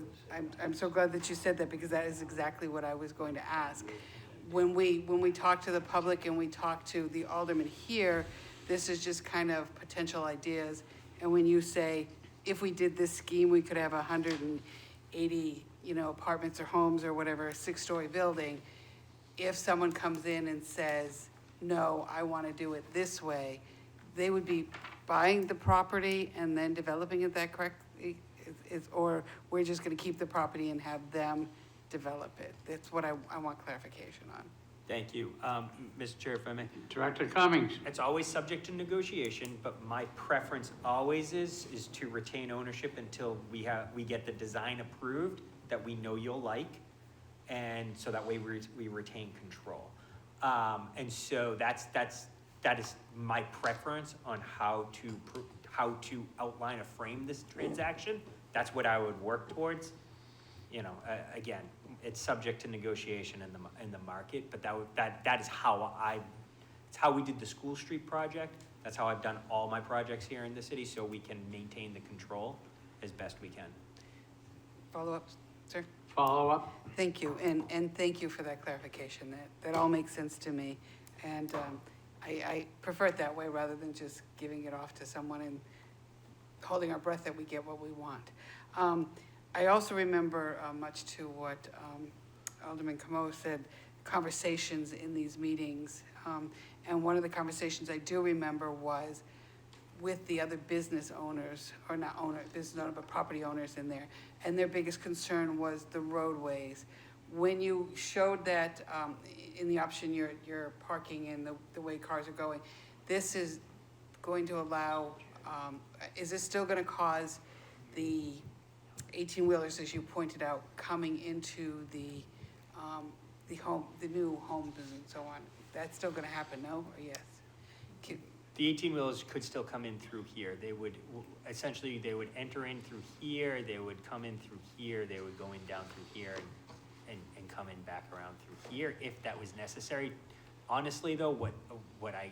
I'm so glad that you said that because that is exactly what I was going to ask. When we talk to the public and we talk to the aldermen here, this is just kind of potential ideas. And when you say, if we did this scheme, we could have 180, apartments or homes or whatever, a 6-story building. If someone comes in and says, no, I want to do it this way, they would be buying the property and then developing it that correctly? Or we're just going to keep the property and have them develop it? That's what I want clarification on. Thank you. Mr. Chair, if I may. Director Cummings. It's always subject to negotiation, but my preference always is to retain ownership until we get the design approved that we know you'll like. And so that way we retain control. And so that is my preference on how to outline or frame this transaction. That's what I would work towards. Again, it's subject to negotiation in the market, but that is it's how we did the School Street project. That's how I've done all my projects here in the city, so we can maintain the control as best we can. Follow-up, sir? Follow up? Thank you, and thank you for that clarification. That all makes sense to me. And I prefer it that way rather than just giving it off to someone and holding our breath that we get what we want. I also remember much to what Alderman Camo said, conversations in these meetings. And one of the conversations I do remember was with the other business owners, or not business owner, but property owners in there. And their biggest concern was the roadways. When you showed that in the option, you're parking and the way cars are going, this is going to allow, is this still gonna cause the 18-wheelers, as you pointed out, coming into the new homes and so on? That's still gonna happen, no, or yes? The 18-wheelers could still come in through here. They would, essentially, they would enter in through here, they would come in through here, they would go in down through here and come in back around through here if that was necessary. Honestly, though, what I,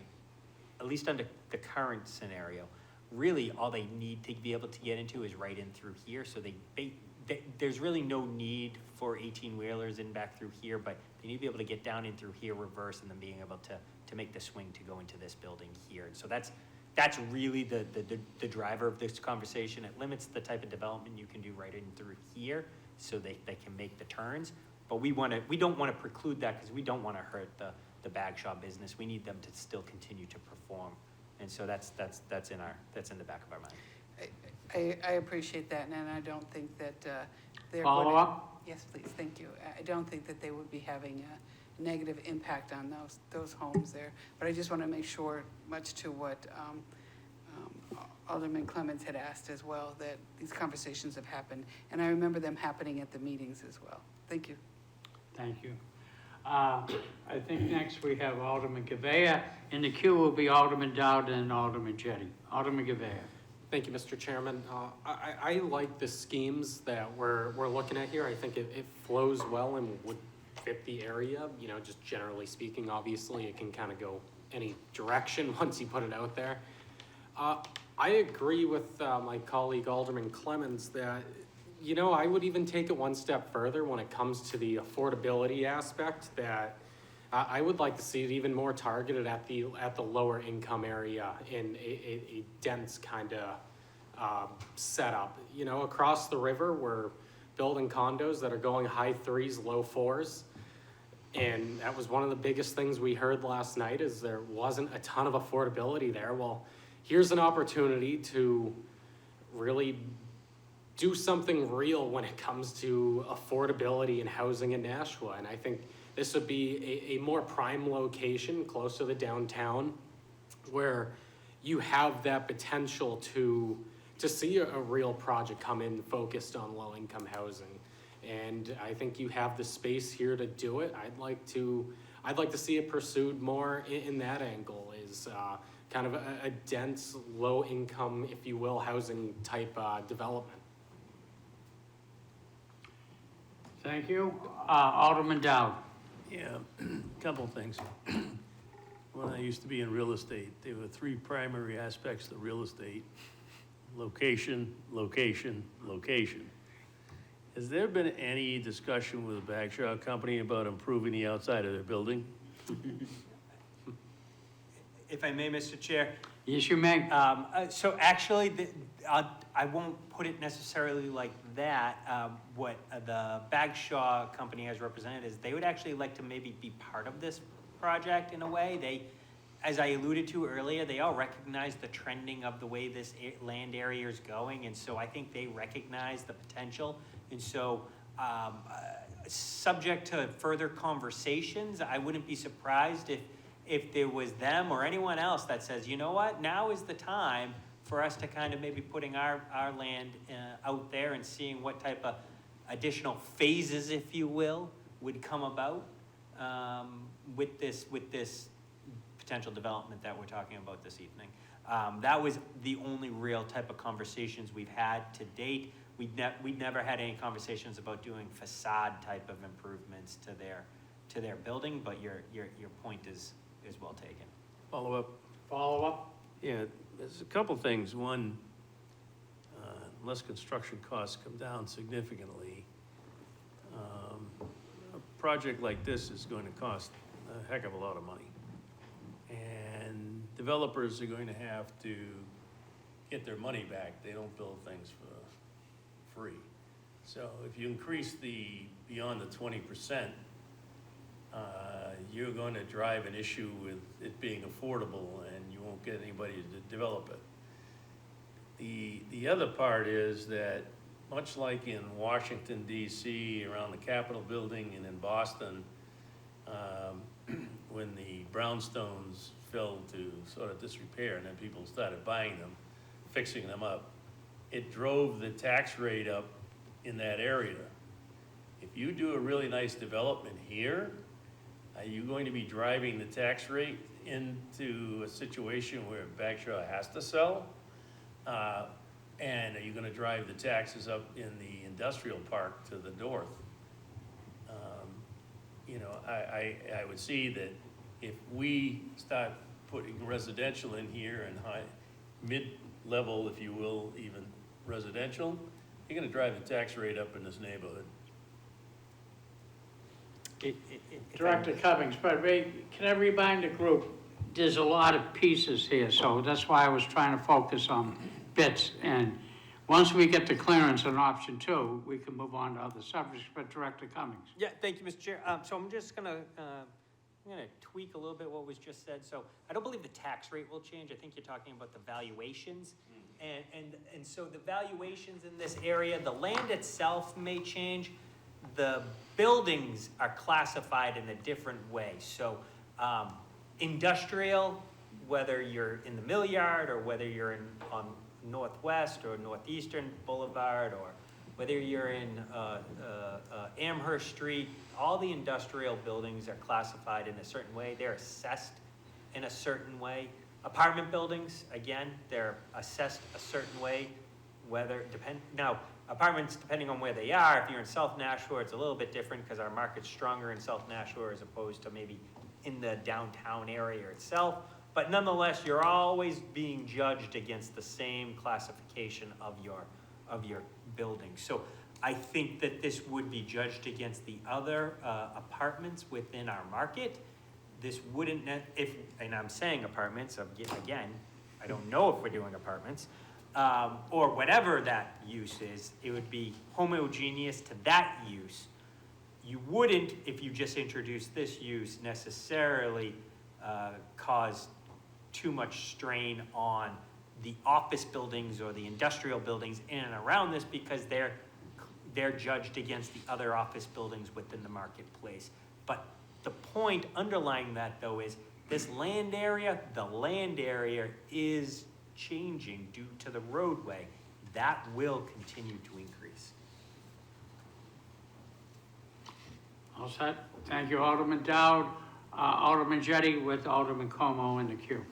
at least under the current scenario, really all they need to be able to get into is right in through here. So there's really no need for 18-wheelers in back through here, but they need to be able to get down in through here, reverse, and then being able to make the swing to go into this building here. And so that's really the driver of this conversation. It limits the type of development you can do right in through here so they can make the turns. But we don't want to preclude that because we don't want to hurt the bag shop business. We need them to still continue to perform. And so that's in the back of our mind. I appreciate that, and I don't think that they're Follow up? Yes, please, thank you. I don't think that they would be having a negative impact on those homes there. But I just want to make sure, much to what Alderman Clemens had asked as well, that these conversations have happened. And I remember them happening at the meetings as well. Thank you. Thank you. I think next we have Alderman Gavea. In the queue will be Alderman Dowd and Alderman Jettie. Alderman Gavea. Thank you, Mr. Chairman. I like the schemes that we're looking at here. I think it flows well and would fit the area, just generally speaking. Obviously, it can kind of go any direction once you put it out there. I agree with my colleague Alderman Clemens that, I would even take it one step further when it comes to the affordability aspect, that I would like to see it even more targeted at the lower income area in a dense kind of setup. Across the river, we're building condos that are going high 3s, low 4s. And that was one of the biggest things we heard last night, is there wasn't a ton of affordability there. Well, here's an opportunity to really do something real when it comes to affordability and housing in Nashua. And I think this would be a more prime location close to the downtown, where you have that potential to see a real project come in focused on low-income housing. And I think you have the space here to do it. I'd like to see it pursued more in that angle, is kind of a dense, low-income, if you will, housing type development. Thank you. Alderman Dowd. Yeah, couple things. When I used to be in real estate, there were three primary aspects of real estate: location, location, location. Has there been any discussion with the Bagshaw Company about improving the outside of their building? If I may, Mr. Chair, Yes, you may. so actually, I won't put it necessarily like that. What the Bagshaw Company has represented is they would actually like to maybe be part of this project in a way. They, as I alluded to earlier, they all recognize the trending of the way this land area is going, and so I think they recognize the potential. And so, subject to further conversations, I wouldn't be surprised if there was them or anyone else that says, you know what, now is the time for us to kind of maybe putting our land out there and seeing what type of additional phases, if you will, would come about with this potential development that we're talking about this evening. That was the only real type of conversations we've had to date. We'd never had any conversations about doing facade type of improvements to their building, but your point is well taken. Follow up? Follow up? Yeah, there's a couple things. One, unless construction costs come down significantly, a project like this is going to cost a heck of a lot of money. And developers are going to have to get their money back. They don't build things for free. So if you increase beyond the 20%, you're going to drive an issue with it being affordable, and you won't get anybody to develop it. The other part is that, much like in Washington, D.C., around the Capitol building, and in Boston, when the brownstones fell to sort of disrepair and then people started buying them, fixing them up, it drove the tax rate up in that area. If you do a really nice development here, are you going to be driving the tax rate into a situation where Bagshaw has to sell? And are you going to drive the taxes up in the industrial park to the north? You know, I would see that if we start putting residential in here and mid-level, if you will, even residential, you're going to drive the tax rate up in this neighborhood. Director Cummings, but can I remind the group, there's a lot of pieces here, so that's why I was trying to focus on bits. And once we get the clearance on option 2, we can move on to other subjects, but Director Cummings. Yeah, thank you, Mr. Chair. So I'm just gonna tweak a little bit what was just said. So I don't believe the tax rate will change. I think you're talking about the valuations. And so the valuations in this area, the land itself may change. The buildings are classified in a different way. So industrial, whether you're in the mill yard or whether you're on Northwest or Northeastern Boulevard, or whether you're in Amherst Street, all the industrial buildings are classified in a certain way. They're assessed in a certain way. Apartment buildings, again, they're assessed a certain way, now, apartments, depending on where they are, if you're in South Nashua, it's a little bit different because our market's stronger in South Nashua as opposed to maybe in the downtown area itself. But nonetheless, you're always being judged against the same classification of your building. So I think that this would be judged against the other apartments within our market. This wouldn't, and I'm saying apartments, again, I don't know if we're doing apartments, or whatever that use is, it would be homogeneous to that use. You wouldn't, if you just introduced this use, necessarily cause too much strain on the office buildings or the industrial buildings in and around this, because they're judged against the other office buildings within the marketplace. But the point underlying that, though, is this land area, the land area is changing due to the roadway. That will continue to increase. All set? Thank you, Alderman Dowd. Alderman Jettie with Alderman Como in the queue.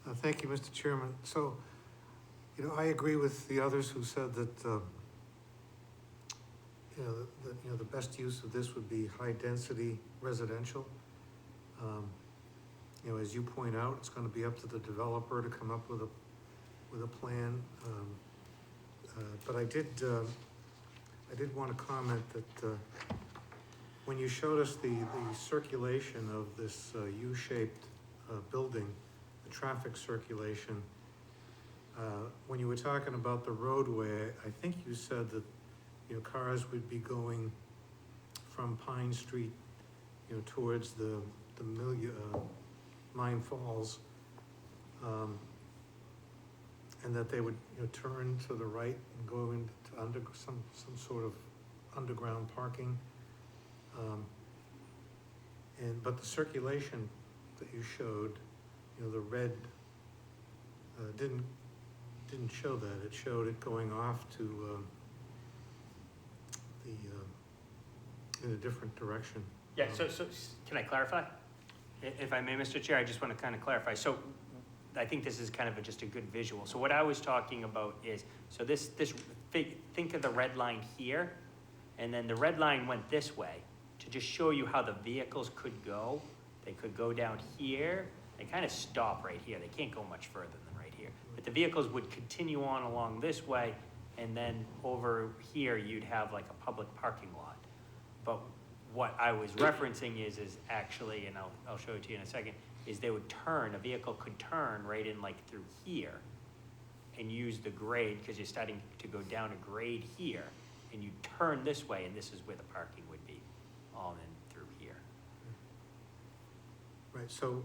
Thank you, Mr. Chairman. So, I agree with the others who said that, the best use of this would be high-density residential. As you point out, it's gonna be up to the developer to come up with a plan. But I did want to comment that, when you showed us the circulation of this U-shaped building, the traffic circulation, when you were talking about the roadway, I think you said that, cars would be going from Pine Street, towards the Mine Falls, and that they would, turn to the right and go into some sort of underground parking. But the circulation that you showed, the red, didn't show that. It showed it going off to, in a different direction. Yeah, so can I clarify? If I may, Mr. Chair, I just want to kind of clarify. So I think this is kind of just a good visual. So what I was talking about is, so think of the red line here, and then the red line went this way to just show you how the vehicles could go. They could go down here, they kind of stop right here. They can't go much further than right here. But the vehicles would continue on along this way, and then over here, you'd have like a public parking lot. But what I was referencing is actually, and I'll show it to you in a second, is they would turn, a vehicle could turn right in like through here and use the grade, because you're starting to go down a grade here, and you turn this way, and this is where the parking would be, all in through here. Right, so,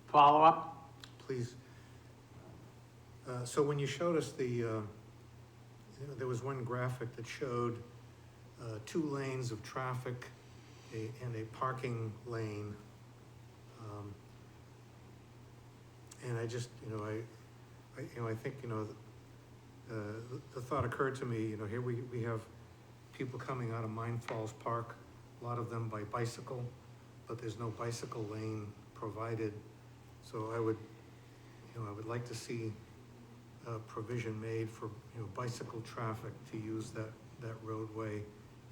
Follow up? please. So when you showed us there was one graphic that showed 2 lanes of traffic and a parking lane. And I just, I think, the thought occurred to me, here we have people coming out of Mine Falls Park, a lot of them by bicycle, but there's no bicycle lane provided. So I would like to see provision made for, bicycle traffic to use that roadway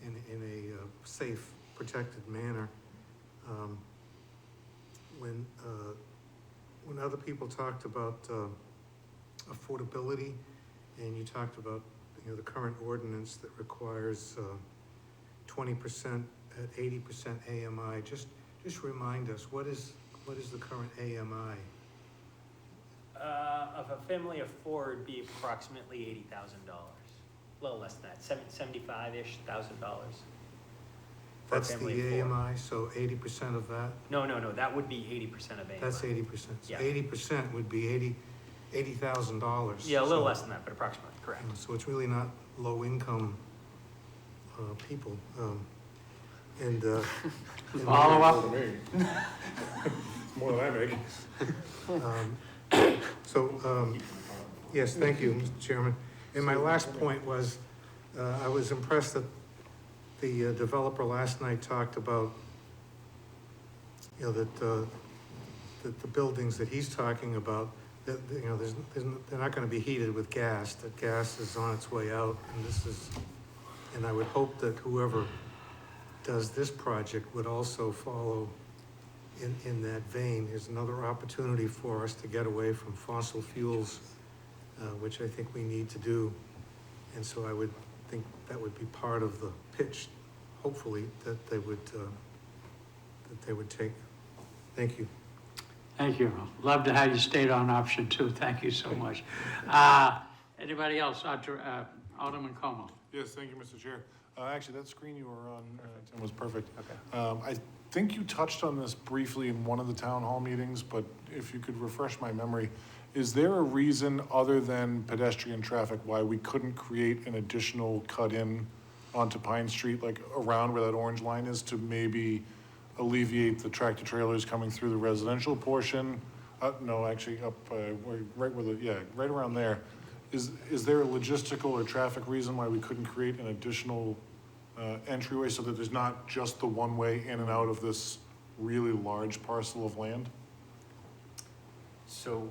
in a safe, protected manner. When other people talked about affordability, and you talked about, the current ordinance that requires 20% at 80% AMI, just remind us, what is the current AMI? Of a family of 4, it'd be approximately $80,000. A little less than that, $75-ish thousand. That's the AMI, so 80% of that? No, that would be 80% of AMI. That's 80%. So Yeah. 80% would be $80,000. Yeah, a little So- less than that, but approximately, correct. So it's really not low-income people. And Follow up? It's more than I make. Yes, thank you, Mr. Chairman. And my last point was, I was impressed that the developer last night talked about, that the buildings that he's talking about, that, they're not gonna be heated with gas, that gas is on its way out, and I would hope that whoever does this project would also follow in that vein. Is another opportunity for us to get away from fossil fuels, which I think we need to do. And so I would think that would be part of the pitch, hopefully, that they would take. Thank you. Thank you. Love to have you stayed on option 2. Thank you so much. Anybody else? Alderman Como. Yes, thank you, Mr. Chair. Actually, that screen you were on, Tim, was perfect. Okay. I think you touched on this briefly in one of the town hall meetings, but if you could refresh my memory, is there a reason other than pedestrian traffic why we couldn't create an additional cut-in onto Pine Street, like around where that orange line is, to maybe alleviate the tractor trailers coming through the residential portion? No, actually up, right around there. Is there a logistical or traffic reason why we couldn't create an additional entryway so that there's not just the one way in and out of this really large parcel of land? So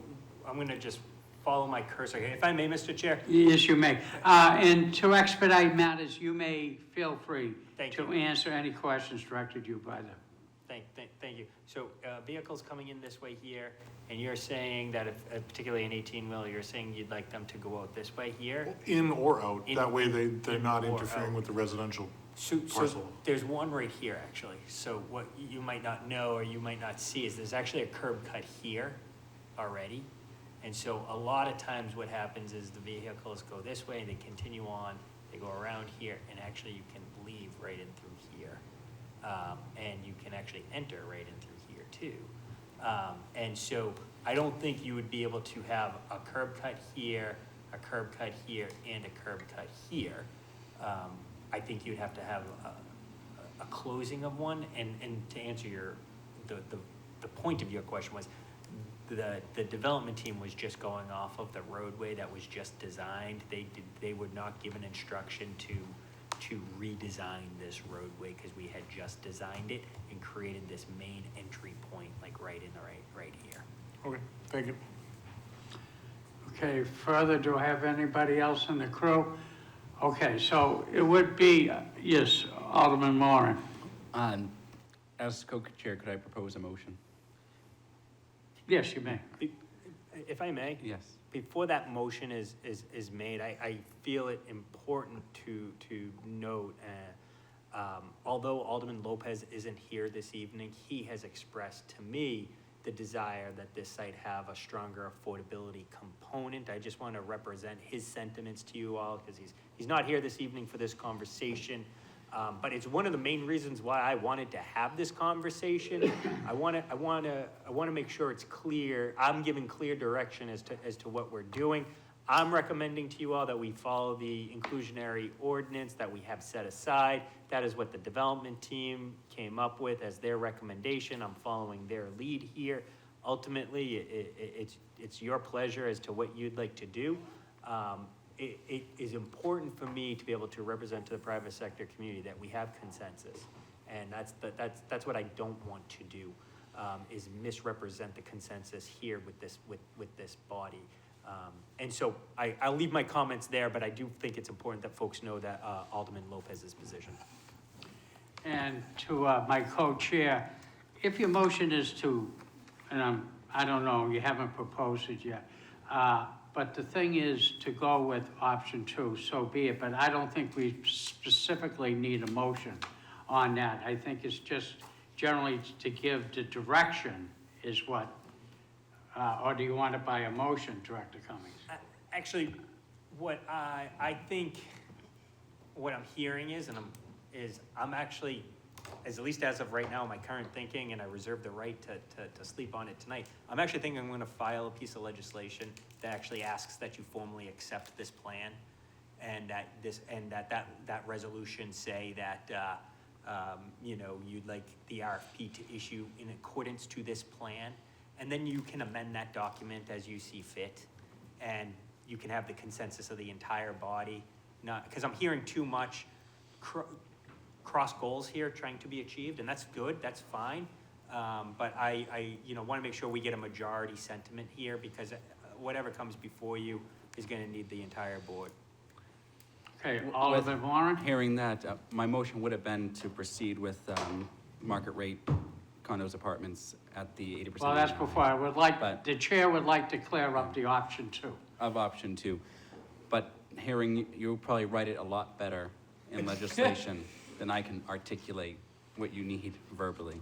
I'm gonna just follow my cursor here. If I may, Mr. Chair? Yes, you may. And to expedite matters, you may feel free Thank to you. answer any questions directed to you by them. Thank you. So, vehicles coming in this way here, and you're saying that if, particularly an 18-wheeler, you're saying you'd like them to go out this way here? In or out, In- that way they're in not or interfering out. with the residential So parcel. there's one right here, actually. So what you might not know or you might not see is there's actually a curb cut here already. And so a lot of times what happens is the vehicles go this way, they continue on, they go around here, and actually you can leave right in through here. And you can actually enter right in through here too. And so I don't think you would be able to have a curb cut here, a curb cut here, and a curb cut here. I think you'd have to have a closing of one, and to answer the point of your question was, the development team was just going off of the roadway that was just designed. They would not give an instruction to redesign this roadway, because we had just designed it and created this main entry point, like right here. Okay, thank you. Okay, further, do I have anybody else in the crew? Okay, so it would be, yes, Alderman Moran. As co-chair, could I propose a motion? Yes, you may. If I may? Yes. Before that motion is made, I feel it important to note, although Alderman Lopez isn't here this evening, he has expressed to me the desire that this site have a stronger affordability component. I just want to represent his sentiments to you all, because he's not here this evening for this conversation. But it's one of the main reasons why I wanted to have this conversation. I want to make sure it's clear. I'm giving clear direction as to what we're doing. I'm recommending to you all that we follow the inclusionary ordinance that we have set aside. That is what the development team came up with as their recommendation. I'm following their lead here. Ultimately, it's your pleasure as to what you'd like to do. It is important for me to be able to represent to the private sector community that we have consensus. And that's what I don't want to do, is misrepresent the consensus here with this body. And so I'll leave my comments there, but I do think it's important that folks know that Alderman Lopez's position. And to my co-chair, if your motion is to, and I don't know, you haven't proposed it yet, but the thing is to go with option 2, so be it. But I don't think we specifically need a motion on that. I think it's just generally to give the direction is what, or do you want it by a motion, Director Cummings? Actually, what I think, what I'm hearing is, I'm actually, at least as of right now, my current thinking, and I reserve the right to sleep on it tonight, I'm actually thinking I'm gonna file a piece of legislation that actually asks that you formally accept this plan, and that resolution say that, you'd like the RFP to issue in accordance to this plan, and then you can amend that document as you see fit, and you can have the consensus of the entire body. Not, because I'm hearing too much cross goals here trying to be achieved, and that's good, that's fine. But I want to make sure we get a majority sentiment here, because whatever comes before you is going to need the entire board. Okay, Alderman Warren? Hearing that, my motion would have been to proceed with market rate condos, apartments at the 80%. Well, that's before, I would like, But- the chair would like to clear up the option 2. Of option 2. But hearing, you'll probably write it a lot better in legislation than I can articulate what you need verbally.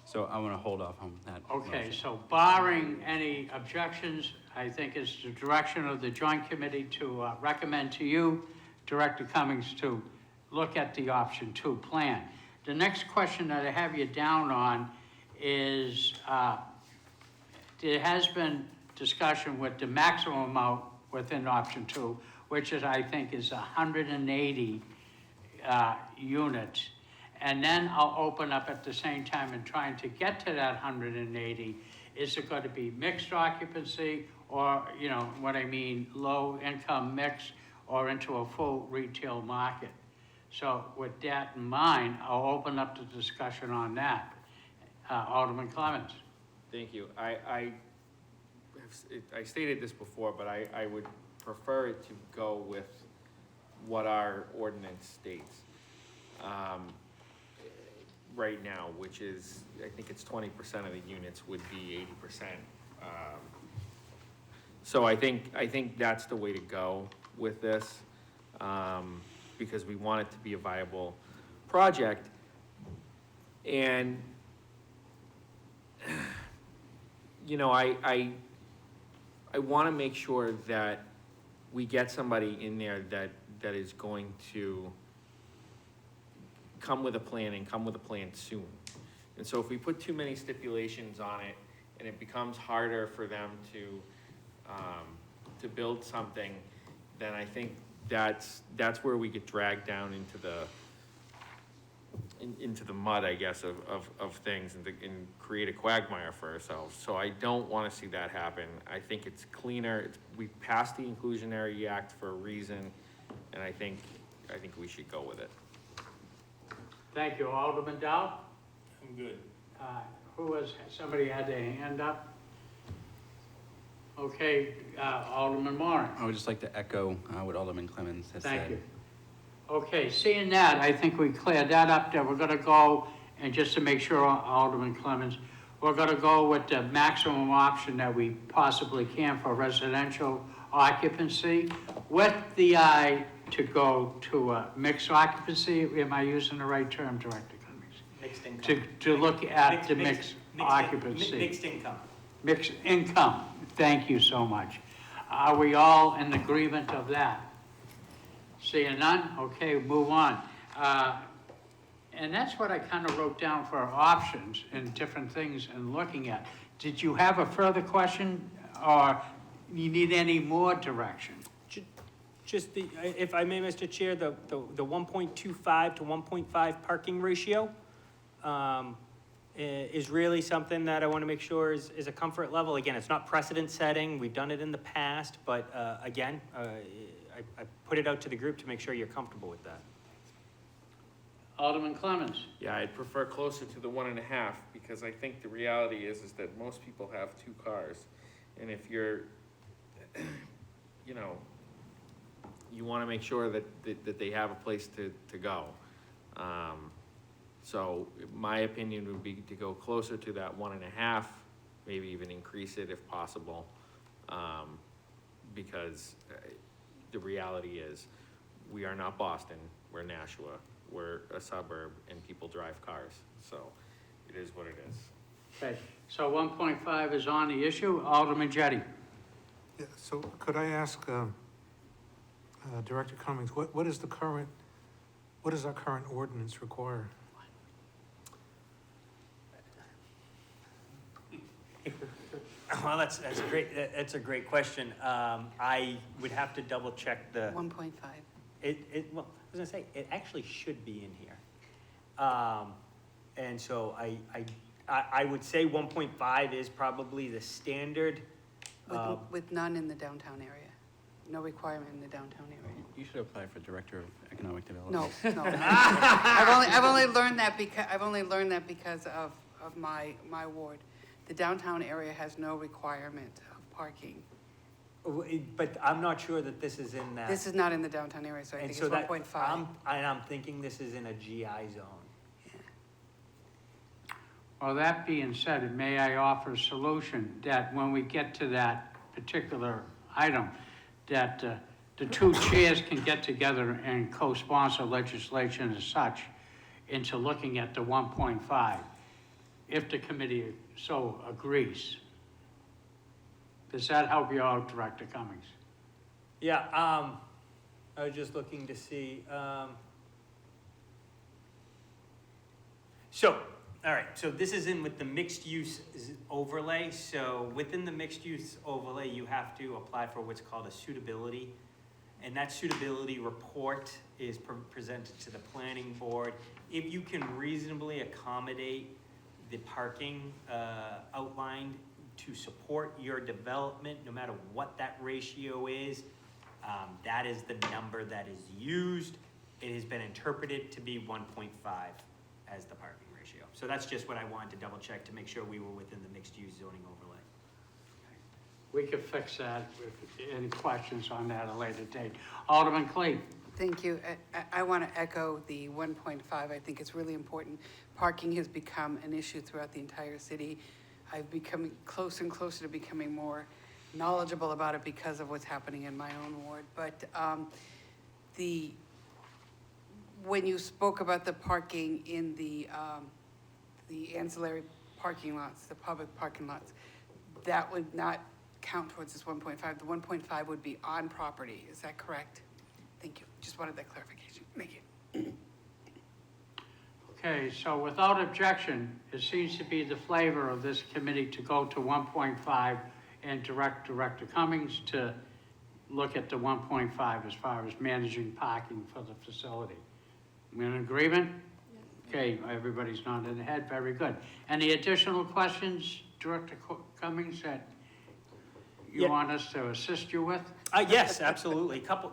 So I want to hold off on that. Okay, motion. so barring any objections, I think it's the direction of the joint committee to recommend to you, Director Cummings, to look at the option 2 plan. The next question that I have you down on is, there has been discussion with the maximum amount within option 2, which is, I think, is 180 units. And then I'll open up at the same time and trying to get to that 180, is it going to be mixed occupancy, or, what I mean, low income mix, or into a full retail market? So with that in mind, I'll open up the discussion on that. Alderman Clemens. Thank you. I I stated this before, but I would prefer it to go with what our ordinance states, right now, which is, I think it's 20% of the units would be 80%. So I think that's the way to go with this, because we want it to be a viable project. And, you know, I want to make sure that we get somebody in there that is going to come with a plan and come with a plan soon. And so if we put too many stipulations on it, and it becomes harder for them to build something, then I think that's where we get dragged down into the mud, I guess, of things, and create a quagmire for ourselves. So I don't want to see that happen. I think it's cleaner. We passed the Inclusionary Act for a reason, and I think we should go with it. Thank you. Alderman Dow? I'm good. Somebody had their hand up? Okay, Alderman Moran. I would just like to echo what Alderman Clemmons has said. Thank you. Okay, seeing that, I think we cleared that up there. We're gonna go, and just to make sure, Alderman Clemmons, we're gonna go with the maximum option that we possibly can for residential occupancy, with the eye to go to a mixed occupancy. Am I using the right term, Director Cummings? Mixed income. To look at the mixed occupancy. Mixed income. Mixed income, thank you so much. Are we all in agreement of that? Seeing none, okay, move on. And that's what I kind of wrote down for options and different things and looking at. Did you have a further question, or you need any more direction? Just if I may, Mr. Chair, the 1.25 to 1.5 parking ratio is really something that I want to make sure is a comfort level. Again, it's not precedent setting. We've done it in the past, but again, I put it out to the group to make sure you're comfortable with that. Alderman Clemmons? Yeah, I'd prefer closer to the 1.5, because I think the reality is that most people have 2 cars. And if you're, you know, you want to make sure that they have a place to go. So my opinion would be to go closer to that 1.5, maybe even increase it if possible. Because the reality is, we are not Boston, we're Nashua, we're a suburb, and people drive cars. So it is what it is. Okay, so 1.5 is on the issue. Alderman Jettie? Yeah, so could I ask Director Cummings, what does our current ordinance require? Well, that's a great question. I would have to double check the. 1.5. Well, I was gonna say, it actually should be in here. And so I would say 1.5 is probably the standard. With none in the downtown area. No requirement in the downtown area. You should apply for Director of Economic Development. No. I've only learned that because of my ward. The downtown area has no requirement of parking. But I'm not sure that this is in that. This is not in the downtown area, so I think it's 1.5. I'm thinking this is in a GI zone. Well, that being said, may I offer a solution that when we get to that particular item, that the 2 chairs can get together and co-sponsor legislation as such into looking at the 1.5, if the committee so agrees. Does that help you out, Director Cummings? Yeah, I was just looking to see, all right, so this is in with the mixed use overlay. So within the mixed use overlay, you have to apply for what's called a suitability. And that suitability report is presented to the planning board. If you can reasonably accommodate the parking outlined to support your development, no matter what that ratio is, that is the number that is used. It has been interpreted to be 1.5 as the parking ratio. So that's just what I wanted to double check to make sure we were within the mixed use zoning overlay. we could fix that if any questions on that at a later date. Alderman Clee? Thank you. I want to echo the 1.5. I think it's really important. Parking has become an issue throughout the entire city. I've become closer and closer to becoming more knowledgeable about it because of what's happening in my own ward. But when you spoke about the parking in the ancillary parking lots, the public parking lots, that would not count towards this 1.5. The 1.5 would be on property. Is that correct? Thank you. Just wanted that clarification. Thank you. Okay, so without objection, it seems to be the flavor of this committee to go to 1.5 and direct Director Cummings to look at the 1.5 as far as managing parking for the facility. We in agreement? Okay, everybody's nodding their head, very good. Any additional questions, Director Cummings, that you Yeah. want us to assist you with? Yes, absolutely. Couple.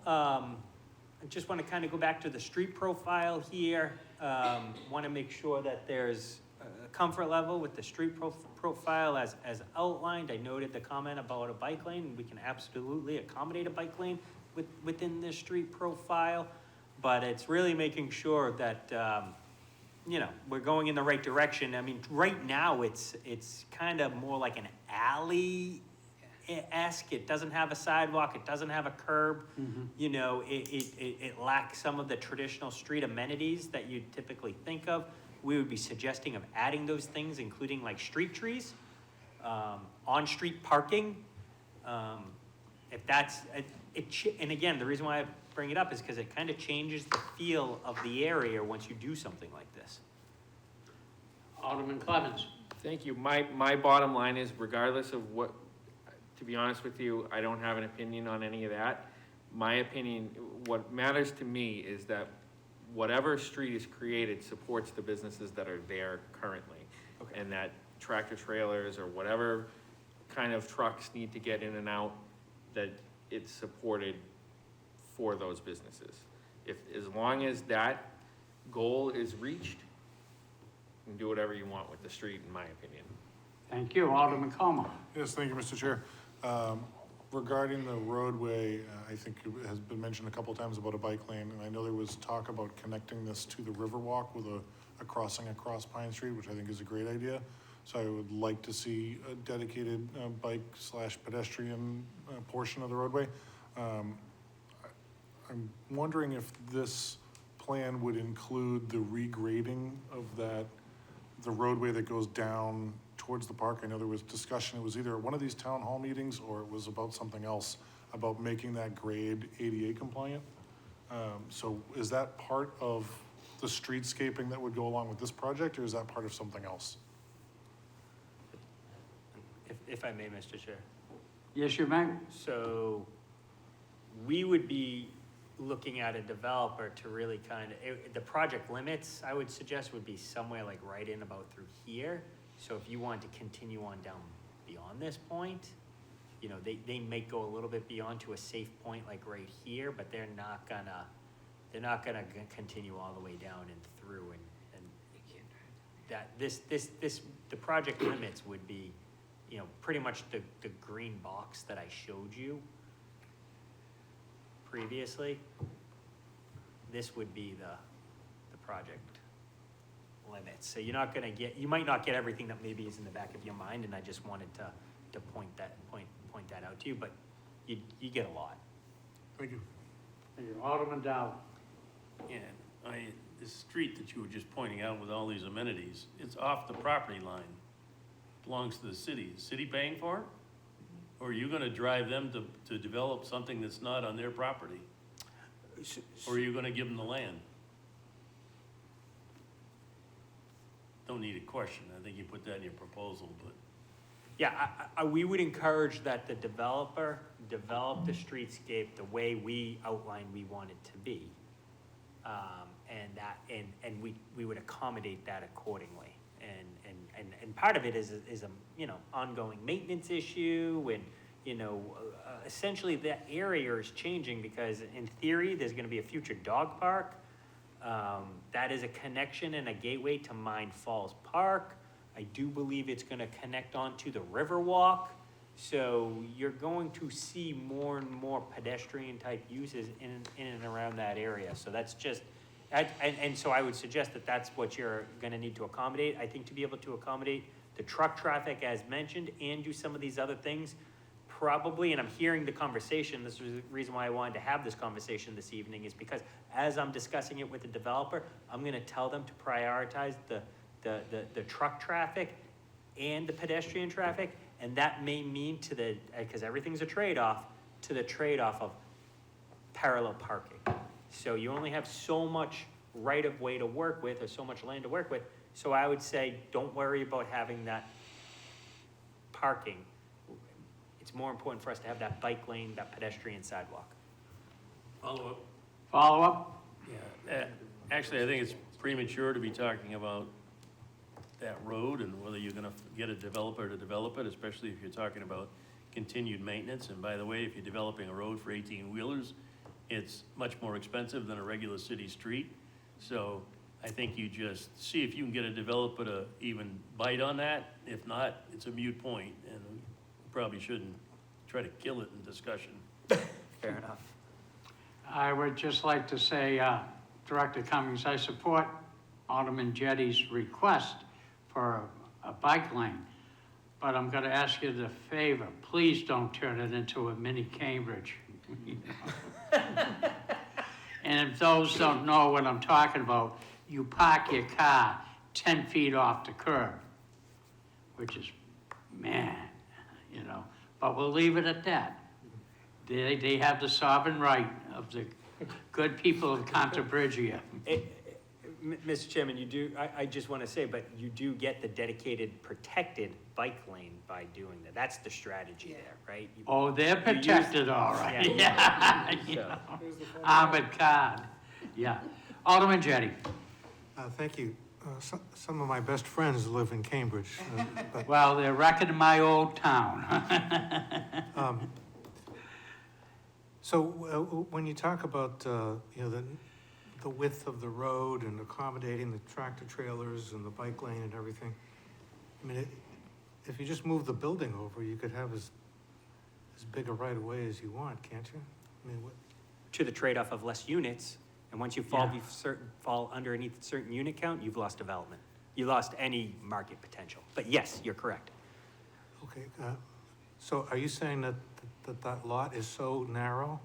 I just want to kind of go back to the street profile here. Want to make sure that there's a comfort level with the street profile as outlined. I noted the comment about a bike lane. We can absolutely accommodate a bike lane within this street profile, but it's really making sure that, we're going in the right direction. I mean, right now, it's kind of more like an alley-esque. It doesn't have a sidewalk, it doesn't have a curb. It lacks some of the traditional street amenities that you typically think of. We would be suggesting of adding those things, including like street trees, on-street parking. If that's, and again, the reason why I bring it up is because it kind of changes the feel of the area once you do something like this. Alderman Clevens? Thank you. My bottom line is, regardless of what, to be honest with you, I don't have an opinion on any of that. My opinion, what matters to me is that whatever street is created supports the businesses that are there currently. Okay. And that tractor trailers or whatever kind of trucks need to get in and out, that it's supported for those businesses. As long as that goal is reached, you can do whatever you want with the street, in my opinion. Thank you. Alderman Como? Yes, thank you, Mr. Chair. Regarding the roadway, I think it has been mentioned a couple of times about a bike lane, and I know there was talk about connecting this to the Riverwalk with a crossing across Pine Street, which I think is a great idea. So I would like to see a dedicated bike/pedestrian portion of the roadway. I'm wondering if this plan would include the regrading of the roadway that goes down towards the park. I know there was discussion, it was either at one of these town hall meetings or it was about something else, about making that grade ADA compliant. So is that part of the streetscaping that would go along with this project, or is that part of something else? If I may, Mr. Chair. Yes, you may. So we would be looking at a developer to really the project limits, I would suggest, would be somewhere like right in about through here. So if you want to continue on down beyond this point, they may go a little bit beyond to a safe point like right here, but they're not gonna continue all the way down and through and that the project limits would be, pretty much the green box that I showed you previously. This would be the project limits. So you might not get everything that maybe is in the back of your mind, and I just wanted to point that out to you, but you get a lot. Thank you. Thank you. Alderman Dow? Yeah, the street that you were just pointing out with all these amenities, it's off the property line. Belongs to the city. Is the city paying for it? Or are you gonna drive them to develop something that's not on their property? Or are you gonna give them the land? Don't need a question. I think you put that in your proposal, but. Yeah, we would encourage that the developer develop the streetscape the way we outlined we want it to be. And we would accommodate that accordingly. And part of it is a ongoing maintenance issue, and essentially that area is changing because in theory there's going to be a future dog park. That is a connection and a gateway to Mine Falls Park. I do believe it's going to connect onto the Riverwalk. So you're going to see more and more pedestrian type uses in and around that area. So that's just, and so I would suggest that that's what you're gonna need to accommodate. I think to be able to accommodate the truck traffic as mentioned and do some of these other things, probably, and I'm hearing the conversation, this is the reason why I wanted to have this conversation this evening, is because as I'm discussing it with the developer, I'm gonna tell them to prioritize the truck traffic and the pedestrian traffic, and that may mean to the, because everything's a trade-off, to the trade-off of parallel parking. So you only have so much right-of-way to work with, or so much land to work with, so I would say, don't worry about having that parking. It's more important for us to have that bike lane, that pedestrian sidewalk. Follow-up? Follow-up? Yeah, actually, I think it's premature to be talking about that road and whether you're gonna get a developer to develop it, especially if you're talking about continued maintenance. And by the way, if you're developing a road for 18-wheelers, it's much more expensive than a regular city street. So I think you just see if you can get a developer to even bite on that. If not, it's a moot point, and we probably shouldn't try to kill it in discussion. Fair enough. I would just like to say, Director Cummings, I support Alderman Jetty's request for a bike lane, but I'm gonna ask you the favor, please don't turn it into a mini Cambridge. And if those don't know what I'm talking about, you park your car 10 feet off the curb, which is, man, you know, but we'll leave it at that. They have the sovereign right of the good people of Cantabria. Mr. Chairman, you do, I just want to say, but you do get the dedicated, protected bike lane by doing that. That's the strategy there, right? Oh, they're You use- protected, all right. Yeah. Yeah, you So- know, armored card, yeah. Alderman Jetty. Thank you. Some of my best friends live in Cambridge, but Well, they're wrecking my old town. So when you talk about, you know, the width of the road and accommodating the tractor trailers and the bike lane and everything, I mean, if you just move the building over, you could have as big a right-of-way as you want, can't you? I mean, what? To the trade-off of less units, and once you fall underneath a certain unit count, you've lost development. You lost any market potential. But yes, you're correct. Okay, so are you saying that that lot is so narrow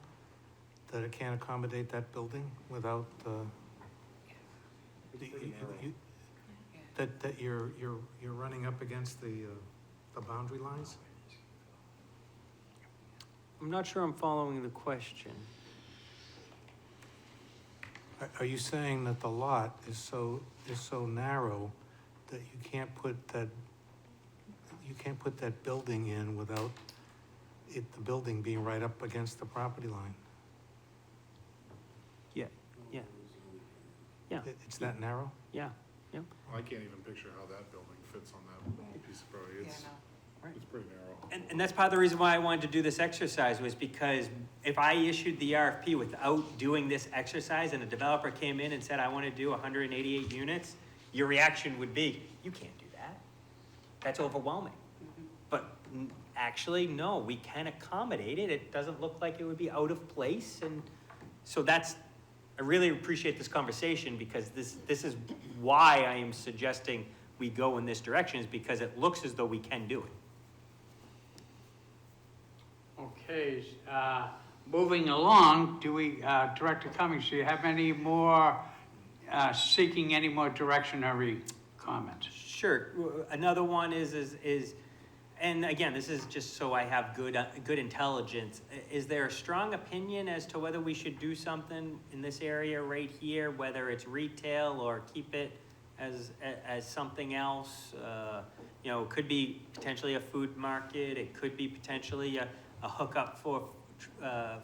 that it can't accommodate that building without, that you're running up against the boundary lines? I'm not sure I'm following the question. Are you saying that the lot is so narrow that you can't put that building in without the building being right up against the property line? Yeah, yeah. Yeah, It's that narrow? yeah, yeah. I can't even picture how that building fits on that piece of property. It's pretty narrow. And that's part of the reason why I wanted to do this exercise, was because if I issued the RFP without doing this exercise and a developer came in and said, I want to do 188 units, your reaction would be, you can't do that. That's overwhelming. But actually, no, we can accommodate it. It doesn't look like it would be out of place. And so I really appreciate this conversation, because this is why I am suggesting we go in this direction, is because it looks as though we can do it. Okay, moving along, Director Cummings, do you have any more, seeking any more directionary comments? Sure. Another one is, and again, this is just so I have good intelligence. Is there a strong opinion as to whether we should do something in this area right here, whether it's retail or keep it as something else? You know, it could be potentially a food market. It could be potentially a hookup for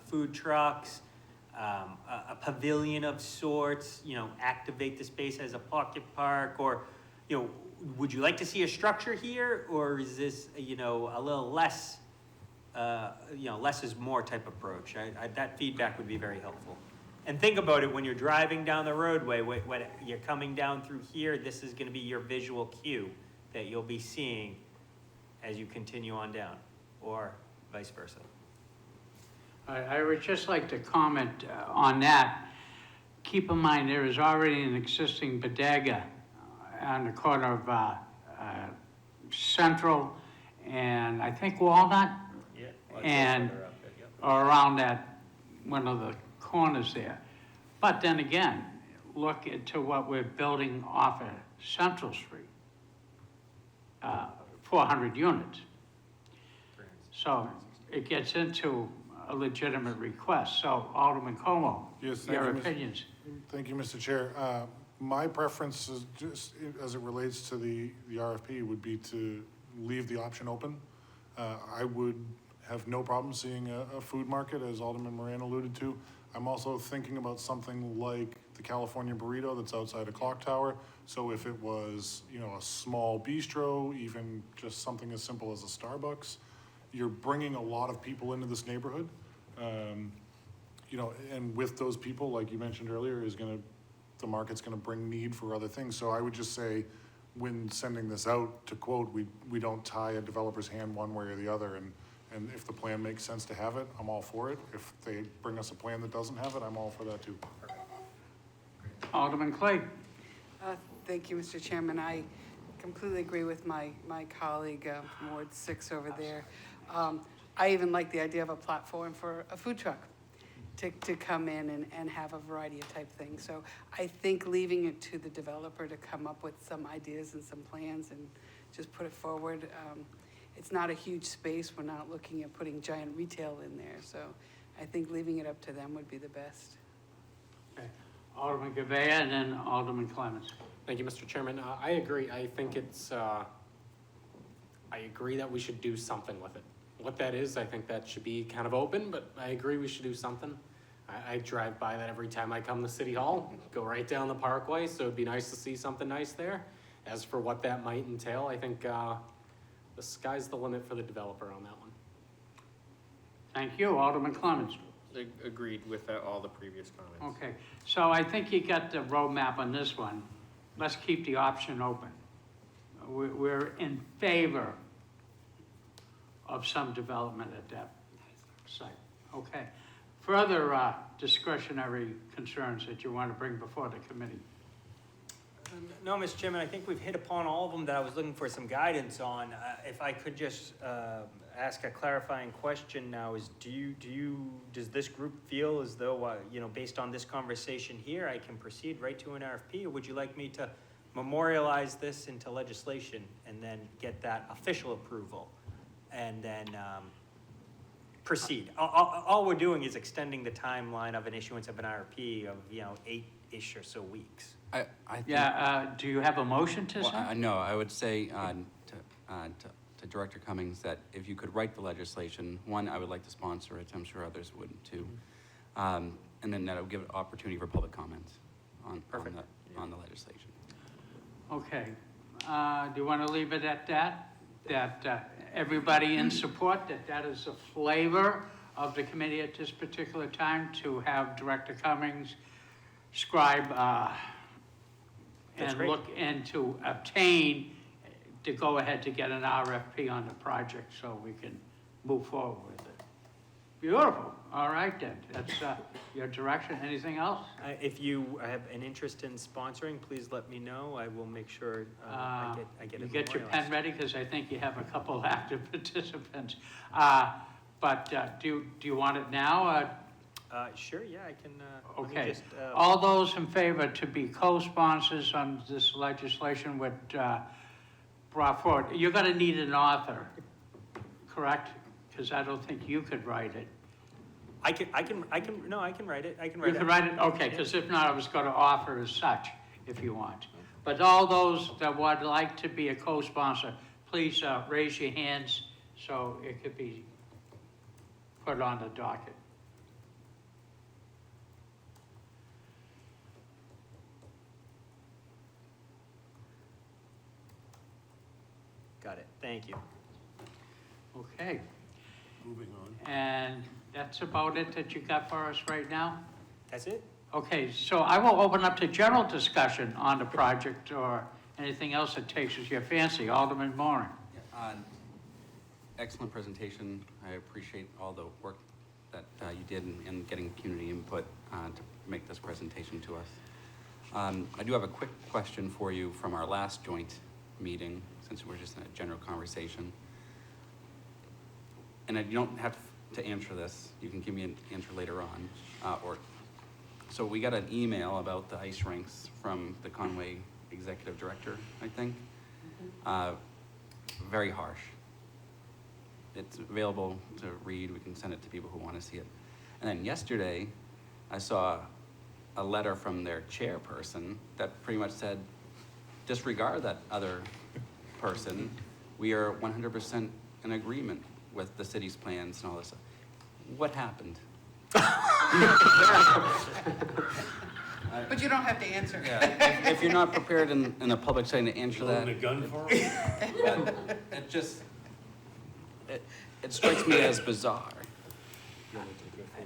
food trucks, a pavilion of sorts, you know, activate the space as a pocket park, or, you know, would you like to see a structure here, or is this, you know, a little less, you know, less is more type approach? That feedback would be very helpful. And think about it when you're driving down the roadway, when you're coming down through here, this is gonna be your visual cue that you'll be seeing as you continue on down. or vice versa. I would just like to comment on that. Keep in mind, there is already an existing bodega on the corner of Central and I think Walnut, Yeah. and or around that, one of the corners there. But then again, look into what we're building off of Central Street, 400 units. So it gets into a legitimate request. So Alderman Como, Yes, thank your you, Mr. opinions. Thank you, Mr. Chair. My preference is just, as it relates to the RFP, would be to leave the option open. I would have no problem seeing a food market, as Alderman Moran alluded to. I'm also thinking about something like the California Burrito that's outside of Clock Tower. So if it was, you know, a small bistro, even just something as simple as a Starbucks, you're bringing a lot of people into this neighborhood. You know, and with those people, like you mentioned earlier, the market's gonna bring need for other things. So I would just say, when sending this out, to quote, we don't tie a developer's hand one way or the other. And if the plan makes sense to have it, I'm all for it. If they bring us a plan that doesn't have it, I'm all for that too. Alderman Clay. Thank you, Mr. Chairman. I completely agree with my colleague from Ward 6 over there. I even like the idea of a platform for a food truck to come in and have a variety of type things. So I think leaving it to the developer to come up with some ideas and some plans and just put it forward. It's not a huge space. We're not looking at putting giant retail in there. So I think leaving it up to them would be the best. Okay. Alderman Gavea and then Alderman Clemens. Thank you, Mr. Chairman. I agree. I think I agree that we should do something with it. What that is, I think that should be kind of open, but I agree we should do something. I drive by that every time I come to City Hall, go right down the Parkway, so it'd be nice to see something nice there. As for what that might entail, I think the sky's the limit for the developer on that one. Thank you. Alderman Clemens. Agreed with all the previous comments. Okay, so I think you got the roadmap on this one. Let's keep the option open. We're in favor of some development at that site. Okay. Further discretionary concerns that you want to bring before the committee? No, Mr. Chairman, I think we've hit upon all of them that I was looking for some guidance on. If I could just ask a clarifying question now, does this group feel as though, you know, based on this conversation here, I can proceed right to an RFP, or would you like me to memorialize this into legislation and then get that official approval and then proceed? All we're doing is extending the timeline of an issuance of an RFP of, you know, 8-ish or so weeks. I think, Yeah, do you have a motion to well, send? no, I would say to Director Cummings that if you could write the legislation, one, I would like to sponsor it, I'm sure others would too. And then that would give an opportunity for public comments on the legislation. Okay. Do you want to leave it at that? That everybody in support, that is the flavor of the committee at this particular time, to have Director Cummings scribe That's and great. look and to obtain, to go ahead to get an RFP on the project so we can move forward with it. Beautiful. All right then. That's your direction. Anything else? If you have an interest in sponsoring, please let me know. I will make sure I get You it get your pen memorialized. ready, because I think you have a couple active participants. But do you want it now? Sure, yeah, I can, let me Okay. just, All those in favor to be co-sponsors on this legislation would brought forward. You're going to need an author, correct? Because I don't think you could write it. I can write it, I can You write it. can write it? Okay, because if not, I was going to offer as such, if you want. But all those that would like to be a co-sponsor, please raise your hands so it could be put on the docket. Got it, thank you. Okay, Moving on. and that's about it that you got for us right now? That's it? Okay, so I will open up to general discussion on the project or anything else that takes your fancy. Alderman Moran. excellent presentation. I appreciate all the work that you did in getting community input to make this presentation to us. I do have a quick question for you from our last joint meeting, since we're just in a general conversation. And you don't have to answer this. You can give me an answer later on. So we got an email about the ice rinks from the Conway executive director, I think. Very harsh. It's available to read. We can send it to people who want to see it. And then yesterday, I saw a letter from their chairperson that pretty much said, disregard that other person. We are 100% in agreement with the city's plans and all this stuff. What happened? But you don't have to answer. Yeah, if you're not prepared in a public setting to answer that. Holding a gun for him? It just, it strikes me as bizarre.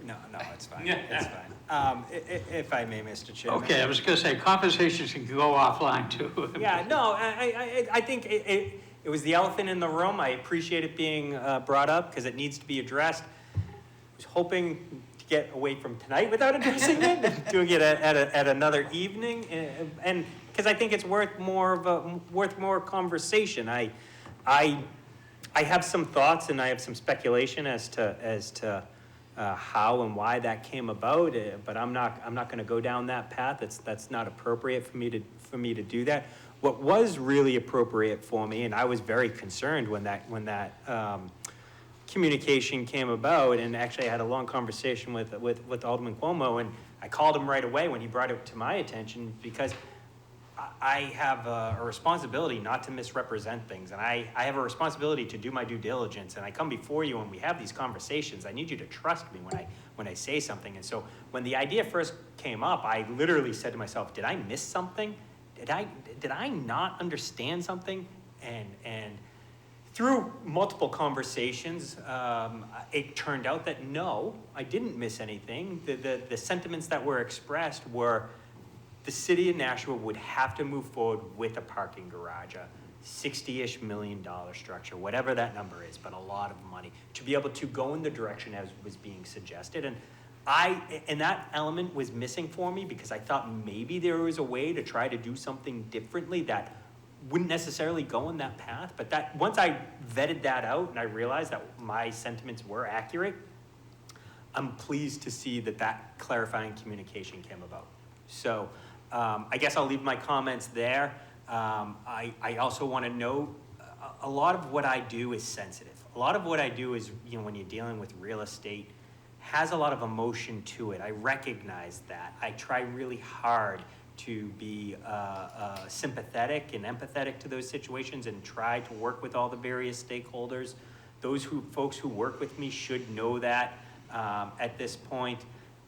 No, it's fine, it's fine. If I may, Mr. Chairman. Okay, I was gonna say, conversations can go offline too. Yeah, no, I think it was the elephant in the room. I appreciate it being brought up because it needs to be addressed. I was hoping to get away from tonight without addressing it, and doing it at another evening, and because I think it's worth more conversation. I have some thoughts and I have some speculation as to how and why that came about, but I'm not going to go down that path. That's not appropriate for me to do that. What was really appropriate for me, and I was very concerned when that communication came about, and actually I had a long conversation with Alderman Cuomo, and I called him right away when he brought it to my attention, because I have a responsibility not to misrepresent things, and I have a responsibility to do my due diligence, and I come before you and we have these conversations. I need you to trust me when I say something. And so when the idea first came up, I literally said to myself, did I miss something? Did I not understand something? And through multiple conversations, it turned out that no, I didn't miss anything. The sentiments that were expressed were the city of Nashua would have to move forward with a parking garage, a $60-ish million structure, whatever that number is, but a lot of money, to be able to go in the direction as was being suggested. And that element was missing for me, because I thought maybe there was a way to try to do something differently that wouldn't necessarily go in that path. But that once I vetted that out and I realized that my sentiments were accurate, I'm pleased to see that clarifying communication came about. So I guess I'll leave my comments there. I also want to note a lot of what I do is sensitive. A lot of what I do is, when you're dealing with real estate, has a lot of emotion to it. I recognize that. I try really hard to be sympathetic and empathetic to those situations and try to work with all the various stakeholders. Folks who work with me should know that at this point.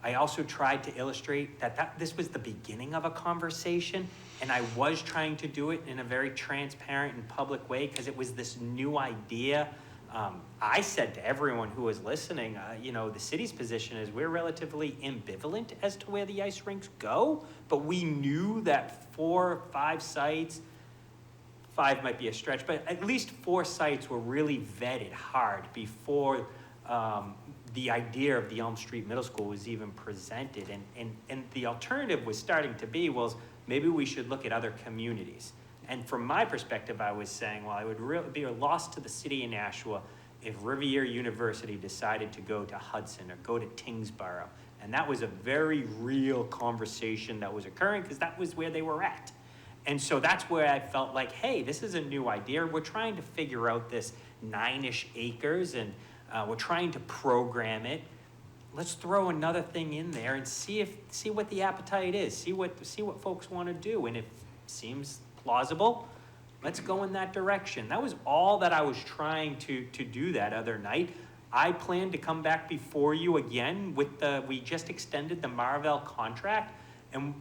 I also tried to illustrate that this was the beginning of a conversation, and I was trying to do it in a very transparent and public way because it was this new idea. I said to everyone who was listening, the city's position is we're relatively ambivalent as to where the ice rinks go, but we knew that 4 or 5 sites, 5 might be a stretch, but at least 4 sites were really vetted hard before the idea of the Elm Street Middle School was even presented. And the alternative was starting to be, well, maybe we should look at other communities. And from my perspective, I was saying, well, it would really be a loss to the city of Nashua if Riviera University decided to go to Hudson or go to Tingsboro. And that was a very real conversation that was occurring because that was where they were at. And so that's where I felt like, hey, this is a new idea. We're trying to figure out this 9-ish acres, and we're trying to program it. Let's throw another thing in there and see what the appetite is. See what folks want to do. And if it seems plausible, let's go in that direction. That was all that I was trying to do that other night. I plan to come back before you again we just extended the Marvell contract. And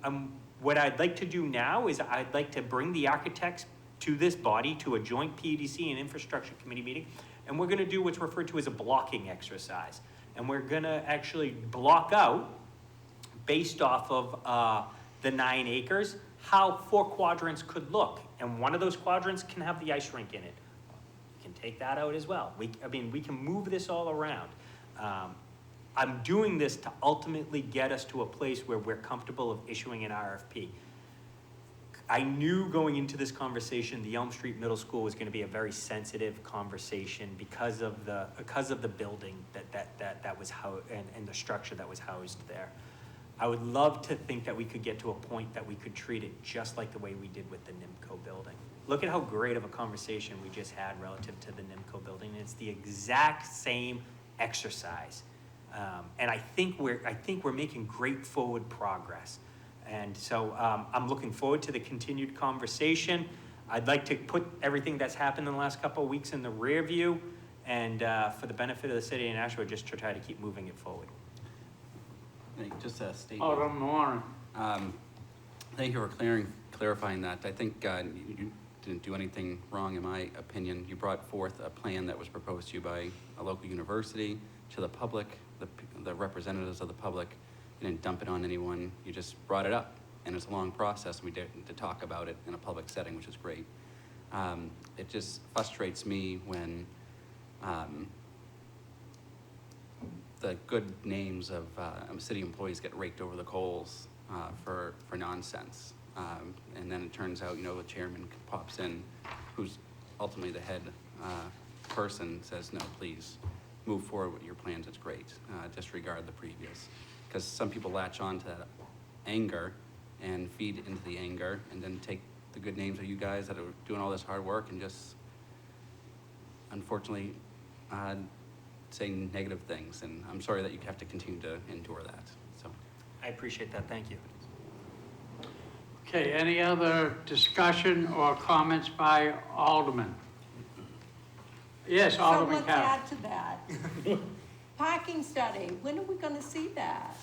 what I'd like to do now is I'd like to bring the architects to this body, to a joint PEDC and infrastructure committee meeting. And we're gonna do what's referred to as a blocking exercise. And we're gonna actually block out, based off of the 9 acres, how 4 quadrants could look. And one of those quadrants can have the ice rink in it. You can take that out as well. I mean, we can move this all around. I'm doing this to ultimately get us to a place where we're comfortable of issuing an RFP. I knew going into this conversation, the Elm Street Middle School was gonna be a very sensitive conversation because of the building that was and the structure that was housed there. I would love to think that we could get to a point that we could treat it just like the way we did with the NIMCO building. Look at how great of a conversation we just had relative to the NIMCO building. It's the exact same exercise. And I think we're making great forward progress. And so I'm looking forward to the continued conversation. I'd like to put everything that's happened in the last couple of weeks in the rear view, and for the benefit of the city of Nashua, just to try to keep moving it forward. Just a statement. Alderman Warren. Thank you for clarifying that. I think you didn't do anything wrong, in my opinion. You brought forth a plan that was proposed to you by a local university, to the public, the representatives of the public. You didn't dump it on anyone. You just brought it up, and it's a long process. We did to talk about it in a public setting, which is great. It just frustrates me when the good names of city employees get raked over the coals for nonsense. And then it turns out, the chairman pops in, who's ultimately the head person, says, no, please move forward with your plans, it's great. Disregard the previous. Because some people latch on to that anger and feed into the anger, and then take the good names of you guys that are doing all this hard work and just, unfortunately, saying negative things. And I'm sorry that you have to continue to endure that. So I appreciate that, thank you. Okay, any other discussion or comments by Alderman? Yes, Alderman So Carroll. let's add to that. Parking study, when are we gonna see that?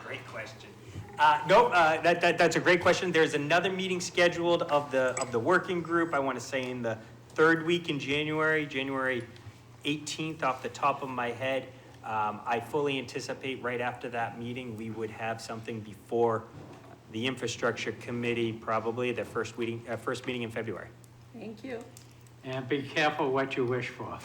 Great question. That's a great question. There's another meeting scheduled of the working group, I want to say in the third week in January 18th off the top of my head. I fully anticipate right after that meeting, we would have something before the infrastructure committee, probably the first meeting in February. Thank you. And be careful what you wish for.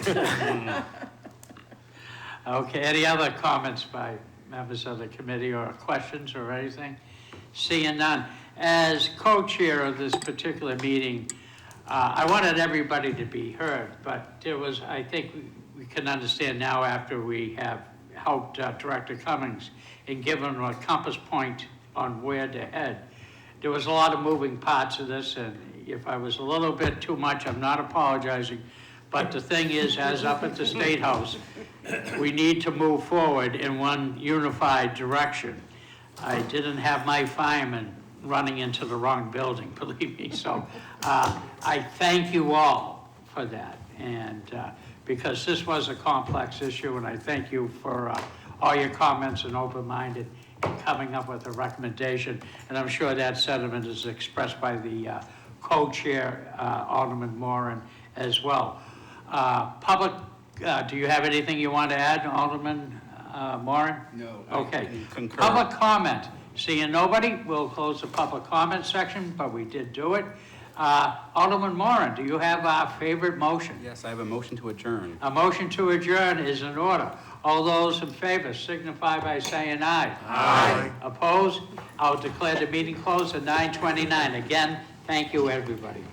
Okay, any other comments by members of the committee or questions or anything? Seeing none. As co-chair of this particular meeting, I wanted everybody to be heard, but there was, I think we can understand now after we have helped Director Cummings in giving a compass point on where to head. There was a lot of moving parts of this, and if I was a little bit too much, I'm not apologizing. But the thing is, as up at the State House, we need to move forward in one unified direction. I didn't have my firemen running into the wrong building, believe me. So I thank you all for that, and because this was a complex issue, and I thank you for all your comments and open-minded and coming up with a recommendation. And I'm sure that sentiment is expressed by the co-chair, Alderman Moran, as well. Public, do you have anything you want to add, Alderman Moran? No. Okay. I concur. Public comment. Seeing nobody, we'll close the public comment section, but we did do it. Alderman Moran, do you have our favorite motion? Yes, I have a motion to adjourn. A motion to adjourn is in order. All those in favor signify by saying aye. Aye. Opposed? I'll declare the meeting closed at 9:29. Again, thank you, everybody.